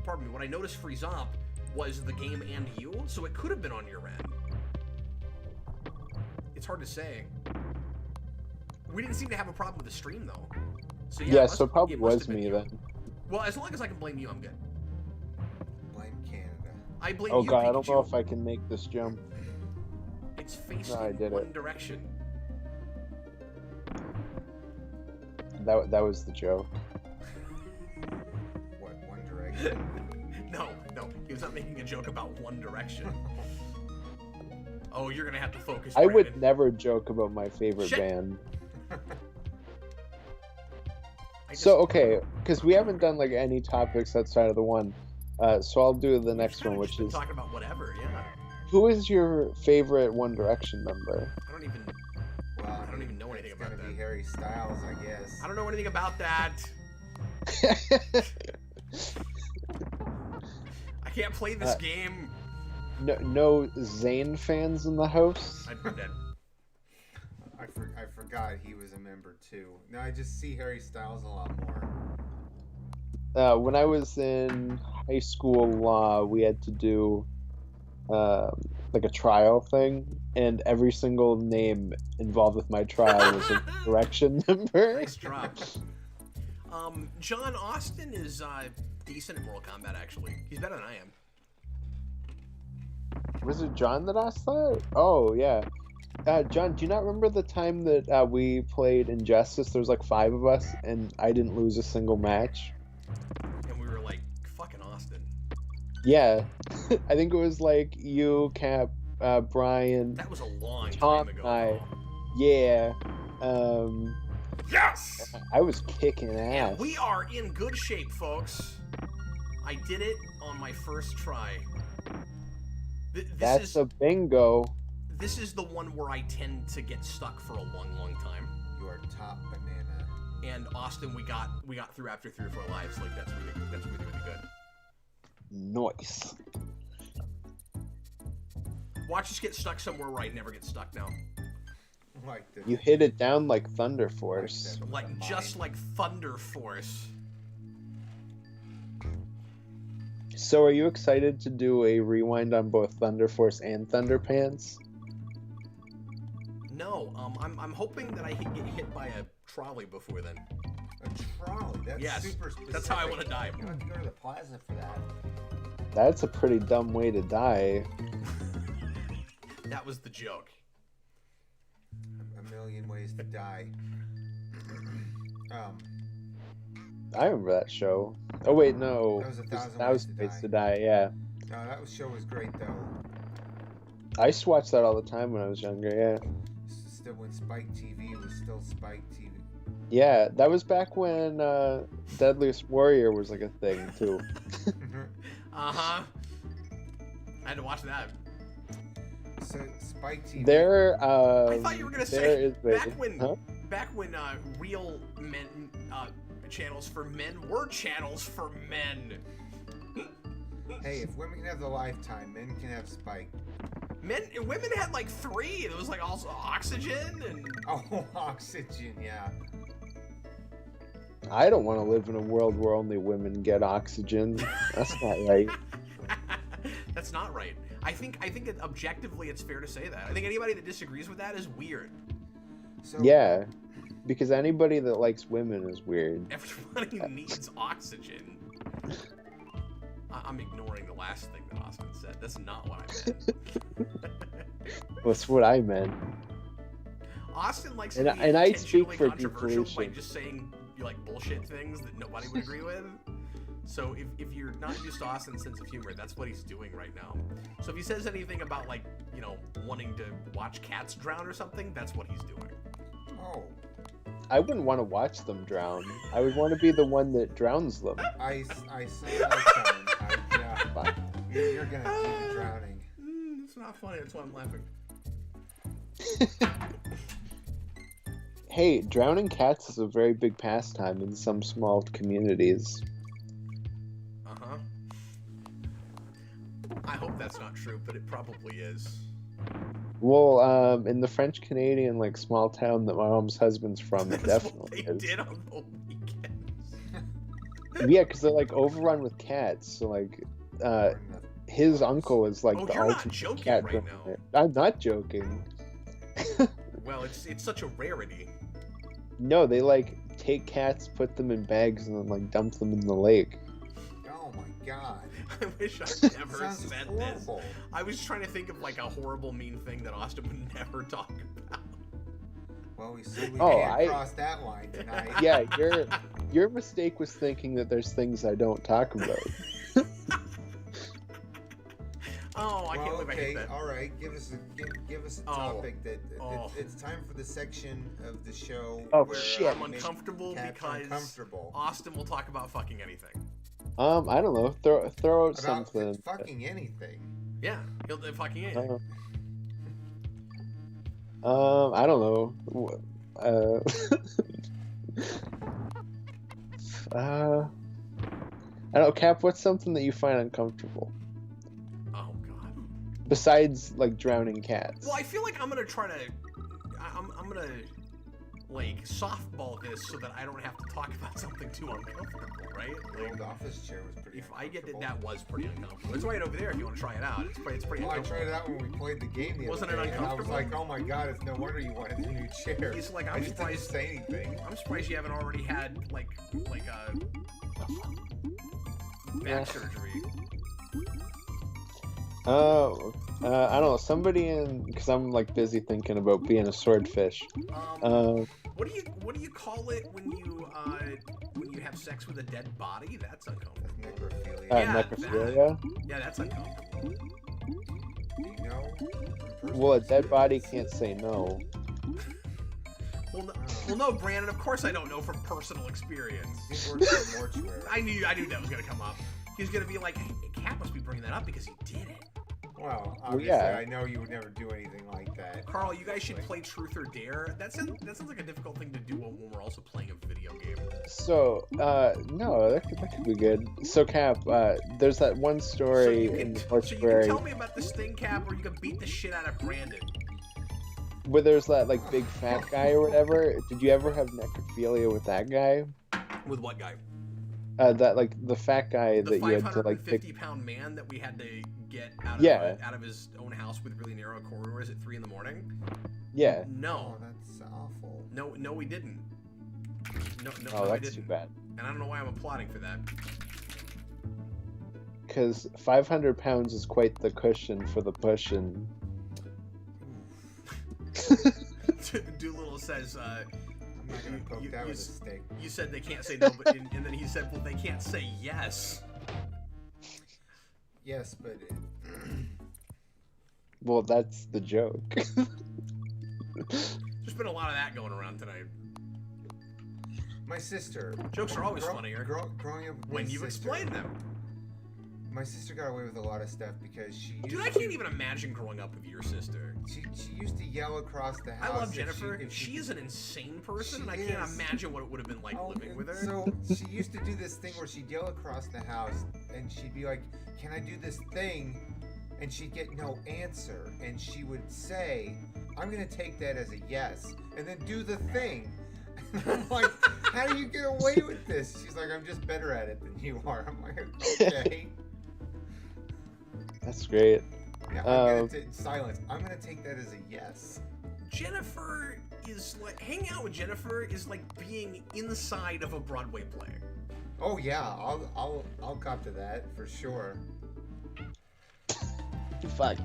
Pardon me. What I noticed freeze up was the game and you, so it could have been on your end. It's hard to say. We didn't seem to have a problem with the stream though. So Yeah, so it probably it must was have been me you. then. Well, as long as I can blame you, I'm good. Blame Canada. I blame Oh you, God, I don't Pikachu. know if I can make this jump. It's facing No, I did one it. direction. That was the joke. What, One Direction? No, he was not making a joke about One Direction. Oh, you're gonna have to focus. I would Brandon. never joke about my favorite Shit. band. I just- So okay, because we haven't done like any topics outside of the one, so I'll do the we've next kinda one, just which been is talking about whatever. Yeah, who is your favorite One Direction member? I don't even. Well, I don't even know anything it's about gonna be that. Harry Styles, I guess. I don't know anything about that. I can't play this game. No Zayn fans in the house. I'm dead. I forgot he was a member too. No, I just see Harry Styles a lot more. When I was in high school law, we had to do like a trial thing, and every single name involved with my trial was a Direction member. Nice drop. John Austin is decent at Mortal Kombat. Actually, he's better than I am. Was it John that asked that? Oh yeah. John, do you not remember the time that we played Injustice? There was like 5 of us, and I didn't lose a single match. And we were like, fucking Austin. Yeah, I think it was like you, Cap, Brian, That was a long Tom, time ago. and I. Yeah. Yes! I was kicking And ass. we are in good shape, folks. I did it on my first try. That's a bingo. This is the one where I tend to get stuck for a long, long time. You are top banana. And Austin, we got through after 3 or 4 lives. Like that's really good. Nice. Watch us get stuck somewhere where I never get stuck now. Like the, You hit it down like Thunder Force. Like just like Thunder Force. So are you excited to do a rewind on both Thunder Force and Thunder Pants? No, I'm hoping that I get hit by a trolley before then. a trolley. That's Yes, super specific. that's how I wanna die. You don't have to go to the plaza for that. That's a pretty dumb way to die. That was the joke. A million ways to die. I remember that show. Oh wait, no. That was A Thousand That was Ways to Ways Die. to Die, yeah. No, that show was great though. I used to watch that all the time when I was younger, yeah. Still when Spike TV was still Spike TV. Yeah, that was back when Deadliest Warrior was like a thing too. Uh-huh. I had to watch that. So Spike TV. There I thought you were gonna say Huh? back when real men channels for men were channels for men. Hey, if women can have the Lifetime, men can have Spike. Women had like 3. There was like also Oxygen and Oh, Oxygen, yeah. I don't want to live in a world where only women get oxygen. That's not right. That's not right. I think that objectively it's fair to say that. I think anybody that disagrees with that is weird. So, Yeah, because anybody that likes women is weird. Everybody needs oxygen. I'm ignoring the last thing that Austin said. That's not what I meant. That's what I meant. Austin likes And to be I speak intentionally for controversial by deflation. just saying like bullshit things that nobody would agree with. So if you're not used to Austin's sense of humor, that's what he's doing right now. So if he says anything about like, you know, wanting to watch cats drown or something, that's what he's doing. Oh, I wouldn't want to watch them drown. I would want to be the one that drowns them. I saw Lifetime. Yeah, Fine. you're gonna do the drowning. It's not funny. That's why I'm laughing. Hey, drowning cats is a very big pastime in some small communities. Uh-huh. I hope that's not true, but it probably is. Well, in the French Canadian like small town that my mom's husband's from, it That's what definitely they is. did on the weekends. Yeah, because they're like overrun with cats. So like, his uncle is like Oh, the you're not ultimate joking cat right groomer. now. I'm not joking. Well, it's such a rarity. No, they like take cats, put them in bags, and then like dump them in the lake. Oh my god. I wish I never Sounds said horrible. this. I was trying to think of like a horrible, mean thing that Austin would never talk about. Well, we can't I- cross that line tonight. Yeah, your mistake was thinking that there's things I don't talk about. Oh, I can't believe I hit that. All right. Give us a Oh. topic that Oh. it's time for the section of the show Oh, where shit. I'm make uncomfortable cats because uncomfortable. Austin will talk about fucking anything. I don't know. Throw out About something. fucking anything. Yeah, he'll do fucking anything. I don't know. I don't know, Cap. What's something that you find uncomfortable Oh god. besides like drowning cats? Well, I feel like I'm gonna try to. I'm gonna like softball this so that I don't have to talk about something too uncomfortable, right? The Like, old office chair was pretty if I get it, uncomfortable. that was pretty uncomfortable. It's right over there if you want to try it out. It's pretty Well, I uncomfortable. tried it out when we played the game the Wasn't it other day, and I was uncomfortable? like, oh my god, it's no wonder you wanted a new chair. He's like, I I'm just didn't surprised. say anything. I'm surprised you haven't already had like back surgery. I don't know. Somebody because I'm like busy thinking about being a swordfish. What do you call it when you have sex with a dead body? That's uncomfortable. That's necrophilia. Yeah, Necrophilia. Yeah, that's uncomfortable. Do you know? from Well, a personal dead body experience? can't say no. Well, no, Brandon. Of course, I don't know from personal experience. He works for a mortuary. I knew that was gonna come up. He was gonna be like, "Hey, Cat must be bringing that up because he did it." Well, obviously, yeah. I know you would never do anything like that. Carl, you guys should play Truth or Dare. That sounds like a difficult thing to do when we're also playing a video game. So, no, that could be good. So, Cap, there's that one story in the So you mortuary can tell me about this thing, Cap, where you can beat the shit out of Brandon. where there's that like big fat guy or whatever. Did you ever have necrophilia with that guy? With what guy? That like the fat guy The that you had to like pick. 550-pound man that we had to get out of his own house with really narrow corridors at 3 a.m. Yeah. No, Oh, that's awful. no, we didn't. No, Oh, we that's didn't. too bad. And I don't know why I'm applauding for that. Because 500 pounds is quite the cushion for the pushing. Doolittle says, I'm not gonna poke that with a stick. you said they can't say no, but and then he said, well, they can't say yes. Yes, but Well, that's the joke. There's been a lot of that going around tonight. my sister. Jokes are always funnier Growing up with when my you sister, explain them. My sister got away with a lot of stuff because she used Dude, I can't even imagine growing up with your sister. She used to yell across the I house. love if Jennifer. if She is an insane person, She and I can't is. imagine what it would have been like Oh, living with her. So she used to do this thing where she'd yell across the house, and she'd be like, "Can I do this thing?" And she'd get no answer, and she would say, "I'm gonna take that as a yes," and then do the thing. And I'm like, "How do you get away with this?" She's like, "I'm just better at it than you are." I'm like, "Okay." That's great. Yeah, silence. I'm gonna take that as a yes. Jennifer is like hanging out with Jennifer is like being inside of a Broadway play. Oh yeah, I'll cop to that for sure. Fuck.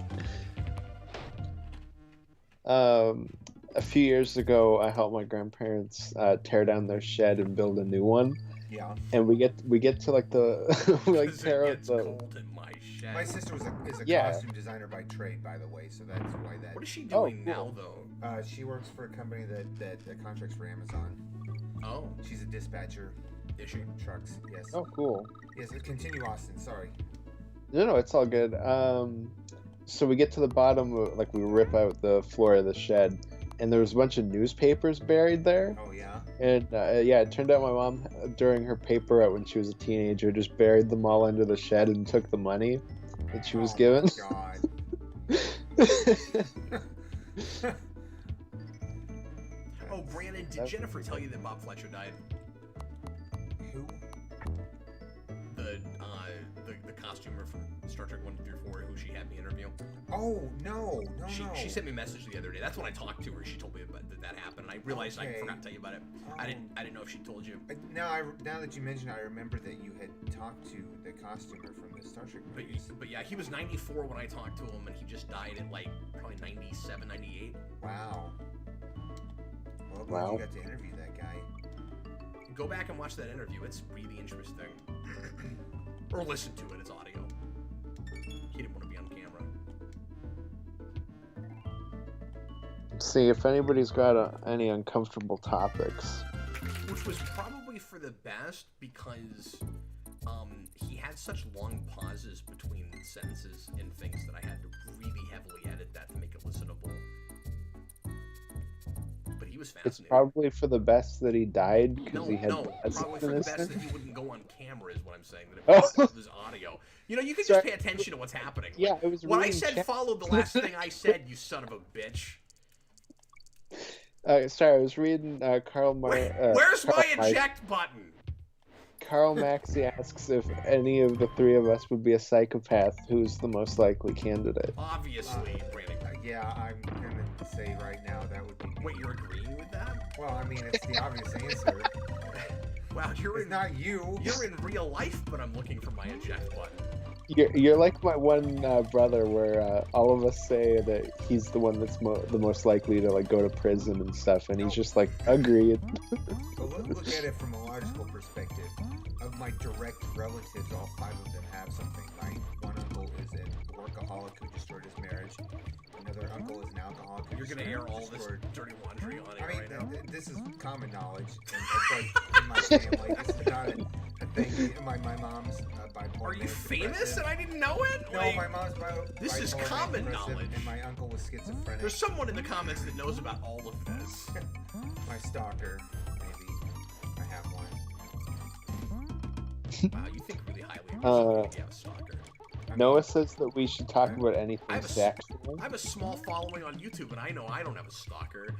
A few years ago, I helped my grandparents tear down their shed and build a new one. Yeah. And we get to like the we like 'Cause tear it out gets the cold in my shed. My sister is a Yeah. costume designer by trade, by the way, so that's why that. What is she Oh, doing cool. now, though? She works for a company that contracts for Amazon. Oh, She's a dispatcher. is she? Trucks, yes. Oh, cool. Yes, continue, Austin. Sorry. No, it's all good. So we get to the bottom, like we rip out the floor of the shed, and there was a bunch of newspapers buried there. Oh yeah. And yeah, it turned out my mom, during her paper route when she was a teenager, just buried them all under the shed and took the money that she was given. God. Oh, Brandon, did Jennifer tell you that Bob Fletcher died? Who? The costumer from Star Trek 1 through 4, who she had me interview. Oh no. She sent me a message the other day. That's when I talked to her. She told me that happened. And I realized I forgot to tell you about it. I didn't know if she told you. Now that you mention, I remember that you had talked to the costumer from the Star Trek movies. But yeah, he was 94 when I talked to him, and he just died at like probably 97, 98. Wow. Well, glad Wow. you got to interview that guy. Go back and watch that interview. It's really interesting. Or listen to it. It's audio. He didn't want to be on camera. See if anybody's got any uncomfortable topics. Which was probably for the best because he had such long pauses between sentences and things that I had to really heavily edit that to make it listenable. But he was fascinating. It's probably for the best that he died because he had probably for the best that he wouldn't go on camera is what I'm saying. That it was audio. You know, you can just pay attention to what's happening. Yeah, it was. When I said followed the last thing I said, you son of a bitch. Sorry, I was reading Karl Marx. Where's my eject button? Karl Maxey asks if any of the three of us would be a psychopath. Who's the most likely candidate? Obviously, Brandon. Yeah, I'm gonna say right now that would be me. Wait, you're agreeing with that? Well, I mean, it's the obvious answer. Wow, It's not you. You're in real life, but I'm looking for my eject button. You're like my one brother, where all of us say that he's the one that's the most likely to like go to prison and stuff, and he's just like agreed. Well, look at it from a logical perspective. Of my direct relatives, all 5 of them have something. My one uncle is an workaholic who destroyed his marriage. Another uncle is an alcoholic who You're gonna air all this dirty laundry on it right now. This is common knowledge. And it's like in my family. This is not a thing. My mom's bipolar. Are you famous and I didn't know it? No, like, my mom's bipolar. This is common knowledge. And my uncle was schizophrenic. There's someone in the comments that knows about all of this. My stalker, maybe. I have one. Wow, you think really highly of yourself. You have a stalker. Noah says that we should talk about anything sexual. I have a small following on YouTube, and I know I don't have a stalker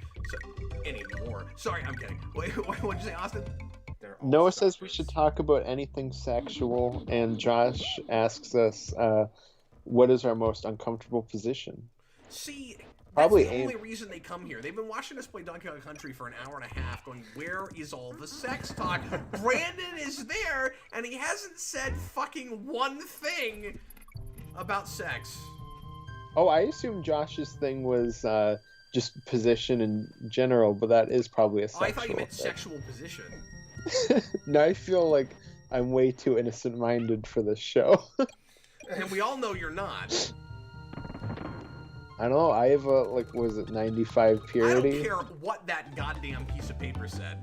anymore. Sorry, I'm kidding. Wait, what'd you say, Austin? Noah says we should talk about anything sexual, and Josh asks us, what is our most uncomfortable position? See, Probably that's the only reason they come here. They've been watching us play Donkey Kong Country for an hour and a half, going, where is all the sex talk? Brandon is there, and he hasn't said fucking one thing about sex. Oh, I assume Josh's thing was just position in general, but that is probably a sexual I thought you meant thing. sexual position. No, I feel like I'm way too innocent-minded for this show. And we all know you're not. I don't know, I have a, like, was it 95 purity? I don't care what that goddamn piece of paper said.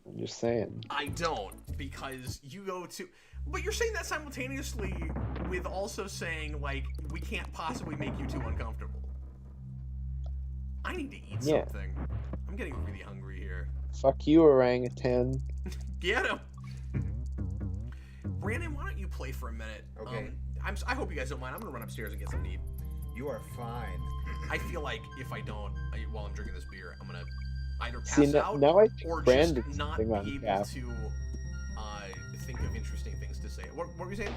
I'm just saying. I don't, because you go to... But you're saying that simultaneously with also saying, like, we can't possibly make you too uncomfortable. I need to eat something. I'm getting really hungry here. Fuck you, orangutan. Get him! Brandon, why don't you play for a minute? Okay. I hope you guys don't mind. I'm gonna run upstairs and get something to eat. You are fine. I feel like if I don't, while I'm drinking this beer, I'm gonna either pass out now I think or Brandon's just not sitting on be able cap. to think of interesting things to say. What were you saying?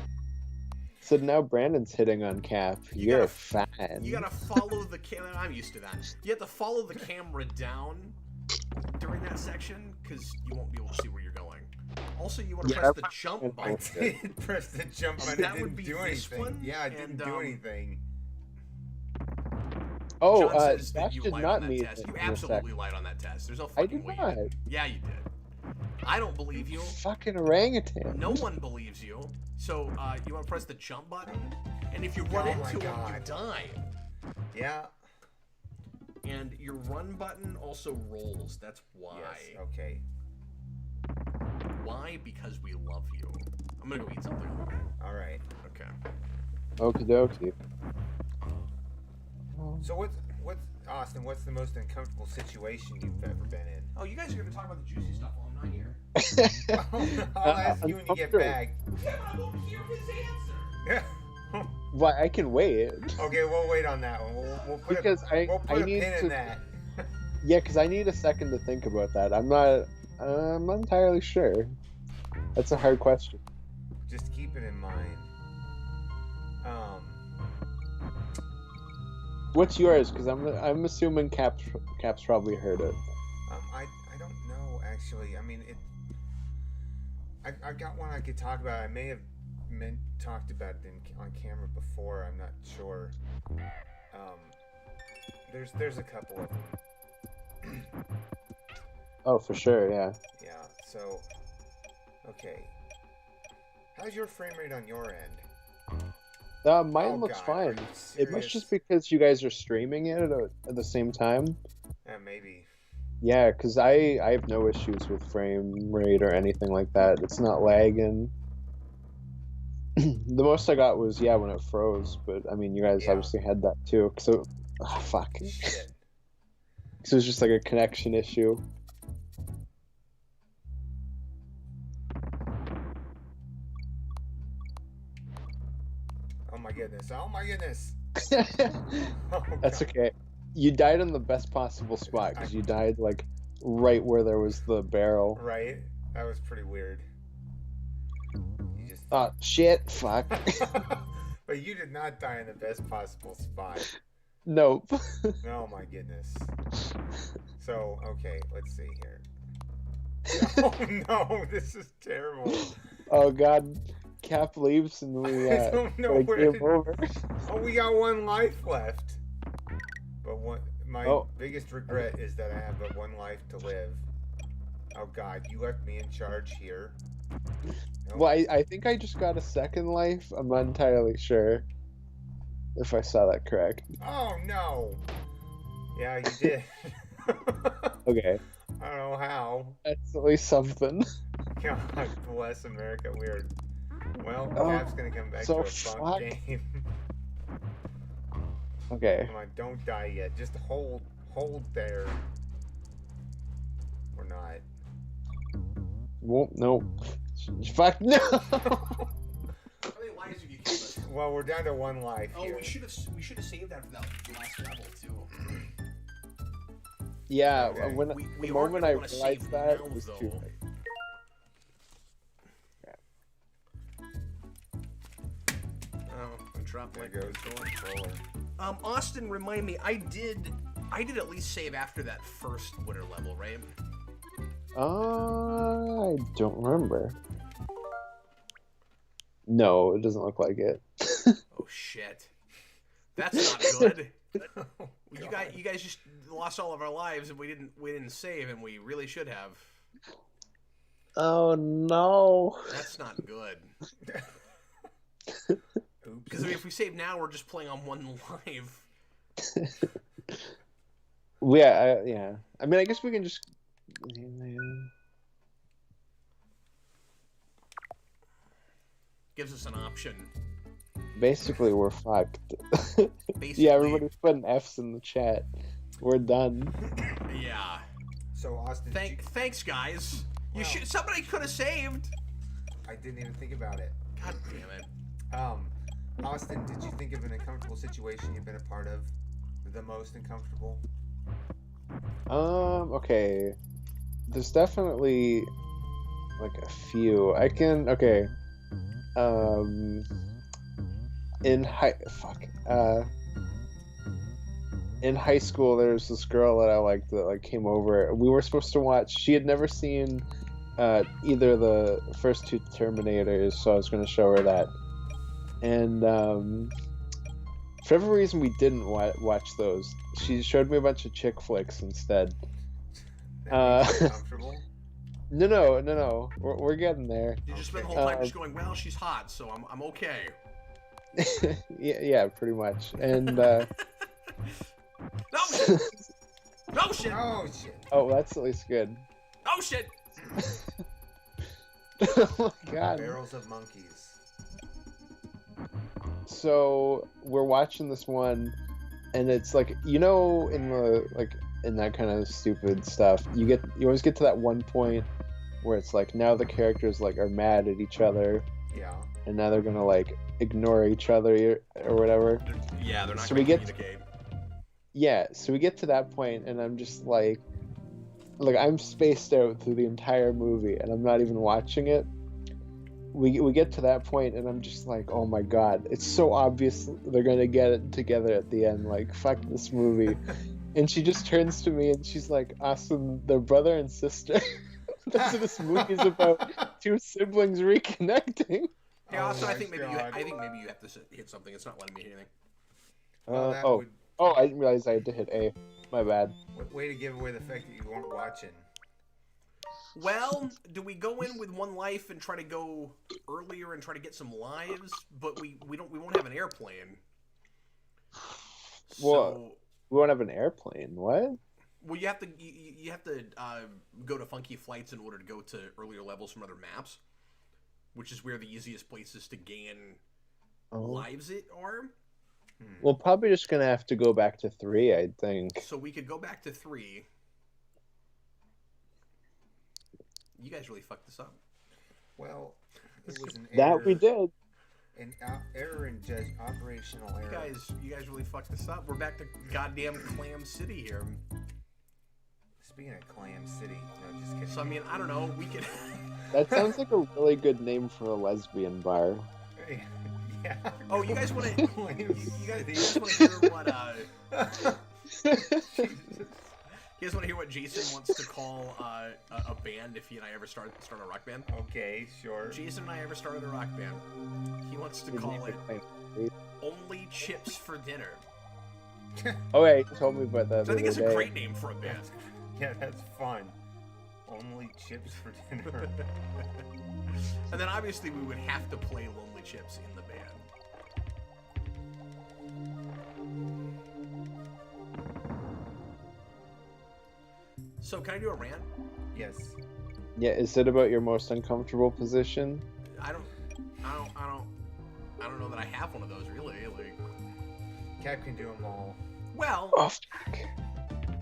So now Brandon's hitting on Cap. You're fine. You gotta follow the camera. I'm used to that. You have to follow the camera down during that section because you won't be able to see where you're going. Also, you want to press the jump button. I did press the jump button. That It would didn't be do this anything. one, Yeah, it didn't do anything. Oh, John says that Josh you did lied not on that meet test. it You in a absolutely second. lied on that test. There's no I fucking did way. not. You did. Yeah, you did. I don't believe you. Fucking orangutan. No one believes you. So you want to press the jump button, and if you run into him, you die. Yeah. And your run button also rolls. That's why. Yes. Okay. Why? Because we love you. I'm gonna go eat something. All right. Okay. Okie dokie. So what's Austin? What's the most uncomfortable situation you've ever been in? Oh, you guys are gonna talk about the juicy stuff while I'm not here. I'll ask you when you get back. Yeah, but I won't hear his answer. Well, I can wait. Okay, we'll wait on that one. We'll put Because a, we'll put I a need pin to. in that. Yeah, because I need a second to think about that. I'm not entirely sure. That's a hard question. Just keep it in mind. What's yours? Because I'm assuming Cap's probably heard it. I don't know actually. I mean I've got one I could talk about. I may have talked about it on camera before. I'm not sure. There's a couple of them. Oh, for sure, yeah. Yeah. So, okay. How's your frame rate on your end? Mine looks God, fine. are you It must serious? just because you guys are streaming it at the same time. Maybe. Yeah, because I have no issues with frame rate or anything like that. It's not lagging. The most I got was, yeah, when it froze. But, I mean, you guys Yeah. obviously had that too. So, fuck. Shit. So it was just like a connection issue. Oh my goodness. Oh my goodness. Oh, That's God. okay. You died in the best possible spot because you died like right where there was the barrel. Right? That was pretty weird. You just. Oh shit! Fuck. But you did not die in the best possible spot. Nope. Oh my goodness. So, okay, let's see here. Oh no, this is terrible. Oh god. Cap leaves and we I don't know like, where game over. Oh, we got one life left. But my Oh. biggest regret is that I have but one life to live. Oh god, you left me in charge here. Nope. Well, I think I just got a second life. I'm not entirely sure if I saw that correct. Oh no. Yeah, you did. Okay. I don't know how. That's at least something. God bless America. Weird. Well, Oh, Cap's gonna come back so to a fun fuck. game. Okay. Come on, don't die yet. Just hold there. Or not. Well, no. Fuck no. How many lives have you killed us? Well, we're down to one life Oh, here. we should have saved that for that last level too. Yeah. Okay. When We the are moment gonna I wanna realized save that, now, it was too though. late. Oh, I dropped There my goes the controller. Austin, remind me. I did at least save after that first winter level, right? I don't remember. No, it doesn't look like it. Oh shit, that's not good. Oh, You guys just lost all of our lives and we didn't save, and we really should have. Oh no. That's not good. Oops. Because if we save now, we're just playing on one life. Yeah. I mean, I guess we can just. Gives us an option. Basically, we're fucked. Basically, Yeah, everybody's putting F's in the chat. We're done. Yeah. So, Austin, Thanks, guys. Wow. Somebody could have saved. I didn't even think about it. God damn it. Austin, did you think of an uncomfortable situation you've been a part of? The most uncomfortable? Okay. There's definitely like a few. Okay. In high school, there was this girl that I liked that like came over. We were supposed to watch. She had never seen either of the first two Terminators, so I was going to show her that. And for whatever reason, we didn't watch those. She showed me a bunch of chick flicks instead. That makes you uncomfortable? No. We're getting there. You just spent the Okay. whole time just going, well, she's hot, so I'm okay. yeah, pretty much. And No shit! No shit! Oh, shit. oh, that's at least good. Oh shit! Oh my god. Barrels of monkeys. so we're watching this one, and it's like, you know, in the like in that kind of stupid stuff, you always get to that one point where it's like now the characters like are mad at each other, Yeah. and now they're gonna like ignore each other or whatever. Yeah, they're not So going we to get- communicate. Yeah, so we get to that point, and I'm just like I'm spaced out through the entire movie, and I'm not even watching it. We get to that point, and I'm just like, oh my god, it's so obvious they're gonna get it together at the end. Like, fuck this movie. And she just turns to me and she's like, Austin, they're brother and sister. That's what this movie's about. Two siblings reconnecting. Hey, Austin, Oh I my think maybe God. you have to hit something. It's not letting me hit anything. Well, that Oh, would I didn't realize I had to hit A. My bad. way to give away the fact that you weren't watching. Well, do we go in with one life and try to go earlier and try to get some lives? But we won't have an airplane. Well, we won't have an airplane. What? Well, you have to go to Funky Flights in order to go to earlier levels from other maps, which is where the easiest places to gain lives are. We're probably just gonna have to go back to 3, I think. So we could go back to 3. You guys really fucked this up. Well, it was an That error. we did. An error in operational error. You guys really fucked this up. We're back to goddamn Clam City here. Speaking of Clam City, no, just kidding. So I mean, I don't know. We could. That sounds like a really good name for a lesbian bar. Yeah. Oh, you guys want to? Clam You guys City. want to hear what? You guys want to hear what Jason wants to call a band if he and I ever start a rock band? Okay, sure. Jason and I ever started a rock band. He wants to call it Only Chips for Dinner. Oh yeah, you told me about that. So I think the it's other a day. great name for a band. Yeah, that's fun. Only chips for dinner. And then obviously we would have to play Lonely Chips in the band. So can I do a rant? Yes. Yeah, is it about your most uncomfortable position? I don't know that I have one of those really. Like, Cap can do them all. well, Oh, fuck.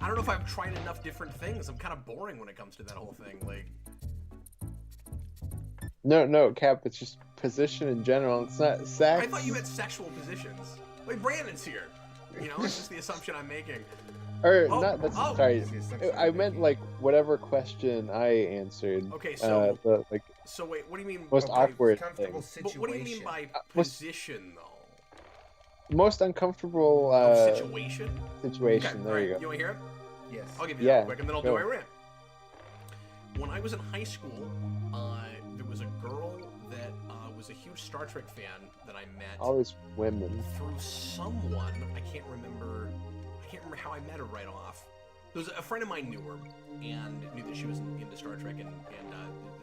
I don't know if I've tried enough different things. I'm kind of boring when it comes to that whole thing. Like, No, Cap, it's just position in general. It's not sex. I thought you meant sexual positions. Like Brandon's here. You know, it's just the assumption I'm making. Or, Oh, not, that's, oh. sorry. It's the assumption I I'm meant, making. like, whatever question I answered. Okay, so the, like, so wait, what do you mean? most okay, awkward Comfortable thing. But situation. what do you mean by what's- position though? Most uncomfortable Situation? situation. Okay, There alright, you go. you wanna hear it? Yes. I'll give you Yeah, that quick, and then I'll go. do my rant. When I was in high school, there was a girl that was a huge Star Trek fan that I met Always women. through someone. I can't remember how I met her right off. There was a friend of mine knew her and knew that she was into Star Trek and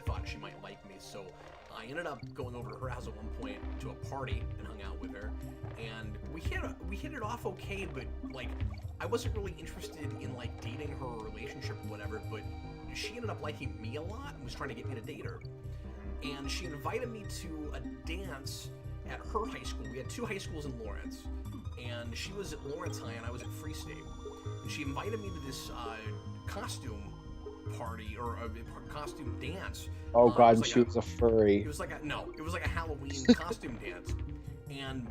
thought she might like me. So I ended up going over to her house at one point to a party and hung out with her, and we hit it off okay, but like I wasn't really interested in like dating her or relationship or whatever, but she ended up liking me a lot and was trying to get me to date her. And she invited me to a dance at her high school. We had 2 high schools in Lawrence, and she was at Lawrence High and I was at Free State. And she invited me to this costume party or a costume dance. Oh it god, was and like she a- was a furry. It was like a Halloween costume dance. And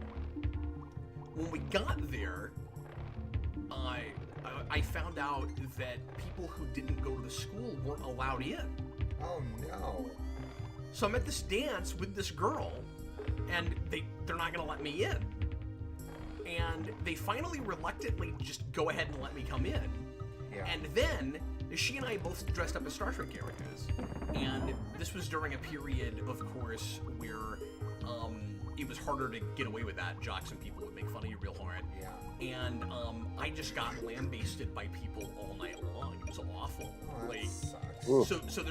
when we got there, I found out that people who didn't go to the school weren't allowed in. Oh no. So I'm at this dance with this girl, and they're not gonna let me in. And they finally reluctantly just go ahead and let me come in. Yeah. And then she and I both dressed up as Star Trek characters. And this was during a period, of course, where it was harder to get away with that. Jocks and people would make fun of you real hard. Yeah. And I just got lambasted by people all night long. It was awful. Oh, that Like, sucks. Ooh.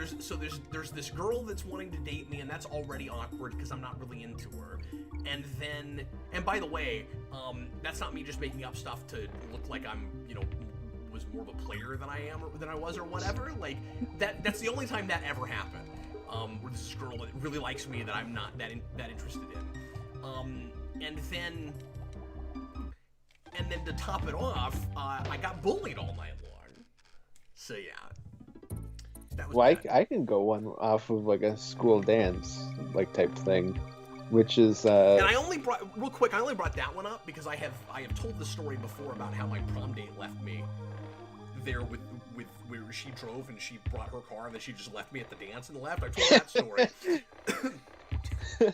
there's this girl that's wanting to date me, and that's already awkward because I'm not really into her. And by the way, that's not me just making up stuff to look like I'm, was more of a player than I was or whatever. Like that's the only time that ever happened. Where this girl that really likes me that I'm not that interested in. and then to top it off, I got bullied all night long. So yeah, that was Well, bad. I can go one off of like a school dance like type thing, which is And I only brought real quick. I only brought that one up because I have told the story before about how my prom date left me there with where she drove and she brought her car and then she just left me at the dance and left. I told that story.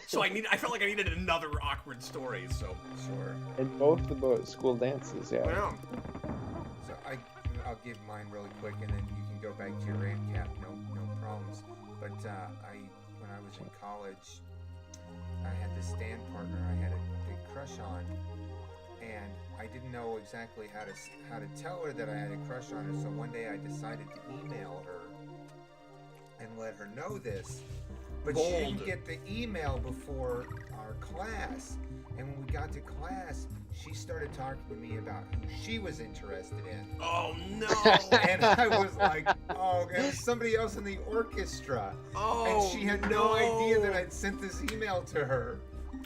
So I felt like I needed another awkward story. So Sure. and both about school dances. Yeah. well, So I'll give mine really quick, and then you can go back to your rant cap. No problems. But when I was in college, I had this stand partner I had a big crush on, and I didn't know exactly how to tell her that I had a crush on her. So one day I decided to email her and let her know this. But she Bold. didn't get the email before our class. And when we got to class, she started talking to me about who she was interested in. oh no, And I was like, oh, and somebody else in the orchestra. oh And she had no idea that I'd sent this email to her.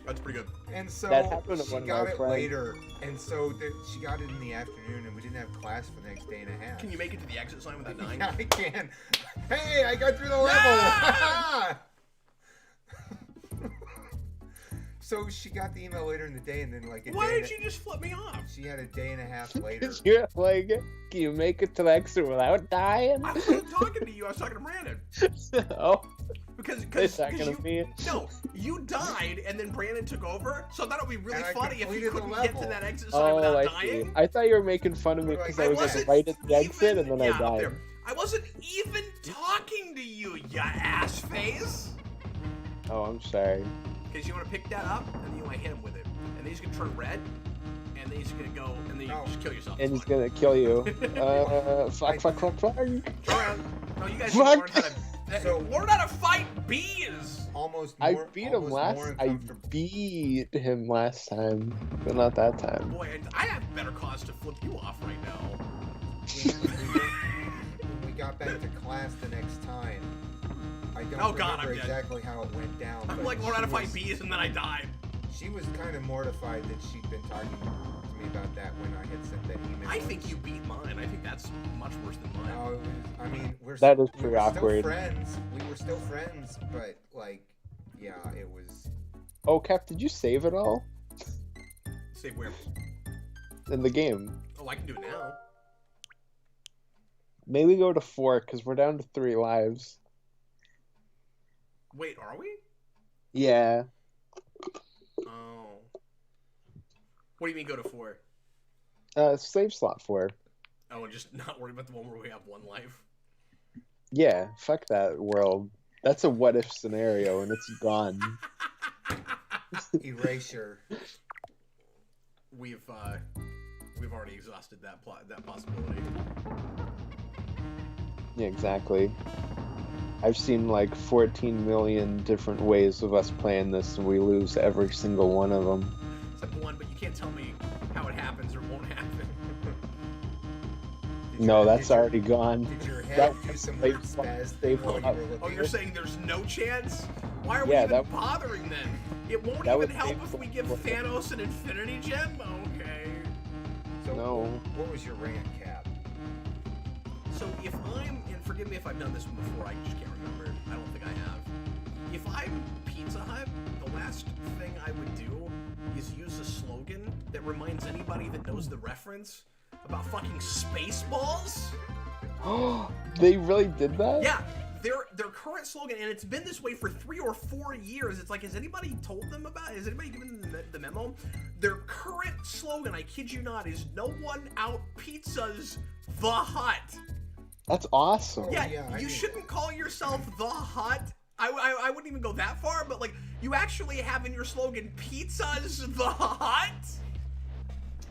That's pretty good. And so That happened to she one of got my it friends. later. And so she got it in the afternoon, and we didn't have class for the next day and a half. Can you make it to the exit sign with that 9? Yeah, I can. Hey, I got through the level. So she got the email later in the day, and then like Why did you just flip me off? she had a day and a half later. You're like, can you make it to the exit without dying? I wasn't talking to you. I was talking to Brandon. Oh, Because they're talking you, to me. no, you died and then Brandon took over. So I thought it would be really And I funny if you completed the couldn't get to level. that exit sign Oh, without I dying. see. I thought you were making fun of me because I was like right at the exit and then I up died. there. I wasn't even talking to you, ya ass face. Oh, I'm sorry. Because you want to pick that up and then you want to hit him with it, and then he's gonna turn red, and then he's gonna go, and then you No. just kill yourself. And It's he's fine. gonna kill you. Fuck. Turn around. No, you guys should Fuck. learn how to So- learn how to fight bees. Almost I more, beat him almost last. more I uncomfortable. beat him last time, but not that time. Boy, I have better cause to flip you off right now. When we got back to class the next time, I don't Oh, God, remember I'm dead. exactly how it went down. I'm but like learn how to she fight was- bees, and then I died. She was kind of mortified that she'd been talking to me about that when I had sent that email. I think you beat mine. I think that's much worse than mine. No, it was, I mean, That is we pretty were awkward. Still friends. We were still friends, but like, yeah, it was. Oh, Cap, did you save it all Save where? in the game? Oh, I can do it now. Maybe go to 4 because we're down to 3 lives. Wait, are we? Yeah. Oh. What do you mean go to 4? Save slot 4. Oh, and just not worry about the one where we have 1 life. Yeah, fuck that world. That's a what if scenario and it's gone. Erasure. We've already exhausted that possibility. Yeah, exactly. I've seen like 14 million different ways of us playing this and we lose every single one of them. Except 1, but you can't tell me how it happens or won't happen. No, that's already gone. Did your head That- do some they- weird spaz they- thing while you were looking? Oh, you're saying there's no chance? Why are we Yeah, even that- bothering then? It won't that even would help save if we some- give Thanos an infinity gem? Okay. So, No. What was your rant cap? So if I'm, and forgive me if I've done this one before, I just can't remember. I don't think I have. If I'm Pizza Hut, the last thing I would do is use a slogan that reminds anybody that knows the reference about fucking Spaceballs. They really did that? Yeah, their current slogan, and it's been this way for 3 or 4 years. It's like, has anybody told them about it? Has anybody given them the memo? Their current slogan, I kid you not, is "No one out pizzas the Hut." That's awesome. Oh, Yeah, yeah, I you mean- shouldn't call yourself the Hut. I wouldn't even go that far, but like, you actually have in your slogan "Pizzas the Hut."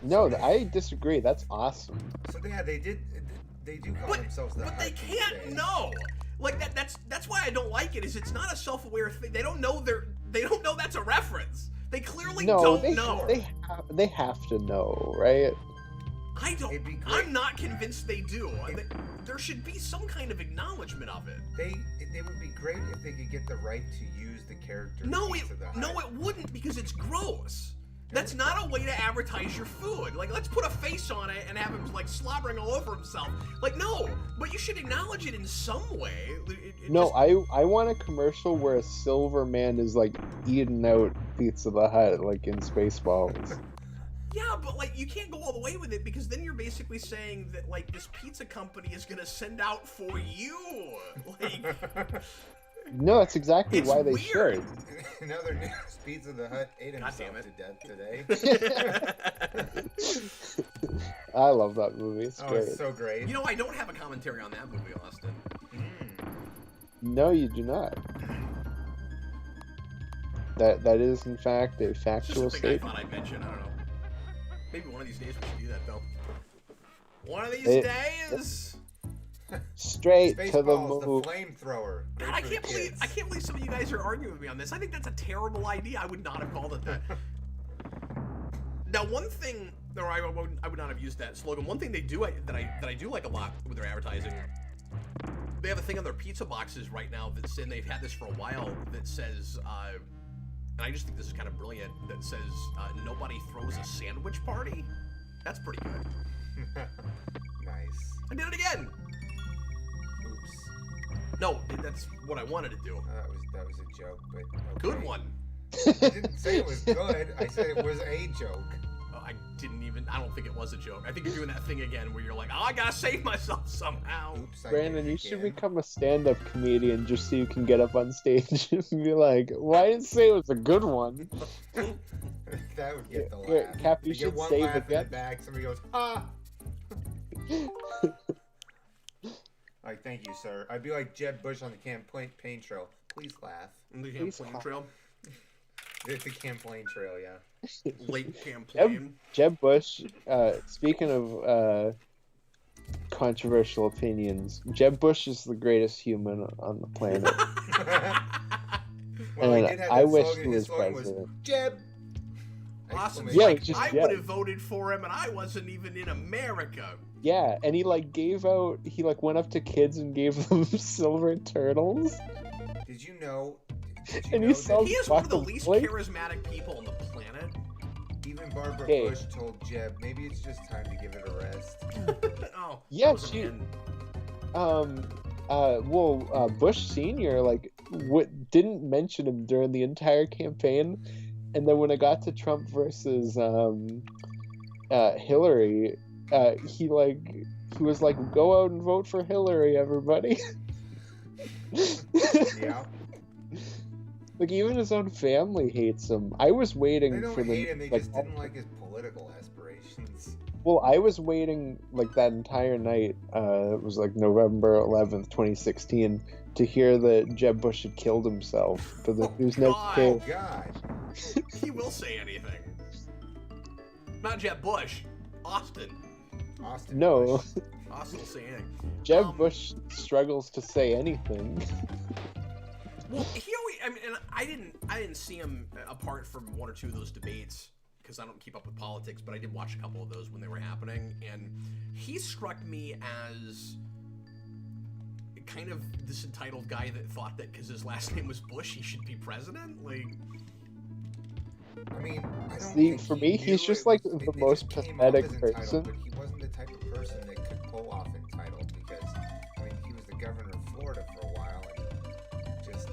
No, I disagree. That's awesome. So yeah, they do call But, themselves the but they Hut these can't days. know. Like that's why I don't like it. Is it's not a self-aware thing. They don't know that's a reference. They clearly No, don't know. they have to know, right? I don't. It'd be great. I'm not convinced they do. There should be some kind of acknowledgement of it. They would be great if they could get the right to use the character. No, Pizza the Hut. it wouldn't because it's gross. That's not a way to advertise your food. Like, let's put a face on it and have him, like, slobbering all over himself. Like, no, but you should acknowledge it in some way. No, I want a commercial where a silver man is, like, eating out Pizza the Hut, like, in Spaceballs. Yeah, but, like, you can't go all the way with it because then you're basically saying that, like, this pizza company is gonna send out for you. Like... No, that's exactly why they weird. should. In other news, Pizza the Hut ate God himself damn to death today. I love that movie. It's Oh, great. it's so great. You know, I don't have a commentary on that movie, Austin. No, you do not. That is, in fact, a It's factual just a thing I statement. thought I'd mention. I don't know. Maybe one of these days we should do that, though. One of these It- days. Straight to the Spaceballs, the move. flamethrower. God, I can't believe some of you guys are arguing with me on this. I think that's a terrible idea. I would not have called it that. Now, one thing, or I would not have used that slogan. One thing they do that I do like a lot with their advertising. They have a thing on their pizza boxes right now that's, and they've had this for a while, that says, and I just think this is kind of brilliant, that says, nobody throws a sandwich party. That's pretty good. Nice. I did it again. Oops. No, that's what I wanted to do. That was a joke, but okay. Good one. I didn't say it was good. I said it was a joke. I don't think it was a joke. I think you're doing that thing again where you're like, oh, I gotta save myself somehow. Oops, I Brandon, did it you should again. become a stand-up comedian just so you can get up on stage and be like, "Why didn't say it was a good one?" That would get the Here, laugh. Cap, you get should one save laugh in the again. back. Somebody goes, ah. Like, thank you, sir. I'd be like Jeb Bush on the campaign trail. Please laugh. The Please campaign call. trail. The campaign trail, yeah. Late campaign. Jeb Bush, speaking of controversial opinions, Jeb Bush is the greatest human on the planet. Well, he And did have I that wish slogan. he His was slogan president. was, Jeb! Awesome. Yeah, Like, it's just I Jeb. would have voted for him and I wasn't even in America. Yeah, and he went up to kids and gave them silver turtles. Did you know? Did you And know he that sells He is one of the fucking least plates. charismatic people on the planet. even Barbara Hey. Bush told Jeb, maybe it's just time to give it a rest. Oh, Yeah, that was she- an Bush Senior didn't mention him during the entire campaign, and then when it got to Trump versus Hillary, he was like, "Go out and vote for Hillary, everybody." Yeah. Like, even his own family hates him. I was waiting They don't for hate him, them. they just didn't like his political aspirations. Well, I was waiting like that entire night. It was like November 11th, 2016, to hear that Jeb Bush had killed himself. But Oh, there's no God. Oh, case. God. He will say anything. Not Jeb Bush. Austin. Austin No, Bush. Austin will say anything. Jeb Bush struggles to say anything. Well, he always. I mean, and I didn't see him apart from one or two of those debates because I don't keep up with politics, but I did watch a couple of those when they were happening, and he struck me as kind of this entitled guy that thought that because his last name was Bush, he should be president. Like, I mean, I don't See, think for he me, knew he's just it like was- the it most just came off pathetic as entitled, person. But he wasn't the type of person that could pull off entitled because, I mean, he was the governor of Florida for a while and just.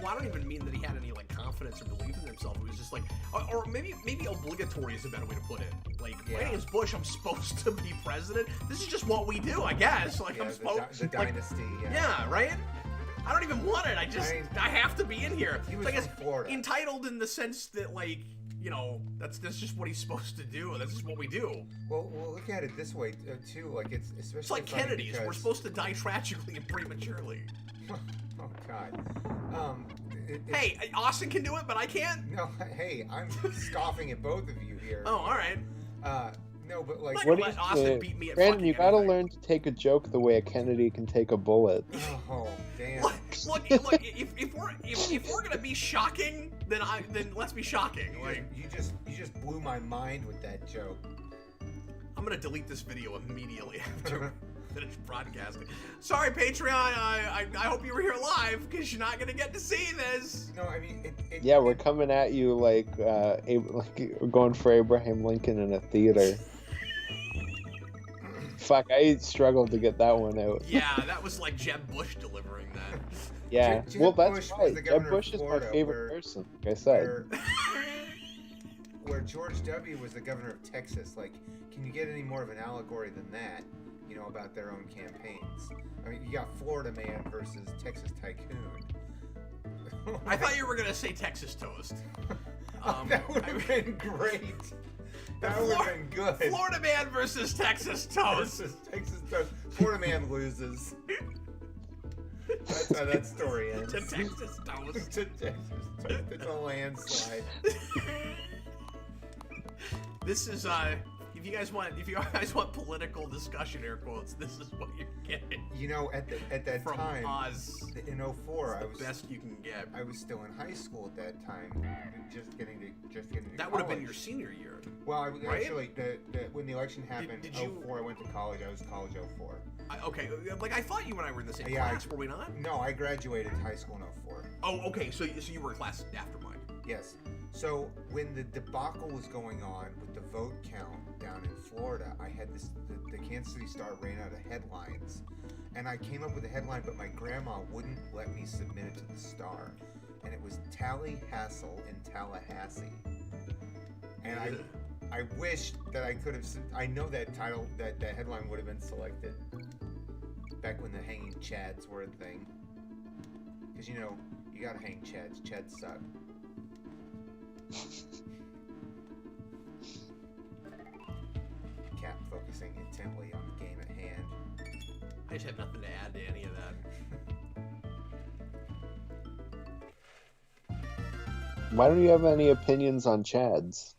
well, I don't even mean that he had any like confidence or belief in himself. It was just like, or maybe obligatory is a better way to put it. Like, my Yeah. name is Bush. I'm supposed to be president. This is just what we do, I guess. Like, Yeah, I'm the supposed. the like, dynasty. yeah, right. I don't even want it. I have to be in here. He was Like, from it's Florida. entitled in the sense that, like, you know, that's just what he's supposed to do. That's just what we do. Well, look at it this way too. Like it's especially. It's like funny Kennedy's. because- We're supposed to die tragically and prematurely. Oh God. Hey, Austin can do it, but I can't. No, hey, I'm scoffing at both of you here. Oh, all right. No, but I'm like. not What gonna do let you Austin say? beat me at Brandon, fucking you gotta anything. learn to take a joke the way a Kennedy can take a bullet. Oh damn. Look, if we're gonna be shocking, then let's be shocking. Like, You just blew my mind with that joke. I'm gonna delete this video immediately after. finish broadcasting. Sorry, Patreon. I hope you were here live because you're not gonna get to see this. No, I mean, Yeah, we're coming at you like we're going for Abraham Lincoln in a theater. Fuck, I struggled to get that one out. Yeah, that was like Jeb Bush delivering that. Yeah, Jeb well, that's Bush was right. the Jeb governor of Bush is my Florida, favorite person, like I said. Where George W. was the governor of Texas. Like, can you get any more of an allegory than that? You know, about their own campaigns. I mean, you got Florida man versus Texas tycoon. I thought you were gonna say Texas toast. That would have been great. That would have been good. Florida man versus Texas toast. Texas toast. Florida man loses. That's how that story ends. To Texas toast. To Texas toast. It's a landslide. This is if you guys want political discussion, air quotes, this is what you're getting. You know, at that from time, Oz, in 04, I was best you can get. I was still in high school at that time, just getting to That would have been your senior year. Well, I was right? actually when the election happened, Did you... 04, I went to college. I was college 04. Okay, like I thought you and I were in the same Yeah, class, were we not? No, I graduated high school in 04. Oh, okay, so you were a class after mine. Yes. So when the debacle was going on with the vote count down in Florida, I had this. The Kansas City Star ran out of headlines, and I came up with a headline, but my grandma wouldn't let me submit it to the Star, and it was Tallahassee in Tallahassee, and I wished that I could have. I know that title, that headline would have been selected back when the hanging chads were a thing, because you know you gotta hang chads. Chads suck. Cap focusing intently on the game at hand. I just have nothing to add to any of that. Why don't you have any opinions on Chads?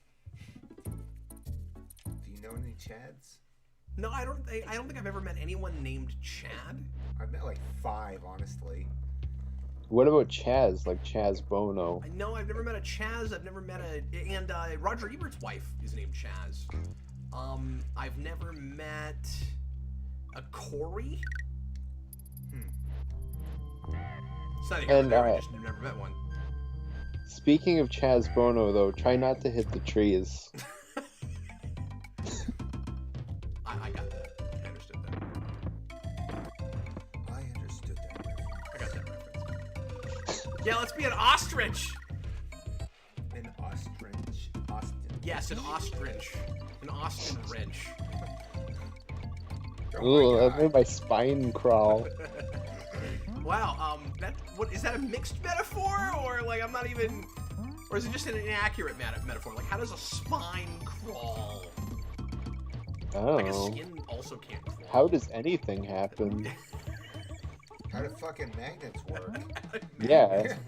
Do you know any Chads? No, I don't think I've ever met anyone named Chad. I've met like 5, honestly. What about Chaz, like Chaz Bono? No, I've never met a Chaz. I've never met and Roger Ebert's wife is named Chaz. I've never met a Corey. It's not even I just never met one. Speaking of Chaz Bono, though, try not to hit the trees. I got that. I understood that. I understood that. I got that reference. Yeah, let's be an ostrich. An ostrich. Austin. Yes, an ostrich. An Austin wrench. Ooh, that made my spine crawl. Wow, what is that a mixed metaphor, or like I'm not even, or is it just an inaccurate metaphor? Like, how does a spine crawl? Oh. Like a skin also can't crawl. How does anything happen? How do fucking magnets work? Yeah.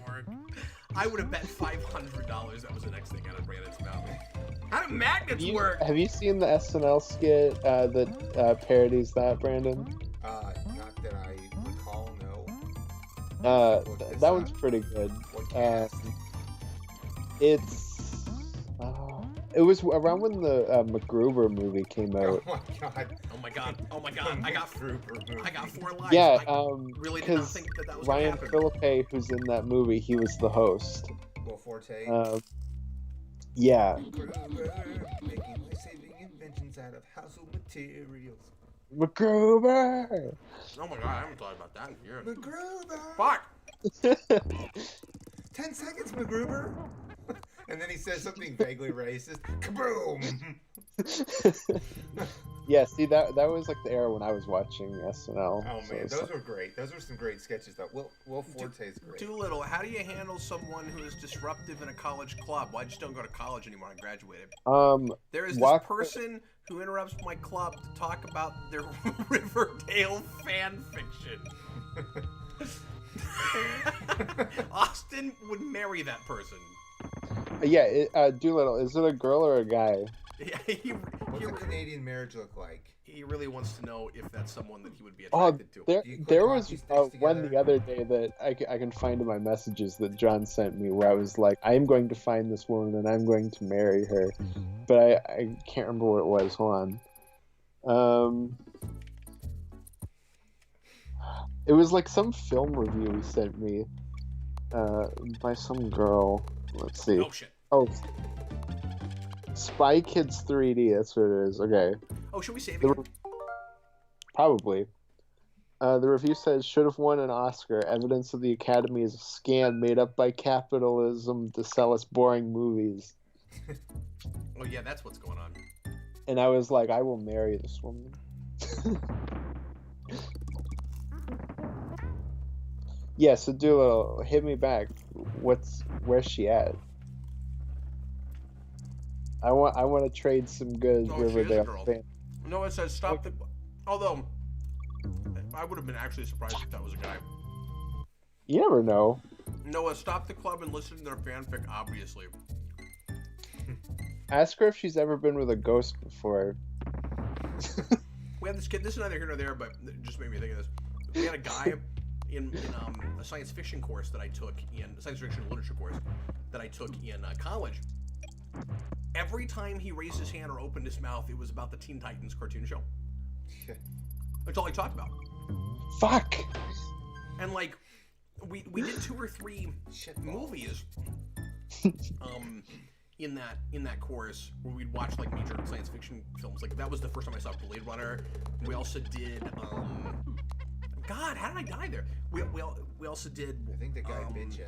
I would have bet $500 that was the next thing out of Brandon's mouth. How do magnets work? Have you seen the SNL skit that parodies that, Brandon? Not that I recall, no. That one's pretty good. It was around when the MacGruber movie came out. Oh my god. Oh my god. I got 4 lives. Yeah, really did not think that was Ryan gonna happen. Philippe, who's in that movie, he was the host. Will Forte. Yeah. Making life-saving inventions out of household materials. MacGruber! Oh my god, I haven't thought about that in years. MacGruber! Fuck! 10 seconds, MacGruber! And then he says something vaguely racist. Kaboom! Yeah, see, that was like the era when I was watching SNL. Oh man, those were great. Those were some great sketches though. Will Forte's great. Doolittle, how do you handle someone who is disruptive in a college club? Well, I just don't go to college anymore. I graduated. There is this person who interrupts my club to talk about their Riverdale fan fiction. Austin would marry that person. Yeah, Doolittle, is it a girl or a guy? Yeah, What's a Canadian marriage look like? He really wants to know if that's someone that he would be attracted to. There was one the other day that I can find in my messages that John sent me where I was like, I'm going to find this woman and I'm going to marry her. But I can't remember what it was. Hold on. It was like some film review he sent me, by some girl. Let's see. Oh shit. Oh, Spy Kids 3D. That's what it is. Okay. Oh, should we save The, it? probably. The review says should have won an Oscar. Evidence of the Academy is a scam made up by capitalism to sell us boring movies. Oh yeah, that's what's going on. And I was like, I will marry this woman. Yeah, so Duo, hit me back. Where's she at? I want to trade some good Oh, she is a Riverdale girl. fan. No, it says stop the. Although, I would have been actually surprised if that was a guy. You never know. Noah, stop the club and listen to their fanfic, obviously. Ask her if she's ever been with a ghost before. We had this kid, this is neither here nor there, but it just made me think of this. We had a guy in a science fiction course that I took in, science fiction literature course that I took in college. Every time he raised his hand or opened his mouth, it was about the Teen Titans cartoon show. That's all he talked about. Fuck! And like, we did 2 or 3 movies in that course where we'd watch like major science fiction films. Like that was the first time I saw Blade Runner. We also did God, how did I die there? We also did I think the guy bit you.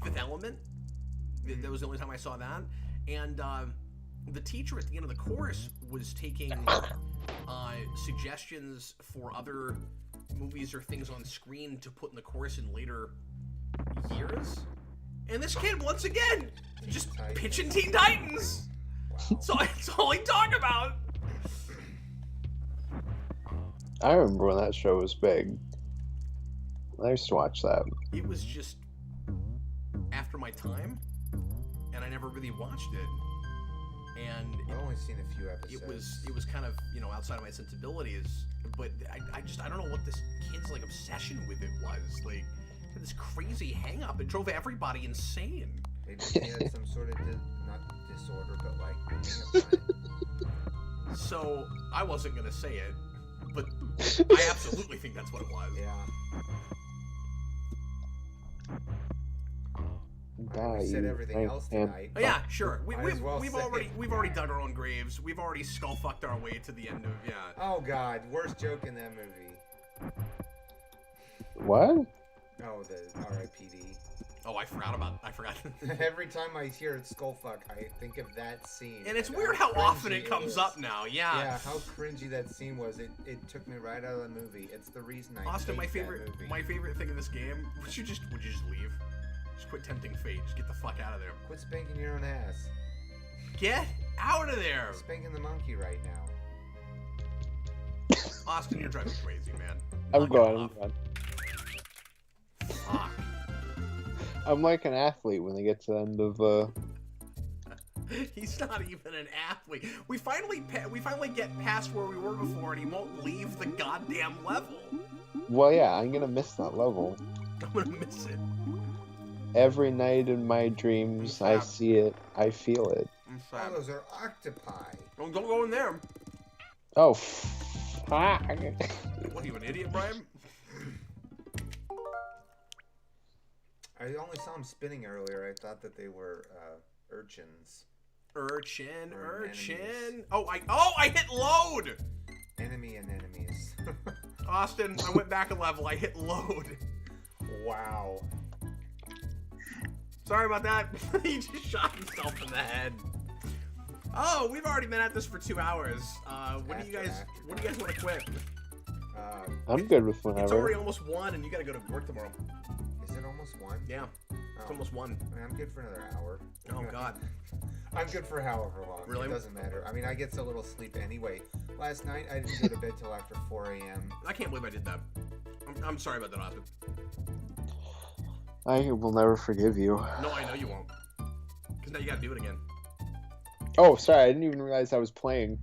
Fifth Element. That was the only time I saw that. And the teacher at the end of the course was taking suggestions for other movies or things on screen to put in the course in later years. And this kid, once again, just pitching Teen Titans. Wow. So that's all he talked about. I remember when that show was big. I used to watch that. It was just after my time, and I never really watched it. And I've only seen a few episodes. it was kind of, you know, outside of my sensibilities. But I don't know what this kid's like obsession with it was. Like, this crazy hang up. It drove everybody insane. Maybe he had some sort of not disorder, but like hang up. So I wasn't gonna say it, but I absolutely think that's what it was. Yeah. Die, We said you everything else man. tonight. Oh, yeah, sure. Might as well We've say already dug our own graves. We've already skull fucked our way to the end of Oh God, worst joke in that movie. What? Oh, the R.I.P.D. Oh, I forgot. Every time I hear skullfuck, I think of that scene. And it's and weird how often cringy it comes is. up now. Yeah. Yeah, how cringy that scene was. It took me right out of the movie. It's the reason I Austin, hate my that movie. favorite thing in this game. Would you just leave? Just quit tempting fate. Just get the fuck out of there. Quit spanking your own ass. Get out of there, Spanking the monkey right now. Austin. You're driving me crazy, man. I'm Knock it gone. off. Fuck. I'm like an athlete when they get to the end of He's not even an athlete. We finally get past where we were before, and he won't leave the goddamn level. Well, yeah, I'm gonna miss that level. I'm gonna miss it. Every night in my dreams, I see it, I feel it. I'm Oh, sad. those are octopi. Don't go in there. Oh, fuck. What are you, an idiot, Brian? I only saw them spinning earlier. I thought that they were urchins. Urchin. Or anemones. Oh, I hit load. Enemy and enemies. Austin, I went back a level. I hit load. Wow. Sorry about that. He just shot himself in the head. Oh, we've already been at this for 2 hours. When do you guys want to quit? I'm good with It's whenever. already almost 1, and you gotta go to work tomorrow. Is it almost 1? Yeah, it's almost 1. I mean, I'm good for another hour. Oh God. I'm good for however long. Really? It doesn't matter. I mean, I get so little sleep anyway. Last night, I didn't go to bed till after 4 a.m. I can't believe I did that. I'm sorry about that, Austin. I will never forgive you. No, I know you won't. Because now you gotta do it again. Oh, sorry, I didn't even realize I was playing.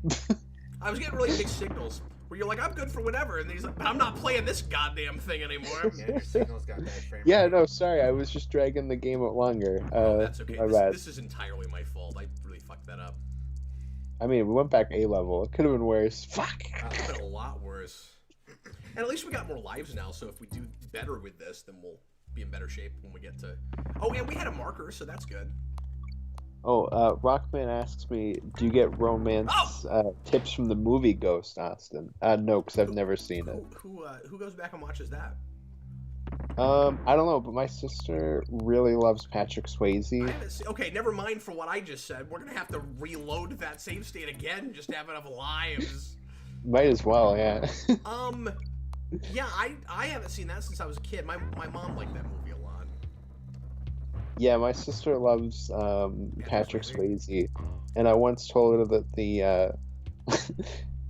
I was getting really big signals where you're like, I'm good for whatever, and he's like, but I'm not playing this goddamn thing anymore. Yeah, your signal's got bad frame Yeah, rate. no, sorry, I was just dragging the game out longer. Oh, that's okay. My bad. This is entirely my fault. I really fucked that up. I mean, we went back A level. It could have been worse. Fuck. It's been a lot worse. And at least we got more lives now, so if we do better with this, then we'll be in better shape when we get to... Oh, yeah, we had a marker, so that's good. Oh, Rockman asks me, do you get romance tips from the movie Ghost, Austin? No, because I've never seen it. Who goes back and watches that? I don't know, but my sister really loves Patrick Swayze. Okay, never mind for what I just said. We're gonna have to reload that save state again, just to have enough lives. Might as well, yeah. Yeah, I haven't seen that since I was a kid. My mom liked that movie a lot. Yeah, my sister loves Patrick Swayze, and I once told her that the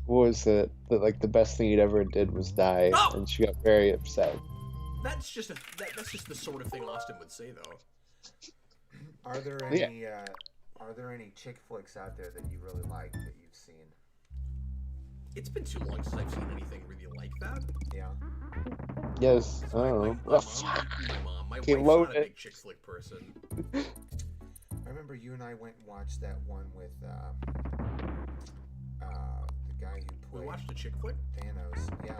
what was it? That like the best thing he'd ever did was die, and she got very upset. That's just the sort of thing Austin would say, though. Are there any chick flicks out there that you really like that you've seen? It's been too long since I've seen anything really like that. Yeah. Yes. I don't know. My wife's not a big chick flick person. I remember you and I went and watched that one with the guy who played. We watched a chick flick? Thanos. Yeah.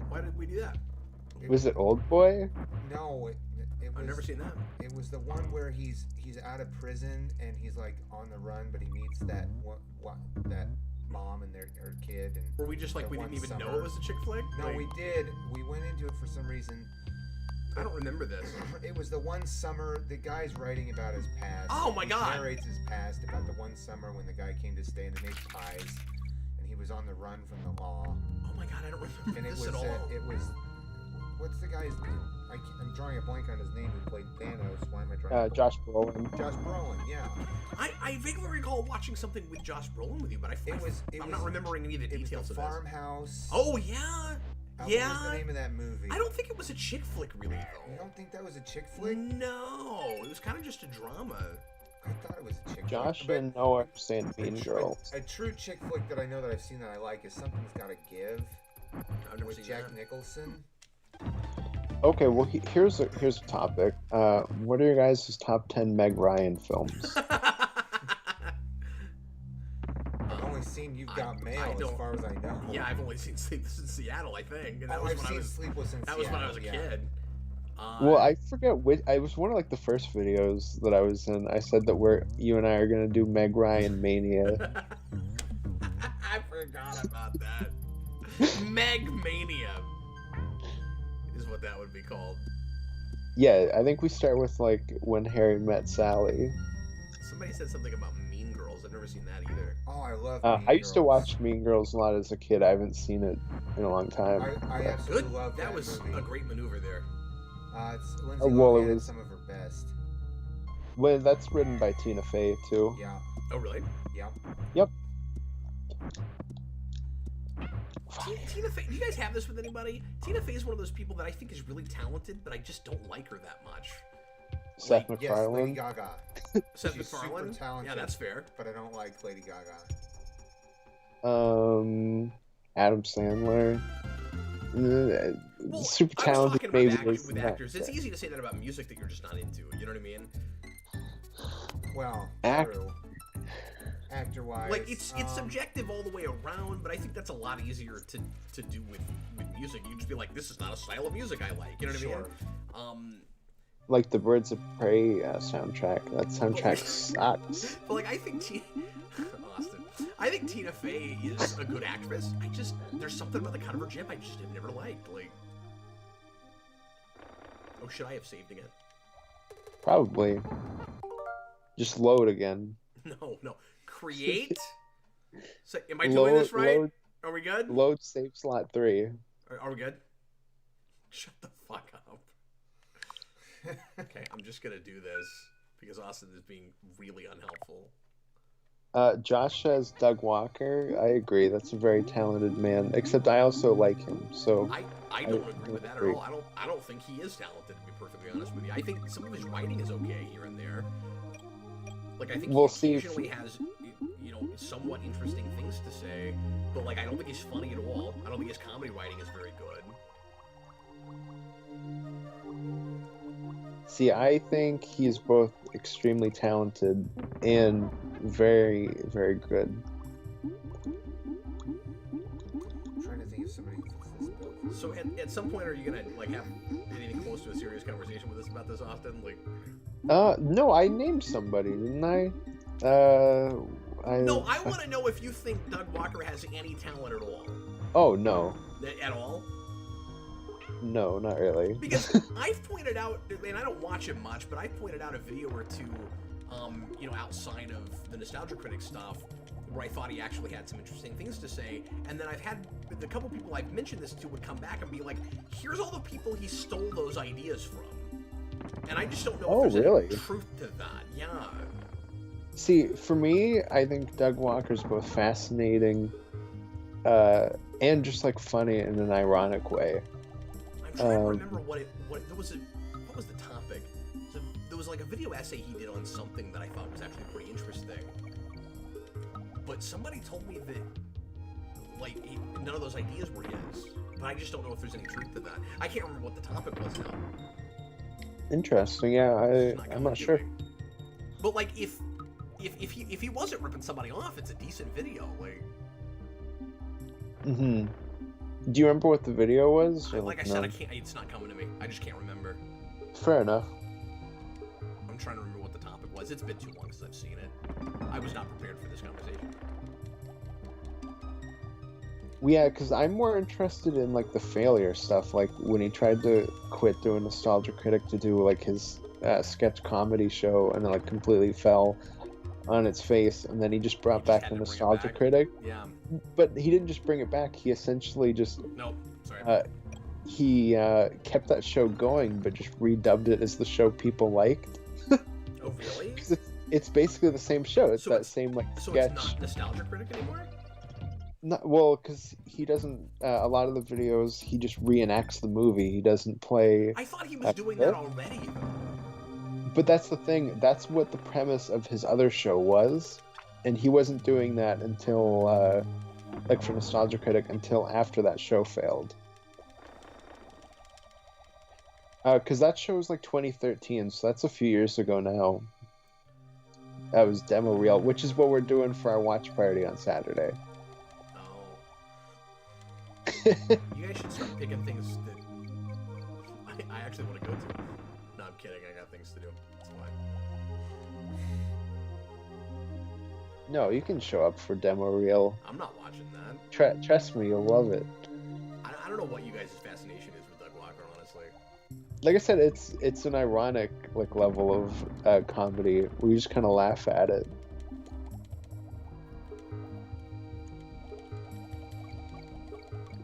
Why did we do that? Was it Old Boy? No, it was. I've never seen that. It was the one where he's out of prison and he's like on the run, but he meets that mom and their kid. And were we just like we didn't even know it was a chick flick? No, we did. We went into it for some reason. I don't remember this. It was the one summer the guy's writing about his past. Oh my God! He narrates his past about the one summer when the guy came to stay and they made pies, and he was on the run from the law. Oh my God! I don't remember this at all. It was. What's the guy's name? I'm drawing a blank on his name who played Thanos. Why am I drawing? Josh Brolin. Josh Brolin, yeah. I vaguely recall watching something with Josh Brolin with you, but I'm not remembering any of the details of this. Farmhouse. Oh yeah. Yeah. What was the name of that movie? I don't think it was a chick flick, really, though. You don't think that was a chick flick? No, it was kind of just a drama. I thought it was a chick Josh flick. and Noah saying Mean Girls. A true chick flick that I know that I've seen that I like is Something's Gotta Give. I've never seen Jack that. Nicholson. Okay, well here's a topic. What are your guys' top 10 Meg Ryan films? I've only seen You've Got Mail as far as I know. Yeah, I've only seen Sleepless in Seattle, I think. And I've seen Sleepless in Seattle. That was when I was a kid. Well, I forget which. I was one of like the first videos that I was in. I said that you and I are gonna do Meg Ryan Mania. I forgot about that. Meg Mania is what that would be called. Yeah, I think we start with like When Harry Met Sally. Somebody said something about Mean Girls. I've never seen that either. Oh, I love. I used to watch Mean Girls a lot as a kid. I haven't seen it in a long time. I absolutely love that. That was movie. A great maneuver there. It's Lindsay Lohan at some of her best. Well, that's written by Tina Fey too. Yeah. Oh, really? Yeah. Yep. Tina Fey. Do you guys have this with anybody? Tina Fey is one of those people that I think is really talented, but I just don't like her that much. Seth MacFarlane. Yes, Lady Gaga. Seth She's MacFarlane. Super talented, yeah, that's fair. But I don't like Lady Gaga. Adam Sandler. Well, super talented, maybe. With actors, it's easy to say that about music that you're just not into. You know what I mean? Well, true. Actor-wise, like it's subjective all the way around, but I think that's a lot easier to do with music. You just be like, this is not a style of music I like. You know what I mean? Like the Birds of Prey soundtrack. That soundtrack sucks. But like, I think Tina Fey is a good actress. There's something about the cut of her jib I just have never liked. Like, oh, should I have saved again? Probably. Just load again. No. Create. So, am I doing this right? Are we good? Load save slot 3. Are we good? Shut the fuck up. Okay, I'm just gonna do this because Austin is being really unhelpful. Josh says Doug Walker. I agree. That's a very talented man. Except I also like him. So I don't agree with that at all. I don't think he is talented, to be perfectly honest with you. I think some of his writing is okay here and there. Like, I think he occasionally has, somewhat interesting things to say, but like, I don't think he's funny at all. I don't think his comedy writing is very good. See, I think he's both extremely talented and very, very good. I'm trying to think of somebody who fits this bill So at some point, are you gonna like have anything close to a serious conversation with us about this often? Like, No, I named somebody, didn't I? no, I want to know if you think Doug Walker has any talent at all. Oh no. At all? No, not really. Because I've pointed out, and I don't watch him much, but I've pointed out a video or two, you know, outside of the Nostalgia Critic stuff, where I thought he actually had some interesting things to say. And then I've had the couple people I've mentioned this to would come back and be like, here's all the people he stole those ideas from. And I just don't know if there's any truth to that. Yeah. See, for me, I think Doug Walker's both fascinating and just like funny in an ironic way. I'm trying to remember what was the topic? So there was like a video essay he did on something that I thought was actually pretty interesting. But somebody told me that like none of those ideas were his. But I just don't know if there's any truth to that. I can't remember what the topic was now. Interesting, yeah. I'm not sure. But like if he wasn't ripping somebody off, it's a decent video. Like. Mm-hmm. Do you remember what the video was? Like I said, I can't. It's not coming to me. I just can't remember. Fair enough. I'm trying to remember what the topic was. It's been too long since I've seen it. I was not prepared for this conversation. Yeah, because I'm more interested in like the failure stuff, like when he tried to quit doing Nostalgia Critic to do like his sketch comedy show, and then like completely fell on its face, and then he just brought back the Nostalgia Critic. Yeah. But he didn't just bring it back. He essentially just nope. Sorry. He kept that show going, but just redubbed it as the show people liked. Oh really? It's basically the same show. It's same like so sketch. It's not Nostalgia Critic anymore? Not, well, because he doesn't. A lot of the videos, he just reenacts the movie. He doesn't play. I thought he was doing that already. But that's the thing. That's what the premise of his other show was, and he wasn't doing that until, like for Nostalgia Critic, until after that show failed. Because that show was like 2013, so that's a few years ago now. That was demo reel, which is what we're doing for our watch party on Saturday. You guys should start picking things that I actually want to go to. No, I'm kidding. I got things to do. It's fine. No, you can show up for demo reel. I'm not watching that. Trust me, you'll love it. I don't know what you guys' fascination is with Doug Walker, honestly. Like I said, it's an ironic like level of comedy where you just kind of laugh at it.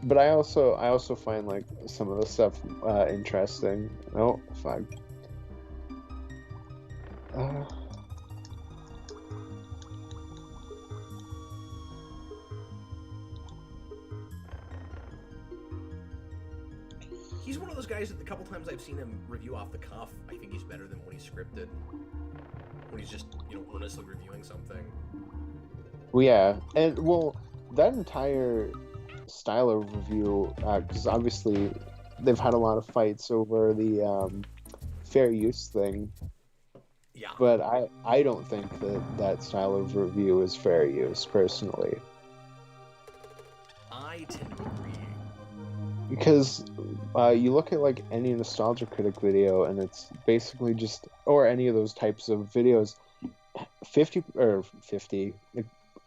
But I also find like some of the stuff interesting. Oh, fuck. He's one of those guys that the couple times I've seen him review off the cuff, I think he's better than when he's scripted. When he's just, earnestly reviewing something. Well, yeah, and that entire style of review, because obviously they've had a lot of fights over the fair use thing. Yeah. But I don't think that style of review is fair use, personally. I tend to agree. Because you look at like any Nostalgia Critic video, and it's basically just, or any of those types of videos,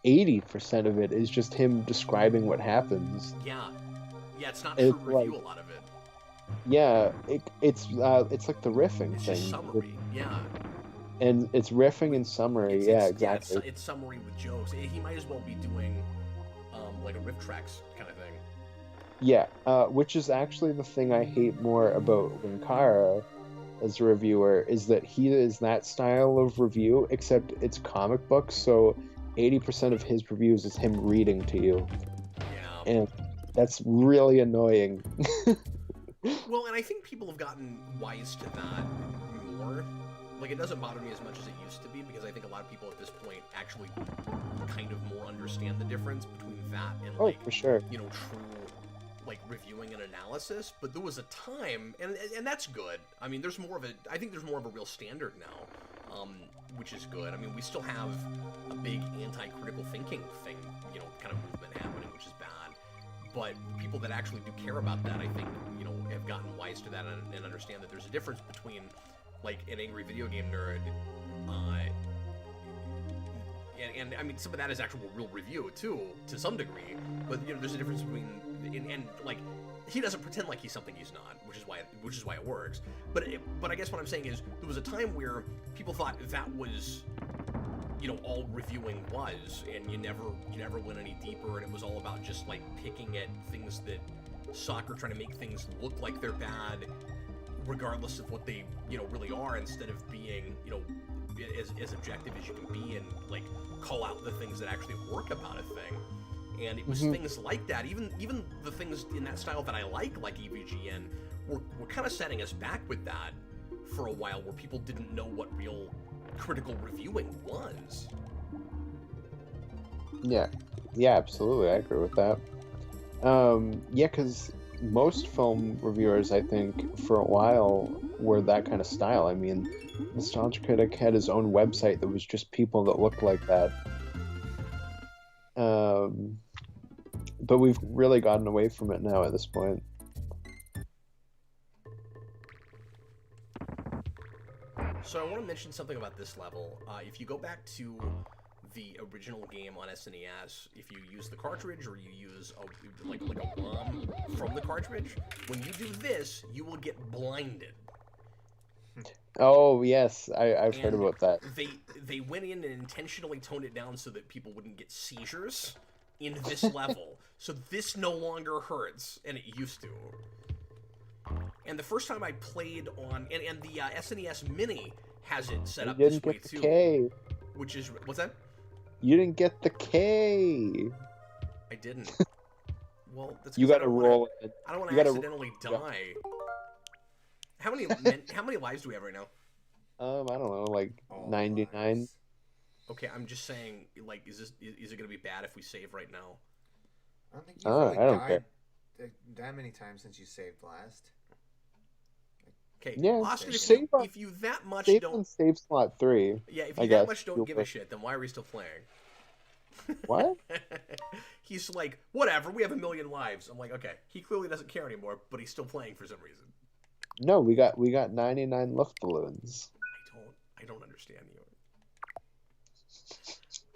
80% of it is just him describing what happens. Yeah, it's not true review, a lot of it. Yeah, it's like the riffing it's thing. Just summary, yeah. And it's riffing and summary, exactly. Yeah, it's summary with jokes. He might as well be doing like a riff tracks kind of thing. Yeah, which is actually the thing I hate more about Winkara as a reviewer, is that he is that style of review, except it's comic books, so 80% of his reviews is him reading to you. Yeah. And that's really annoying. Well, and I think people have gotten wise to that more. Like, it doesn't bother me as much as it used to be, because I think a lot of people at this point actually kind of more understand the difference between that and, like, for sure. True, like, reviewing and analysis. But there was a time, and that's good. I mean, I think there's more of a real standard now, which is good. I mean, we still have a big anti-critical thinking thing, kind of movement happening, which is bad. but people that actually do care about that, I think, have gotten wise to that and understand that there's a difference between, like, an angry video game nerd, and I mean, some of that is actual real review too, to some degree. But there's a difference between, and like, he doesn't pretend like he's something he's not, which is why it works. But I guess what I'm saying is there was a time where people thought that was, all reviewing was, and you never went any deeper, and it was all about just like picking at things that suck or trying to make things look like they're bad, regardless of what they really are, instead of being as objective as you can be and like call out the things that actually work about a thing. And it was things like that, even the things in that style that I like EVGN, were kind of setting us back with that for a while, where people didn't know what real critical reviewing was. Yeah, absolutely, I agree with that. Yeah, because most film reviewers, I think, for a while were that kind of style. I mean, Nostalgia Critic had his own website that was just people that looked like that. But we've really gotten away from it now at this point. So I want to mention something about this level. If you go back to the original game on SNES, if you use the cartridge or you use like a ROM from the cartridge, when you do this, you will get blinded. Oh yes, I've heard about that. They went in and intentionally toned it down so that people wouldn't get seizures in this level. So this no longer hurts, and it used to. And the first time I played on, and the SNES Mini has it set up this way too. K. Which is, what's that? You didn't get the K. I didn't. Well, that's you got to roll it. I don't want to accidentally die. How many lives do we have right now? I don't know, like 99. Okay, I'm just saying, like, is it gonna be bad if we save right now? I don't think you've really I don't died that many times since you saved last. Okay, yeah, Austin, if you that much don't save slot 3. Yeah, if you that much don't give a shit, then why are we still playing? What? He's like, whatever, we have 1 million lives. I'm like, okay, he clearly doesn't care anymore, but he's still playing for some reason. No, we got 99 Luftballons. I don't understand you.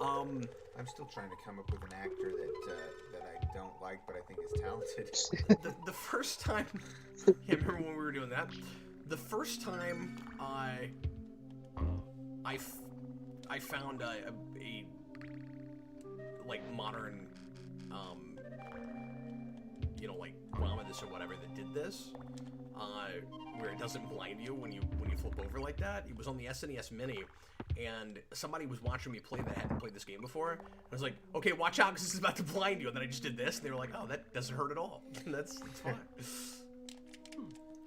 I'm still trying to come up with an actor that I don't like, but I think is talented. the first time, yeah, remember when we were doing that? The first time I found a like modern, like Ramadas or whatever that did this, where it doesn't blind you when you flip over like that. It was on the SNES Mini, and somebody was watching me play that hadn't played this game before. I was like, okay, watch out, because this is about to blind you. And then I just did this, and they were like, oh, that doesn't hurt at all. that's fine.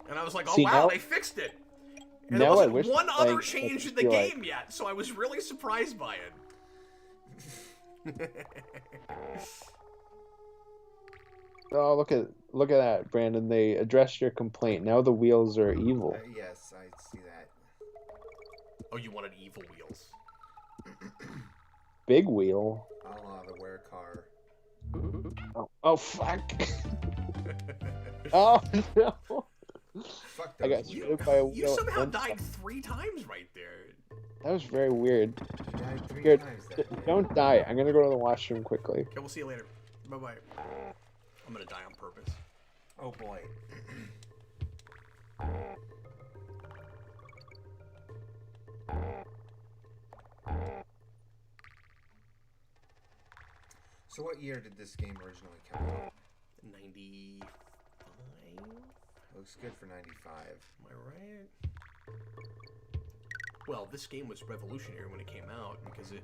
And I was like, oh, wow, they fixed it. And there wasn't one other change in the game yet, so I was really surprised by it. Oh, look at that, Brandon. They addressed your complaint. Now the wheels are evil. Yes, I see that. Oh, you wanted evil wheels. Big wheel. The wear car. Oh fuck. Oh no. Fuck I got hit by a wheel. You somehow died 3 times right there. That was very weird. You died 3 Here, times that don't die. I'm gonna go to the washroom quickly. Okay, we'll see you later. Bye-bye. I'm gonna die on purpose. Oh boy. So what year did this game originally come out? 95? Looks good for 95. Am I right? Well, this game was revolutionary when it came out because it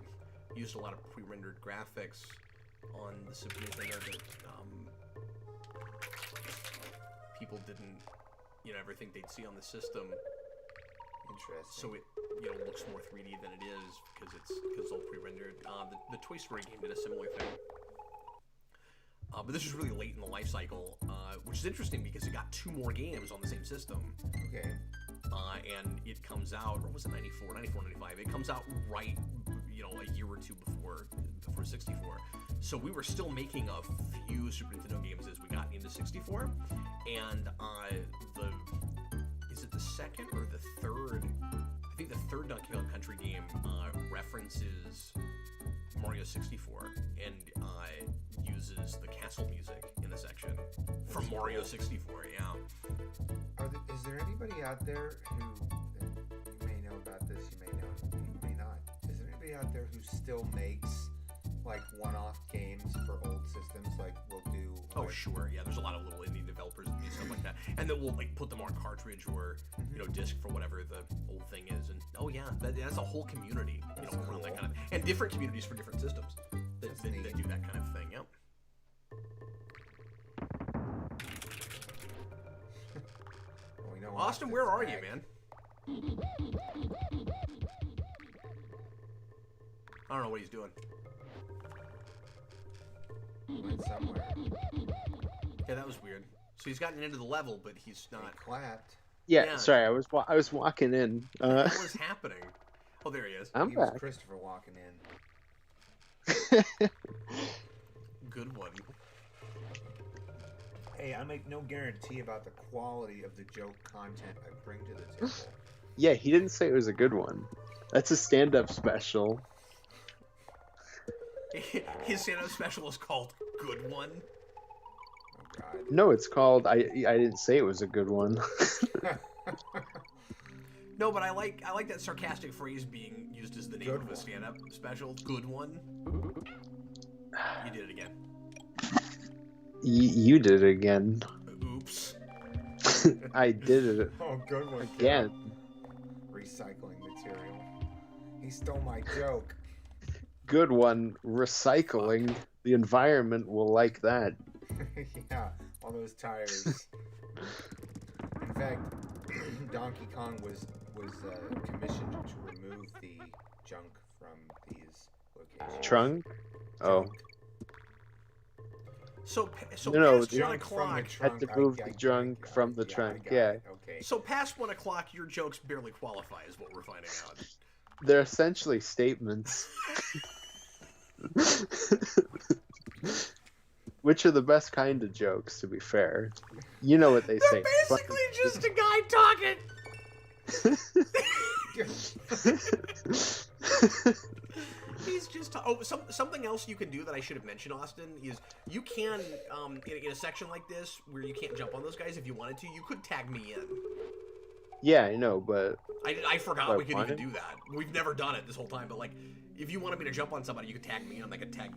used a lot of pre-rendered graphics on the submission that people didn't, ever think they'd see on the system. Interesting. So it, looks more 3D than it is because it's all pre-rendered. The Toy Story game did a similar thing. But this was really late in the life cycle, which is interesting because it got 2 more games on the same system. Okay. And it comes out, or was it 94, 95? It comes out right, a year or 2 before 64. So we were still making a few Super Nintendo games as we got into 64, and is it the second or the third? I think the third Donkey Kong Country game references Mario 64 and uses the castle music in the section from Mario 64. Yeah. Is there anybody out there who, you may know about this, you may not. Is there anybody out there who still makes like one-off games for old systems? Like we'll do. Oh sure, yeah. There's a lot of little indie developers that do stuff like that, and then we'll like put them on cartridge or disc for whatever the old thing is. And oh yeah, that's a whole community, around that kind of, and different communities for different systems that do that kind of thing. Yep. Austin, where are you, man? I don't know what he's doing. Went somewhere. Yeah, that was weird. So he's gotten into the level, but he's not. He clapped. Yeah, sorry, I was walking in. What was happening? Oh, there he is. He was Christopher walking in. Good one. Hey, I make no guarantee about the quality of the joke content I bring to the table. Yeah, he didn't say it was a good one. That's a stand-up special. His stand-up special is called Good One. Oh God. No, it's called I didn't say it was a good one. No, but I like that sarcastic phrase being used as the name of a stand-up special. Good One. You did it again. You did it again. Oops. I did it. Oh, good one. Again. Recycling material. He stole my joke. Good one. Recycling. The environment will like that. Yeah, all those tires. In fact, Donkey Kong was commissioned to remove the junk from these locations. Trunk? Oh. So No, past the 1 o'clock. Had to move the junk from the trunk, yeah. Okay. So past 1 o'clock, your jokes barely qualify, is what we're finding out. They're essentially statements. Which are the best kind of jokes, to be fair. You know what they say. They're basically just a guy talking. He's just something else you can do that I should have mentioned, Austin, is you can in a section like this where you can't jump on those guys if you wanted to, you could tag me in. Yeah, I know, but I forgot we could even do that. We've never done it this whole time, but like if you wanted me to jump on somebody, you could tag me in, and I could tag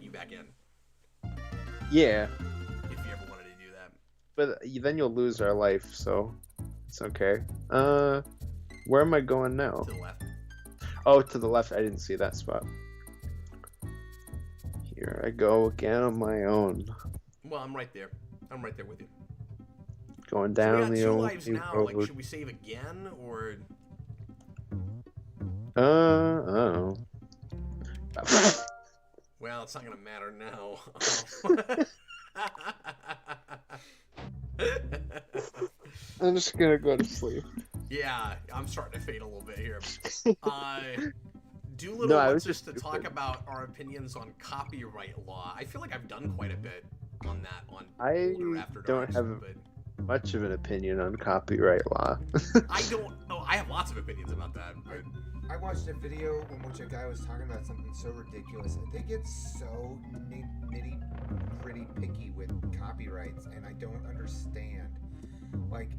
you back in. Yeah. If you ever wanted to do that. But then you'll lose our life, so it's okay. Where am I going now? To the left. Oh, to the left. I didn't see that spot. Here I go again on my own. Well, I'm right there. I'm right there with you. Going down the old lives now. road. Like, should we save again or? I don't know. Well, it's not gonna matter now. I'm just gonna go to sleep. Yeah, I'm starting to fade a little bit here. Doolittle wants us to talk about our opinions on copyright law. I feel like I've done quite a bit on that on older After Darks, don't have much of an opinion on copyright law. I don't. Oh, I have lots of opinions about that. But I watched a video in which a guy was talking about something so ridiculous. They get so nitty-gritty picky with copyrights, and I don't understand. Like,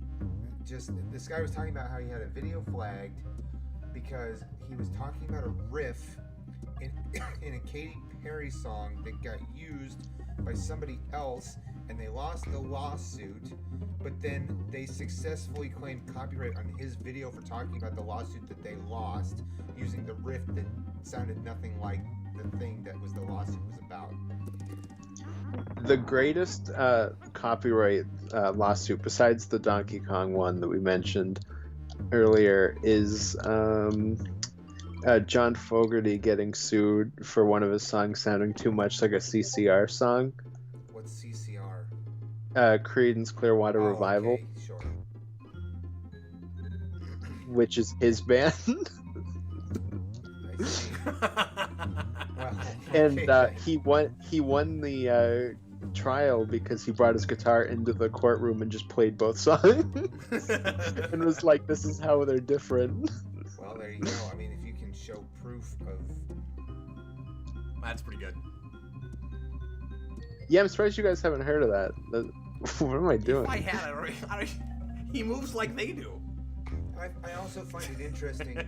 just this guy was talking about how he had a video flagged because he was talking about a riff in a Katy Perry song that got used by somebody else, and they lost the lawsuit, but then they successfully claimed copyright on his video for talking about the lawsuit that they lost, using the riff that sounded nothing like the thing that was the lawsuit was about. The greatest copyright lawsuit, besides the Donkey Kong one that we mentioned earlier, is John Fogerty getting sued for one of his songs sounding too much like a CCR song. What's CCR? Creedence Clearwater Revival. Okay, sure. Which is his band. I see. Well, And Okay. he won the trial because he brought his guitar into the courtroom and just played both songs and was like, "This is how they're different." Well, there you go. I mean, if you can show proof of... That's pretty good. Yeah, I'm surprised you guys haven't heard of that. What am I doing? If I had it already, he moves like they do. I also find it interesting.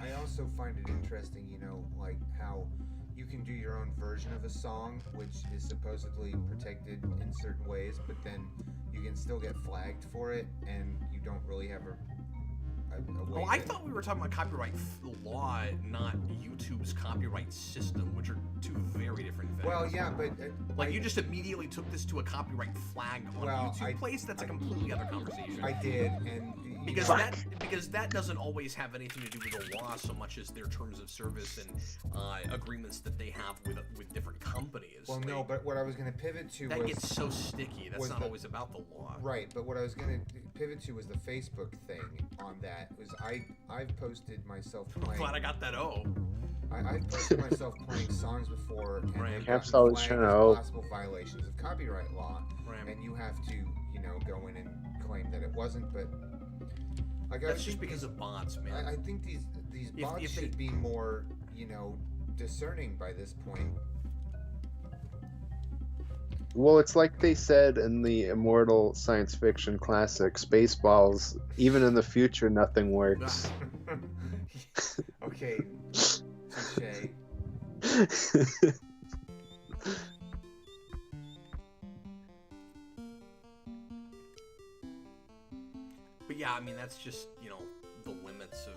I also find it interesting, you know, like how you can do your own version of a song, which is supposedly protected in certain ways, but then you can still get flagged for it, and you don't really have a way. Oh, I thought we were talking about copyright law, not YouTube's copyright system, which are two very different things. Well, yeah, but like you just immediately took this to a copyright flag on YouTube place. That's a completely other conversation. I did, and because that doesn't always have anything to do with the law so much as their terms of service and agreements that they have with different companies. Well, no, but what I was going to pivot to that gets so sticky. That's not always about the law. Right, but what I was going to pivot to was the Facebook thing on that. Was I've posted myself playing. I'm glad I got that O. I've posted myself playing songs before, and Right. Cap's always trying to possible violations of copyright law, Right. and you have to, you know, go in and claim that it wasn't. But like, That's just because of bots, man. I think these bots should be more, you know, discerning by this point. Well, it's like they said in the immortal science fiction classic Spaceballs, even in the future, nothing works. Okay, touche. But yeah, I mean, that's just, you know, the limits of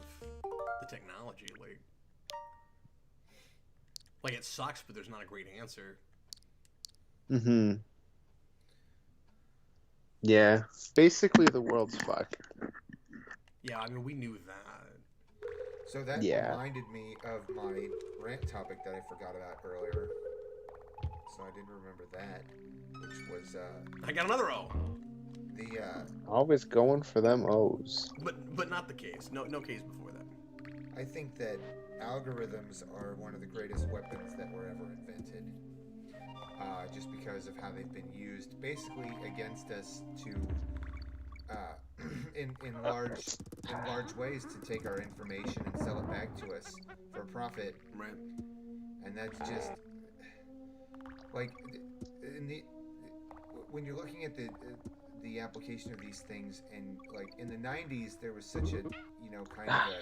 the technology. Like it sucks, but there's not a great answer. Mm-hmm. Yeah, basically the world's fucked. Yeah, I mean, we knew that. So that reminded me of my rant topic that I forgot about earlier. So I didn't remember that, which was I got another O. the Always going for them O's. But not the case. No case before that. I think that algorithms are one of the greatest weapons that were ever invented. Just because of how they've been used, basically against us to, in large ways, to take our information and sell it back to us for a profit. Right. And that's just like when you're looking at the application of these things, and like in the 90s, there was such a kind of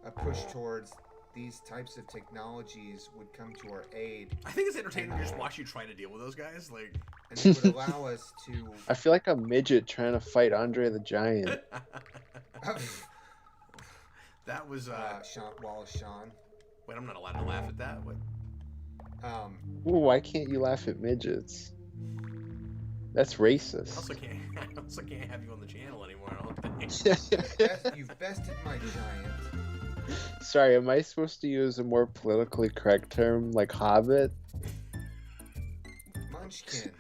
a push towards these types of technologies would come to our aid. I think it's entertaining to just watch you try to deal with those guys. Like, and it would allow us to. I feel like a midget trying to fight Andre the Giant. That was Sean. Wait, I'm not allowed to laugh at that. What? Ooh, why can't you laugh at midgets? That's racist. I also can't have you on the channel anymore. I don't think. You've bested my giant. Sorry, am I supposed to use a more politically correct term like Hobbit? Munchkin.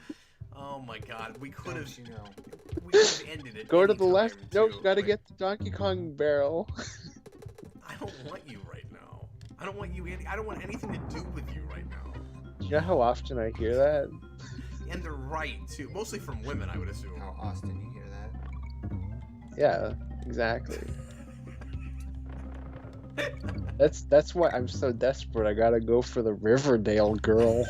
Oh my God, we could have. You know. We could have ended it. Go to the left. Too. Nope, gotta get the Donkey Kong barrel. I don't want you right now. I don't want you. I don't want anything to do with you right now. You know how often I hear that? And they're right too. Mostly from women, I would assume. How often you hear that? Yeah, exactly. That's why I'm so desperate. I gotta go for the Riverdale girl.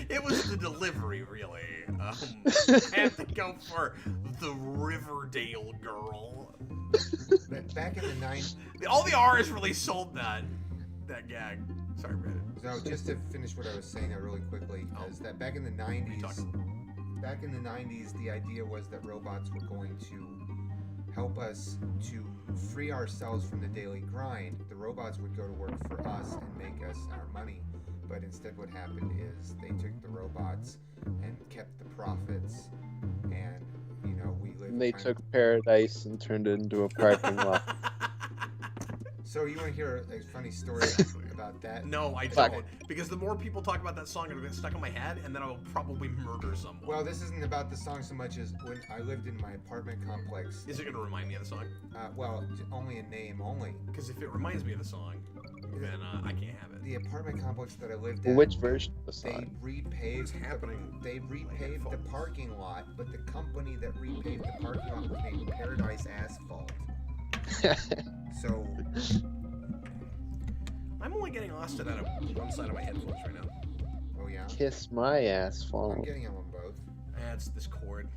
It was the delivery, really. I had to go for the Riverdale girl. Back in the 90s. All the R's really sold that gag. Sorry, Brandon. So just to finish what I was saying there really quickly, is that back in the 90s, the idea was that robots were going to help us to free ourselves from the daily grind. The robots would go to work for us and make us our money. But instead what happened is they took the robots and kept the profits, and we live. They took paradise and turned it into a parking lot. So you want to hear a funny story about that? No, I don't. Because the more people talk about that song, it'll get stuck in my head, and then I'll probably murder someone. Well, this isn't about the song so much as when I lived in my apartment complex. Is it going to remind me of the song? Well, only in name only. Because if it reminds me of the song, then I can't have it. The apartment complex that I lived in. Which version of the They song? repaved the parking lot, but the company that repaved the parking lot was named Paradise Asphalt. So I'm only getting Austin out of one side of my headphones right now. oh yeah, Kiss my I'm asphalt. getting them on both. That's this cord.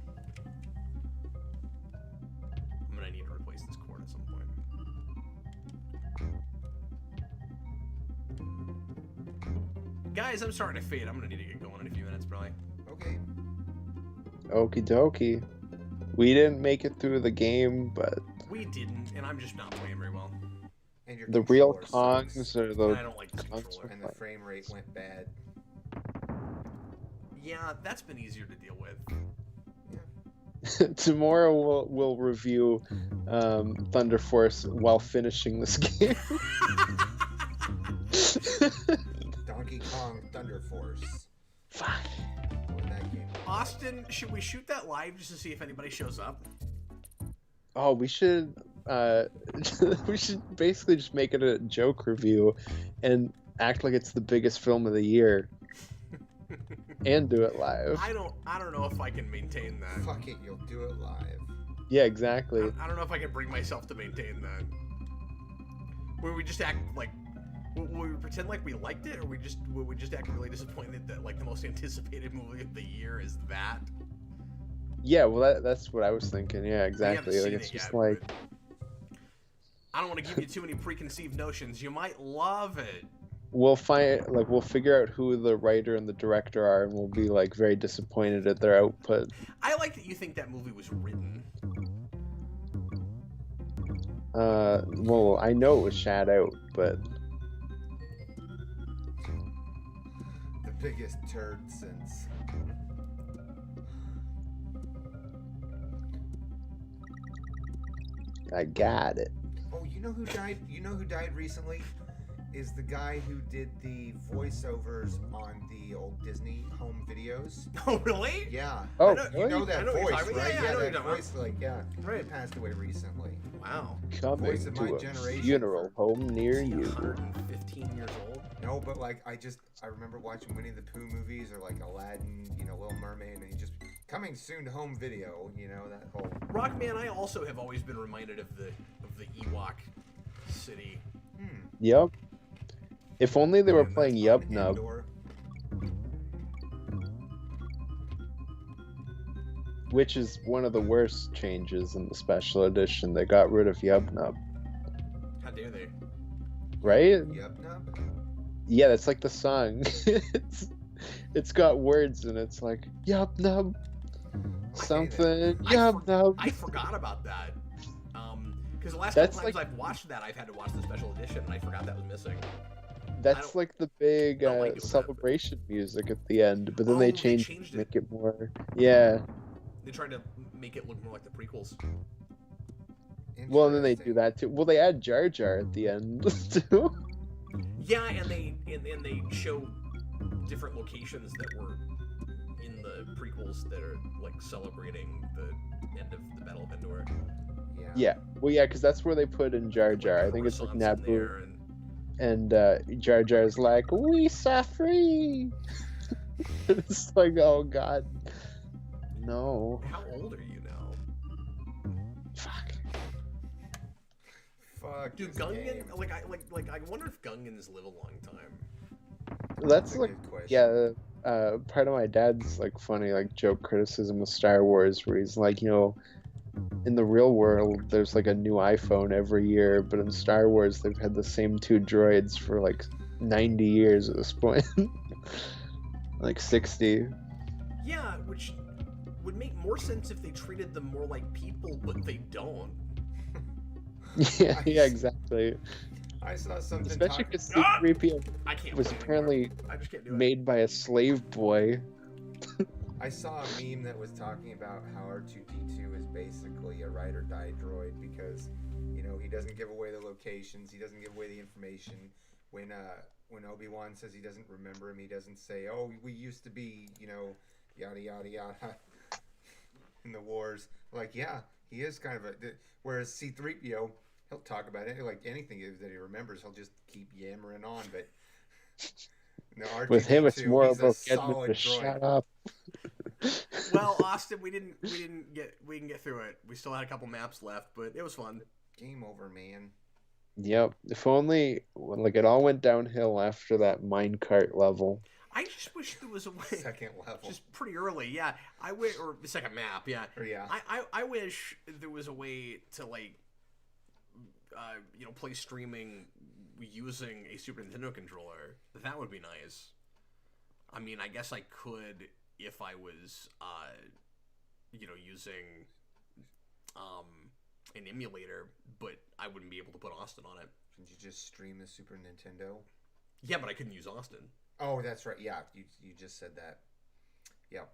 I'm gonna need to replace this cord at some point. Guys, I'm starting to fade. I'm gonna need to get going in a few minutes, probably. Okay. Okie dokie. We didn't make it through the game, but We didn't, and I'm just not playing very well. And your the real controller Kongs sucks, or And the I don't like this Kongs controller. and the frame rate went bad. Yeah, that's been easier to deal with. Tomorrow we'll review Thunder Force while finishing this game. Donkey Kong Thunder Force. Fuck. What that game? Austin, should we shoot that live just to see if anybody shows up? Oh, we should we should basically just make it a joke review and act like it's the biggest film of the year and do it live. I don't know if I can maintain that. Fuck it, you'll do it live. Yeah, exactly. I don't know if I can bring myself to maintain that. Would we just act like would we pretend like we liked it, or would we just act really disappointed that like the most anticipated movie of the year is that? Yeah, well that's what I was thinking. Yeah, We exactly. haven't Like seen it's it just yet, like but I don't want to give you too many preconceived notions. You might love it. we'll figure out who the writer and the director are, and we'll be like very disappointed at their output. I like that you think that movie was written. Well, I know it was shot out, but The biggest turd since. I got it. Oh, you know who died? You know who died recently? Is the guy who did the voiceovers on the old Disney home videos. Oh, really? Yeah. Oh, know- You really? know I that know what you're voice, talking about. right? Yeah, I know what that you're talking voice, like, yeah. Right. He passed away recently. Wow. Coming Voice of my to a generation funeral for- home near Is he you. 115 years old? No, but like I remember watching Winnie the Pooh movies or like Aladdin, Little Mermaid, and he just coming soon to home video. That whole. Rockman, I also have always been reminded of the Ewok city. Yep. If only they were Man, playing that's Yub on Nub. Andor. Which is one of the worst changes in the special edition. They got rid of Yub Nub, How dare they? right? Yup, nub. Yeah, that's like the song. It's got words and it's like Yub Nub, something Yub Nub. I forgot about that. Because the last That's couple times like- I've watched that, I've had to watch the special edition, and I forgot that was missing. That's like the big don't like it with that, but- celebration music at the end, but then Oh, they they changed changed to it. make it more. Yeah. They tried to make it look more like the prequels. Well, and then they do Interesting. that too. Well, they add Jar Jar at the end too. Yeah, and they show different locations that were in the prequels that are like celebrating the end of the Battle of Endor. Yeah. Well, yeah, because that's where they put in Jar Jar. I think it's like Naboo, and Jar Jar's like, "We are free." It's like, oh god, no. How old are you now? Fuck. Fuck. Dude, this Gungans, game. I wonder if Gungans live a long time. That's a like, good question. yeah. Part of my dad's like funny like joke criticism of Star Wars, where he's like, in the real world, there's like a new iPhone every year, but in Star Wars, they've had the same two droids for like 90 years at this point. Like 60. Yeah, which would make more sense if they treated them more like people, but they don't. Yeah, yeah, exactly. I saw something. Especially talk- because C-3PO I can't. was play apparently anymore. I just can't do it. made by a slave boy. I saw a meme that was talking about how R2D2 is basically a ride or die droid because, you know, he doesn't give away the locations, he doesn't give away the information. When Obi-Wan says he doesn't remember him, he doesn't say, "Oh, we used to be, you know, yada yada yada," in the wars. Like, yeah, he is kind of a. Whereas C-3PO, he'll talk about it like anything that he remembers. He'll just keep yammering on, but. No, With him, it's more he's about a getting him solid to droid. shut up. Well, Austin, we didn't get through it. We still had a couple maps left, but it was fun. Game over, man. Yep. If only, like, it all went downhill after that minecart level. I just wish there was a way. Second level. Just pretty early, yeah. I wish, or the second map, yeah. Or, yeah. I wish there was a way to, like, you know, play streaming using a Super Nintendo controller. That would be nice. I mean, I guess I could if I was, you know, using an emulator, but I wouldn't be able to put Austin on it. Did you just stream the Super Nintendo? Yeah, but I couldn't use Austin. Oh, that's right. Yeah, you just said that. Yep.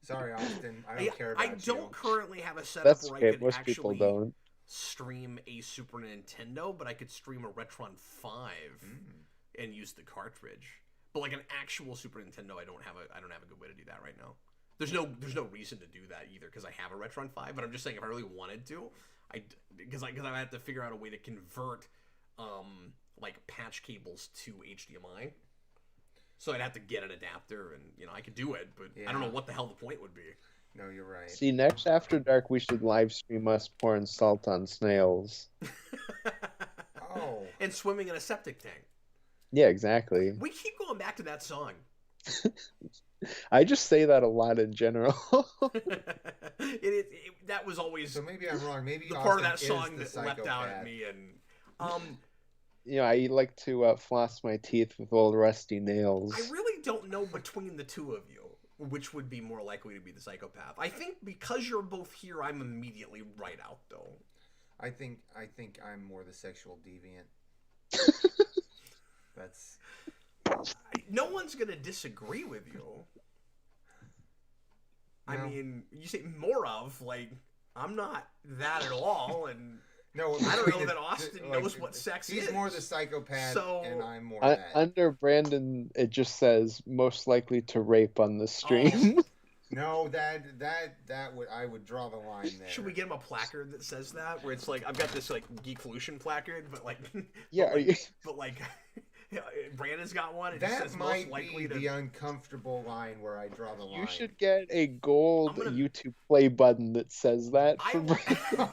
Sorry, Austin. I don't care about you. I don't currently have a setup That's where okay. I could Most people actually don't. stream a Super Nintendo, but I could stream a Retron 5 and use the cartridge. But like an actual Super Nintendo, I don't have a good way to do that right now. There's no reason to do that either because I have a Retron 5. But I'm just saying if I really wanted to, because I have to figure out a way to convert like patch cables to HDMI. So I'd have to get an adapter, and you know I could do it, but I don't know what the hell the point would be. No, you're right. See, next After Dark, we should live stream us pouring salt on snails. Oh. And swimming in a septic tank. Yeah, exactly. We keep going back to that song. I just say that a lot in general. That was always So maybe I'm wrong. Maybe the Austin part of that is song the that leapt out at psychopath. me, and You know, I like to floss my teeth with old rusty nails. I really don't know between the two of you which would be more likely to be the psychopath. I think because you're both here, I'm immediately right out though. I think I'm more the sexual deviant. That's. No one's gonna disagree with you. No. I mean, you say more of, like, I'm not that at all, and No, I don't know that Austin knows what sex is. He's more the psychopath, So- and I'm more that. Under Brandon, it just says most likely to rape on the stream. No, that I would draw the line there. Should we get him a placard that says that? Where it's like, I've got this, like, Geeklution placard, but, like... Yeah, but, like Brandon's got one. It just That says might most likely be to... the uncomfortable line where I draw the line. You should get a gold I'm gonna- YouTube play button that says that for Brandon.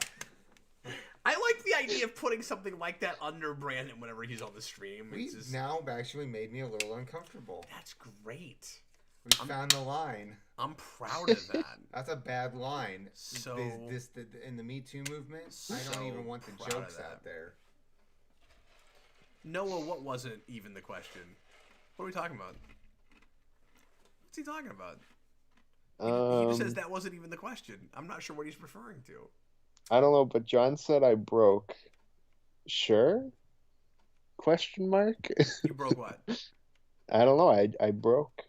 I like the idea of putting something like that under Brandon whenever he's on the stream. It's We just... now actually made me a little uncomfortable. That's great. We found the line. I'm proud of that. That's a bad line. So- this in the Me Too movement, I So don't even want the proud of jokes that. out there. Noah, what wasn't even the question? What are we talking about? What's he talking about? He just says that wasn't even the question. I'm not sure what he's referring to. I don't know, but John said I broke. Sure? Question mark? You broke what? I don't know. I broke.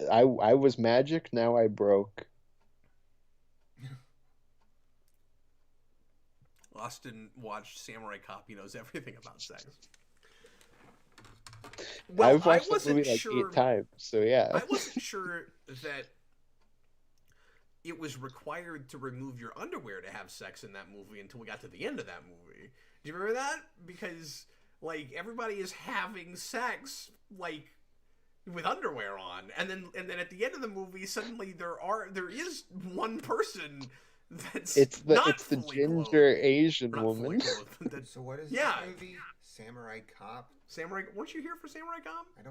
I was magic, now I broke. Austin watched Samurai Cop. He knows everything about sex. I've watched I the movie wasn't like sure. 8 times, so yeah. I wasn't sure that it was required to remove your underwear to have sex in that movie until we got to the end of that movie. Do you remember that? Because like everybody is having sex like with underwear on, and then at the end of the movie, suddenly there is one person that's It's the fully ginger clothed. Asian Not fully woman. clothed. That's So what is Yeah. this movie? Samurai Cop? Samurai. Weren't you here for Samurai Cop? I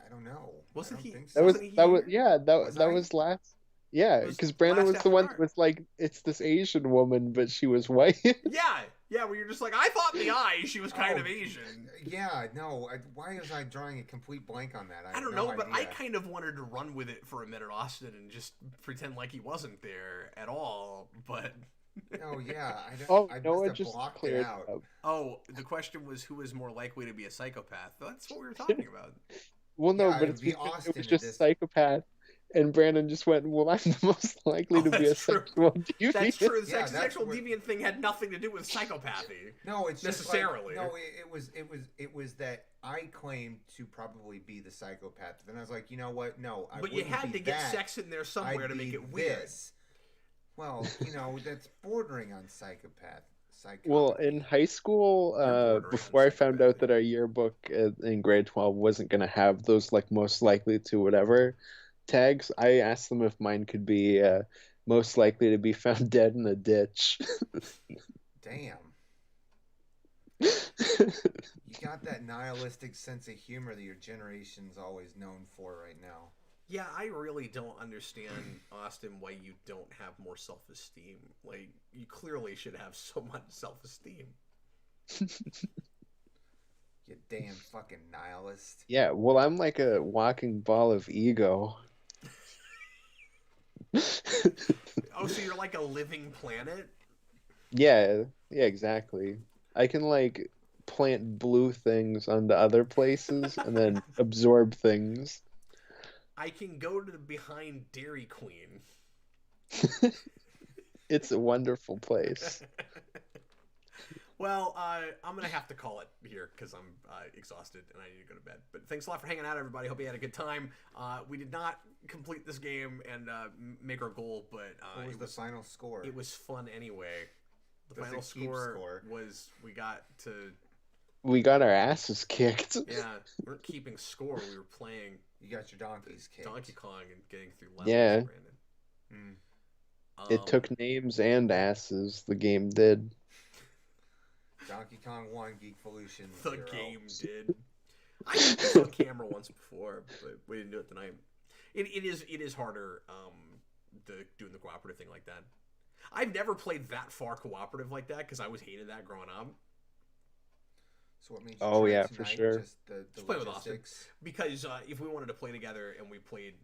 don't know. Wasn't I don't he- think That so. was Wasn't he that was here? yeah, that Was that I? was last. Yeah, It was because Brandon last was the After one Dark. with like it's this Asian woman, but she was white. Yeah, where you're just like, I thought in the eye she was kind Oh, of Asian. Yeah, no. Why was I drawing a complete blank on that? I don't have know, no but I idea. kind of wanted to run with it for a minute, Austin, and just pretend like he wasn't there at all. But Oh yeah, Oh, I Noah must have just blocked cleared it out. up. oh, the question was who is more likely to be a psychopath. That's what we were talking about. Well, no, Yeah, but it'd it's be because it Austin was at just this. psychopath, and Brandon just went, "Well, I'm the most likely Oh, to be a that's true. sexual That's deviant." true. The Yeah, that's sexual what- deviant thing had nothing to do with psychopathy. No, it's just necessarily. Like, no, it was that I claimed to probably be the psychopath. Then I was like, you know what? No, I But you wouldn't had be to get that. sex in there somewhere I'd to make be it weird. this. Well, that's bordering on psychopath. Well, in high school, You're bordering on before I found out psychopathy. that our yearbook in grade 12 wasn't going to have those like most likely to whatever tags, I asked them if mine could be most likely to be found dead in a ditch. Damn. You got that nihilistic sense of humor that your generation's always known for right now. Yeah, I really don't understand, Austin, why you don't have more self-esteem. Like, you clearly should have so much self-esteem. You damn fucking nihilist. Yeah, well, I'm like a walking ball of ego. Oh, so you're like a living planet? Yeah, exactly. I can like plant blue things onto other places and then absorb things. I can go to behind Dairy Queen. It's a wonderful place. Well, I'm going to have to call it here because I'm exhausted and I need to go to bed. But thanks a lot for hanging out, everybody. Hope you had a good time. We did not complete this game and make our goal, but What was the final score? It was fun anyway. The Does final it keep score? was we got our asses kicked. yeah, we weren't keeping score. We were playing You got your donkeys kicked. Donkey Kong and getting through levels, Yeah. Brandon. It took names and asses, the game did. Donkey Kong 1, Geekvolution The 0. game did. I did this on camera once before, but we didn't do it tonight. It is harder doing the cooperative thing like that. I've never played that far cooperative like that because I always hated that growing up. So what made you Oh, try yeah, tonight? for sure. Just the Just play with Austin. logistics? Because if we wanted to play together and we played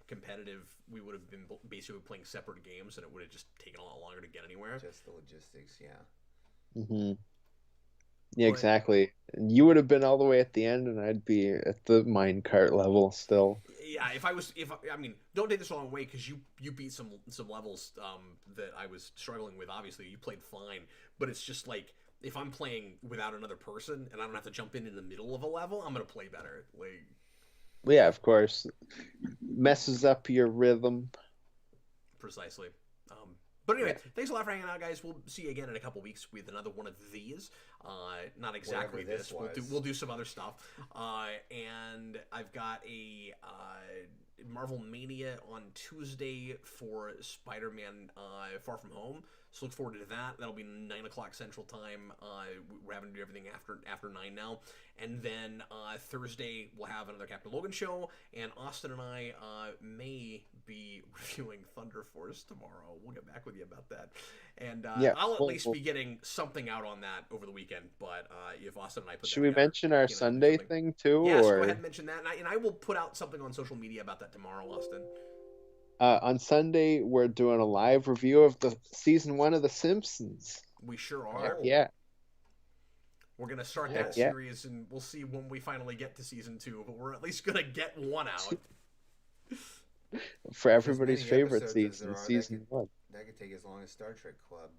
competitive, we would have been basically playing separate games, and it would have just taken a lot longer to get anywhere. Just the logistics, yeah. Mm-hmm. Yeah, But- exactly. And you would have been all the way at the end, and I'd be at the minecart level still. Yeah, I mean, don't take this the wrong way because you beat some levels that I was struggling with. Obviously, you played fine, but it's just like if I'm playing without another person and I don't have to jump in the middle of a level, I'm gonna play better. Like, Well, yeah, of course. Messes up your rhythm. precisely. But anyway, thanks a lot for hanging out, guys. We'll see you again in a couple weeks with another one of these. Not exactly Whatever this. this We'll do some other stuff. And I've got a Marvel Mania on Tuesday for Spider-Man Far From Home. So look forward to that. That'll be 9 o'clock Central Time. We're having to do everything after 9 now. And then Thursday we'll have another Captain Logan show. And Austin and I may be reviewing Thunder Force tomorrow. We'll get back with you about that. And Yeah, I'll at cool, least cool. be getting something out on that over the weekend. But if Austin and I put Should that we together, mention our do Sunday something. thing too? Yes, or go ahead and mention that. And I will put out something on social media about that tomorrow, Austin. On Sunday we're doing a live review of the season 1 of The Simpsons. We sure Heck are. yeah. We're going to start Heck that yeah. series, and we'll see when we finally get to season 2, but we're at least going to get one out. For everybody's many favorite episodes as season, there are, season 1. That could take as long as Star Trek Club.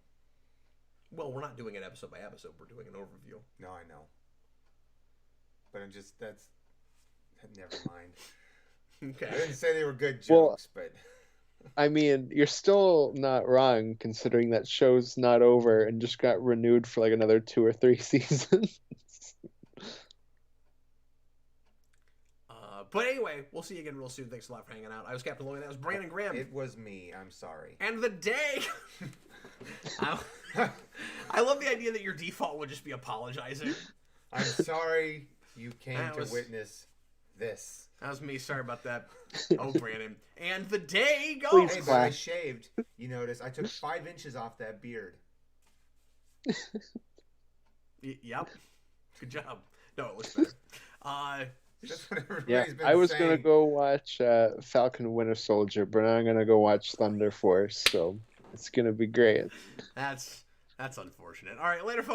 Well, we're not doing it episode by episode. We're doing an overview. No, I know. But never mind. I Okay. didn't say they were good Well, jokes, but I mean, you're still not wrong considering that show's not over and just got renewed for like another 2 or 3 seasons. But anyway, we'll see you again real soon. Thanks a lot for hanging out. I was Captain Logan. That was Brandon Graham. it was me. I'm sorry. And the day... I love the idea that your default would just be apologizing. I'm sorry you came That to was- witness this. That was me. Sorry about that. Oh, Brandon. And the day goes... Please Hey, but clap. I shaved. You notice I took 5 inches off that beard. Yep. Good job. No, it looks better. That's what everybody's Yeah, been I was saying. gonna go watch Falcon Winter Soldier, but now I'm gonna go watch Thunder Force, so it's gonna be great. That's unfortunate. All right, later, folks.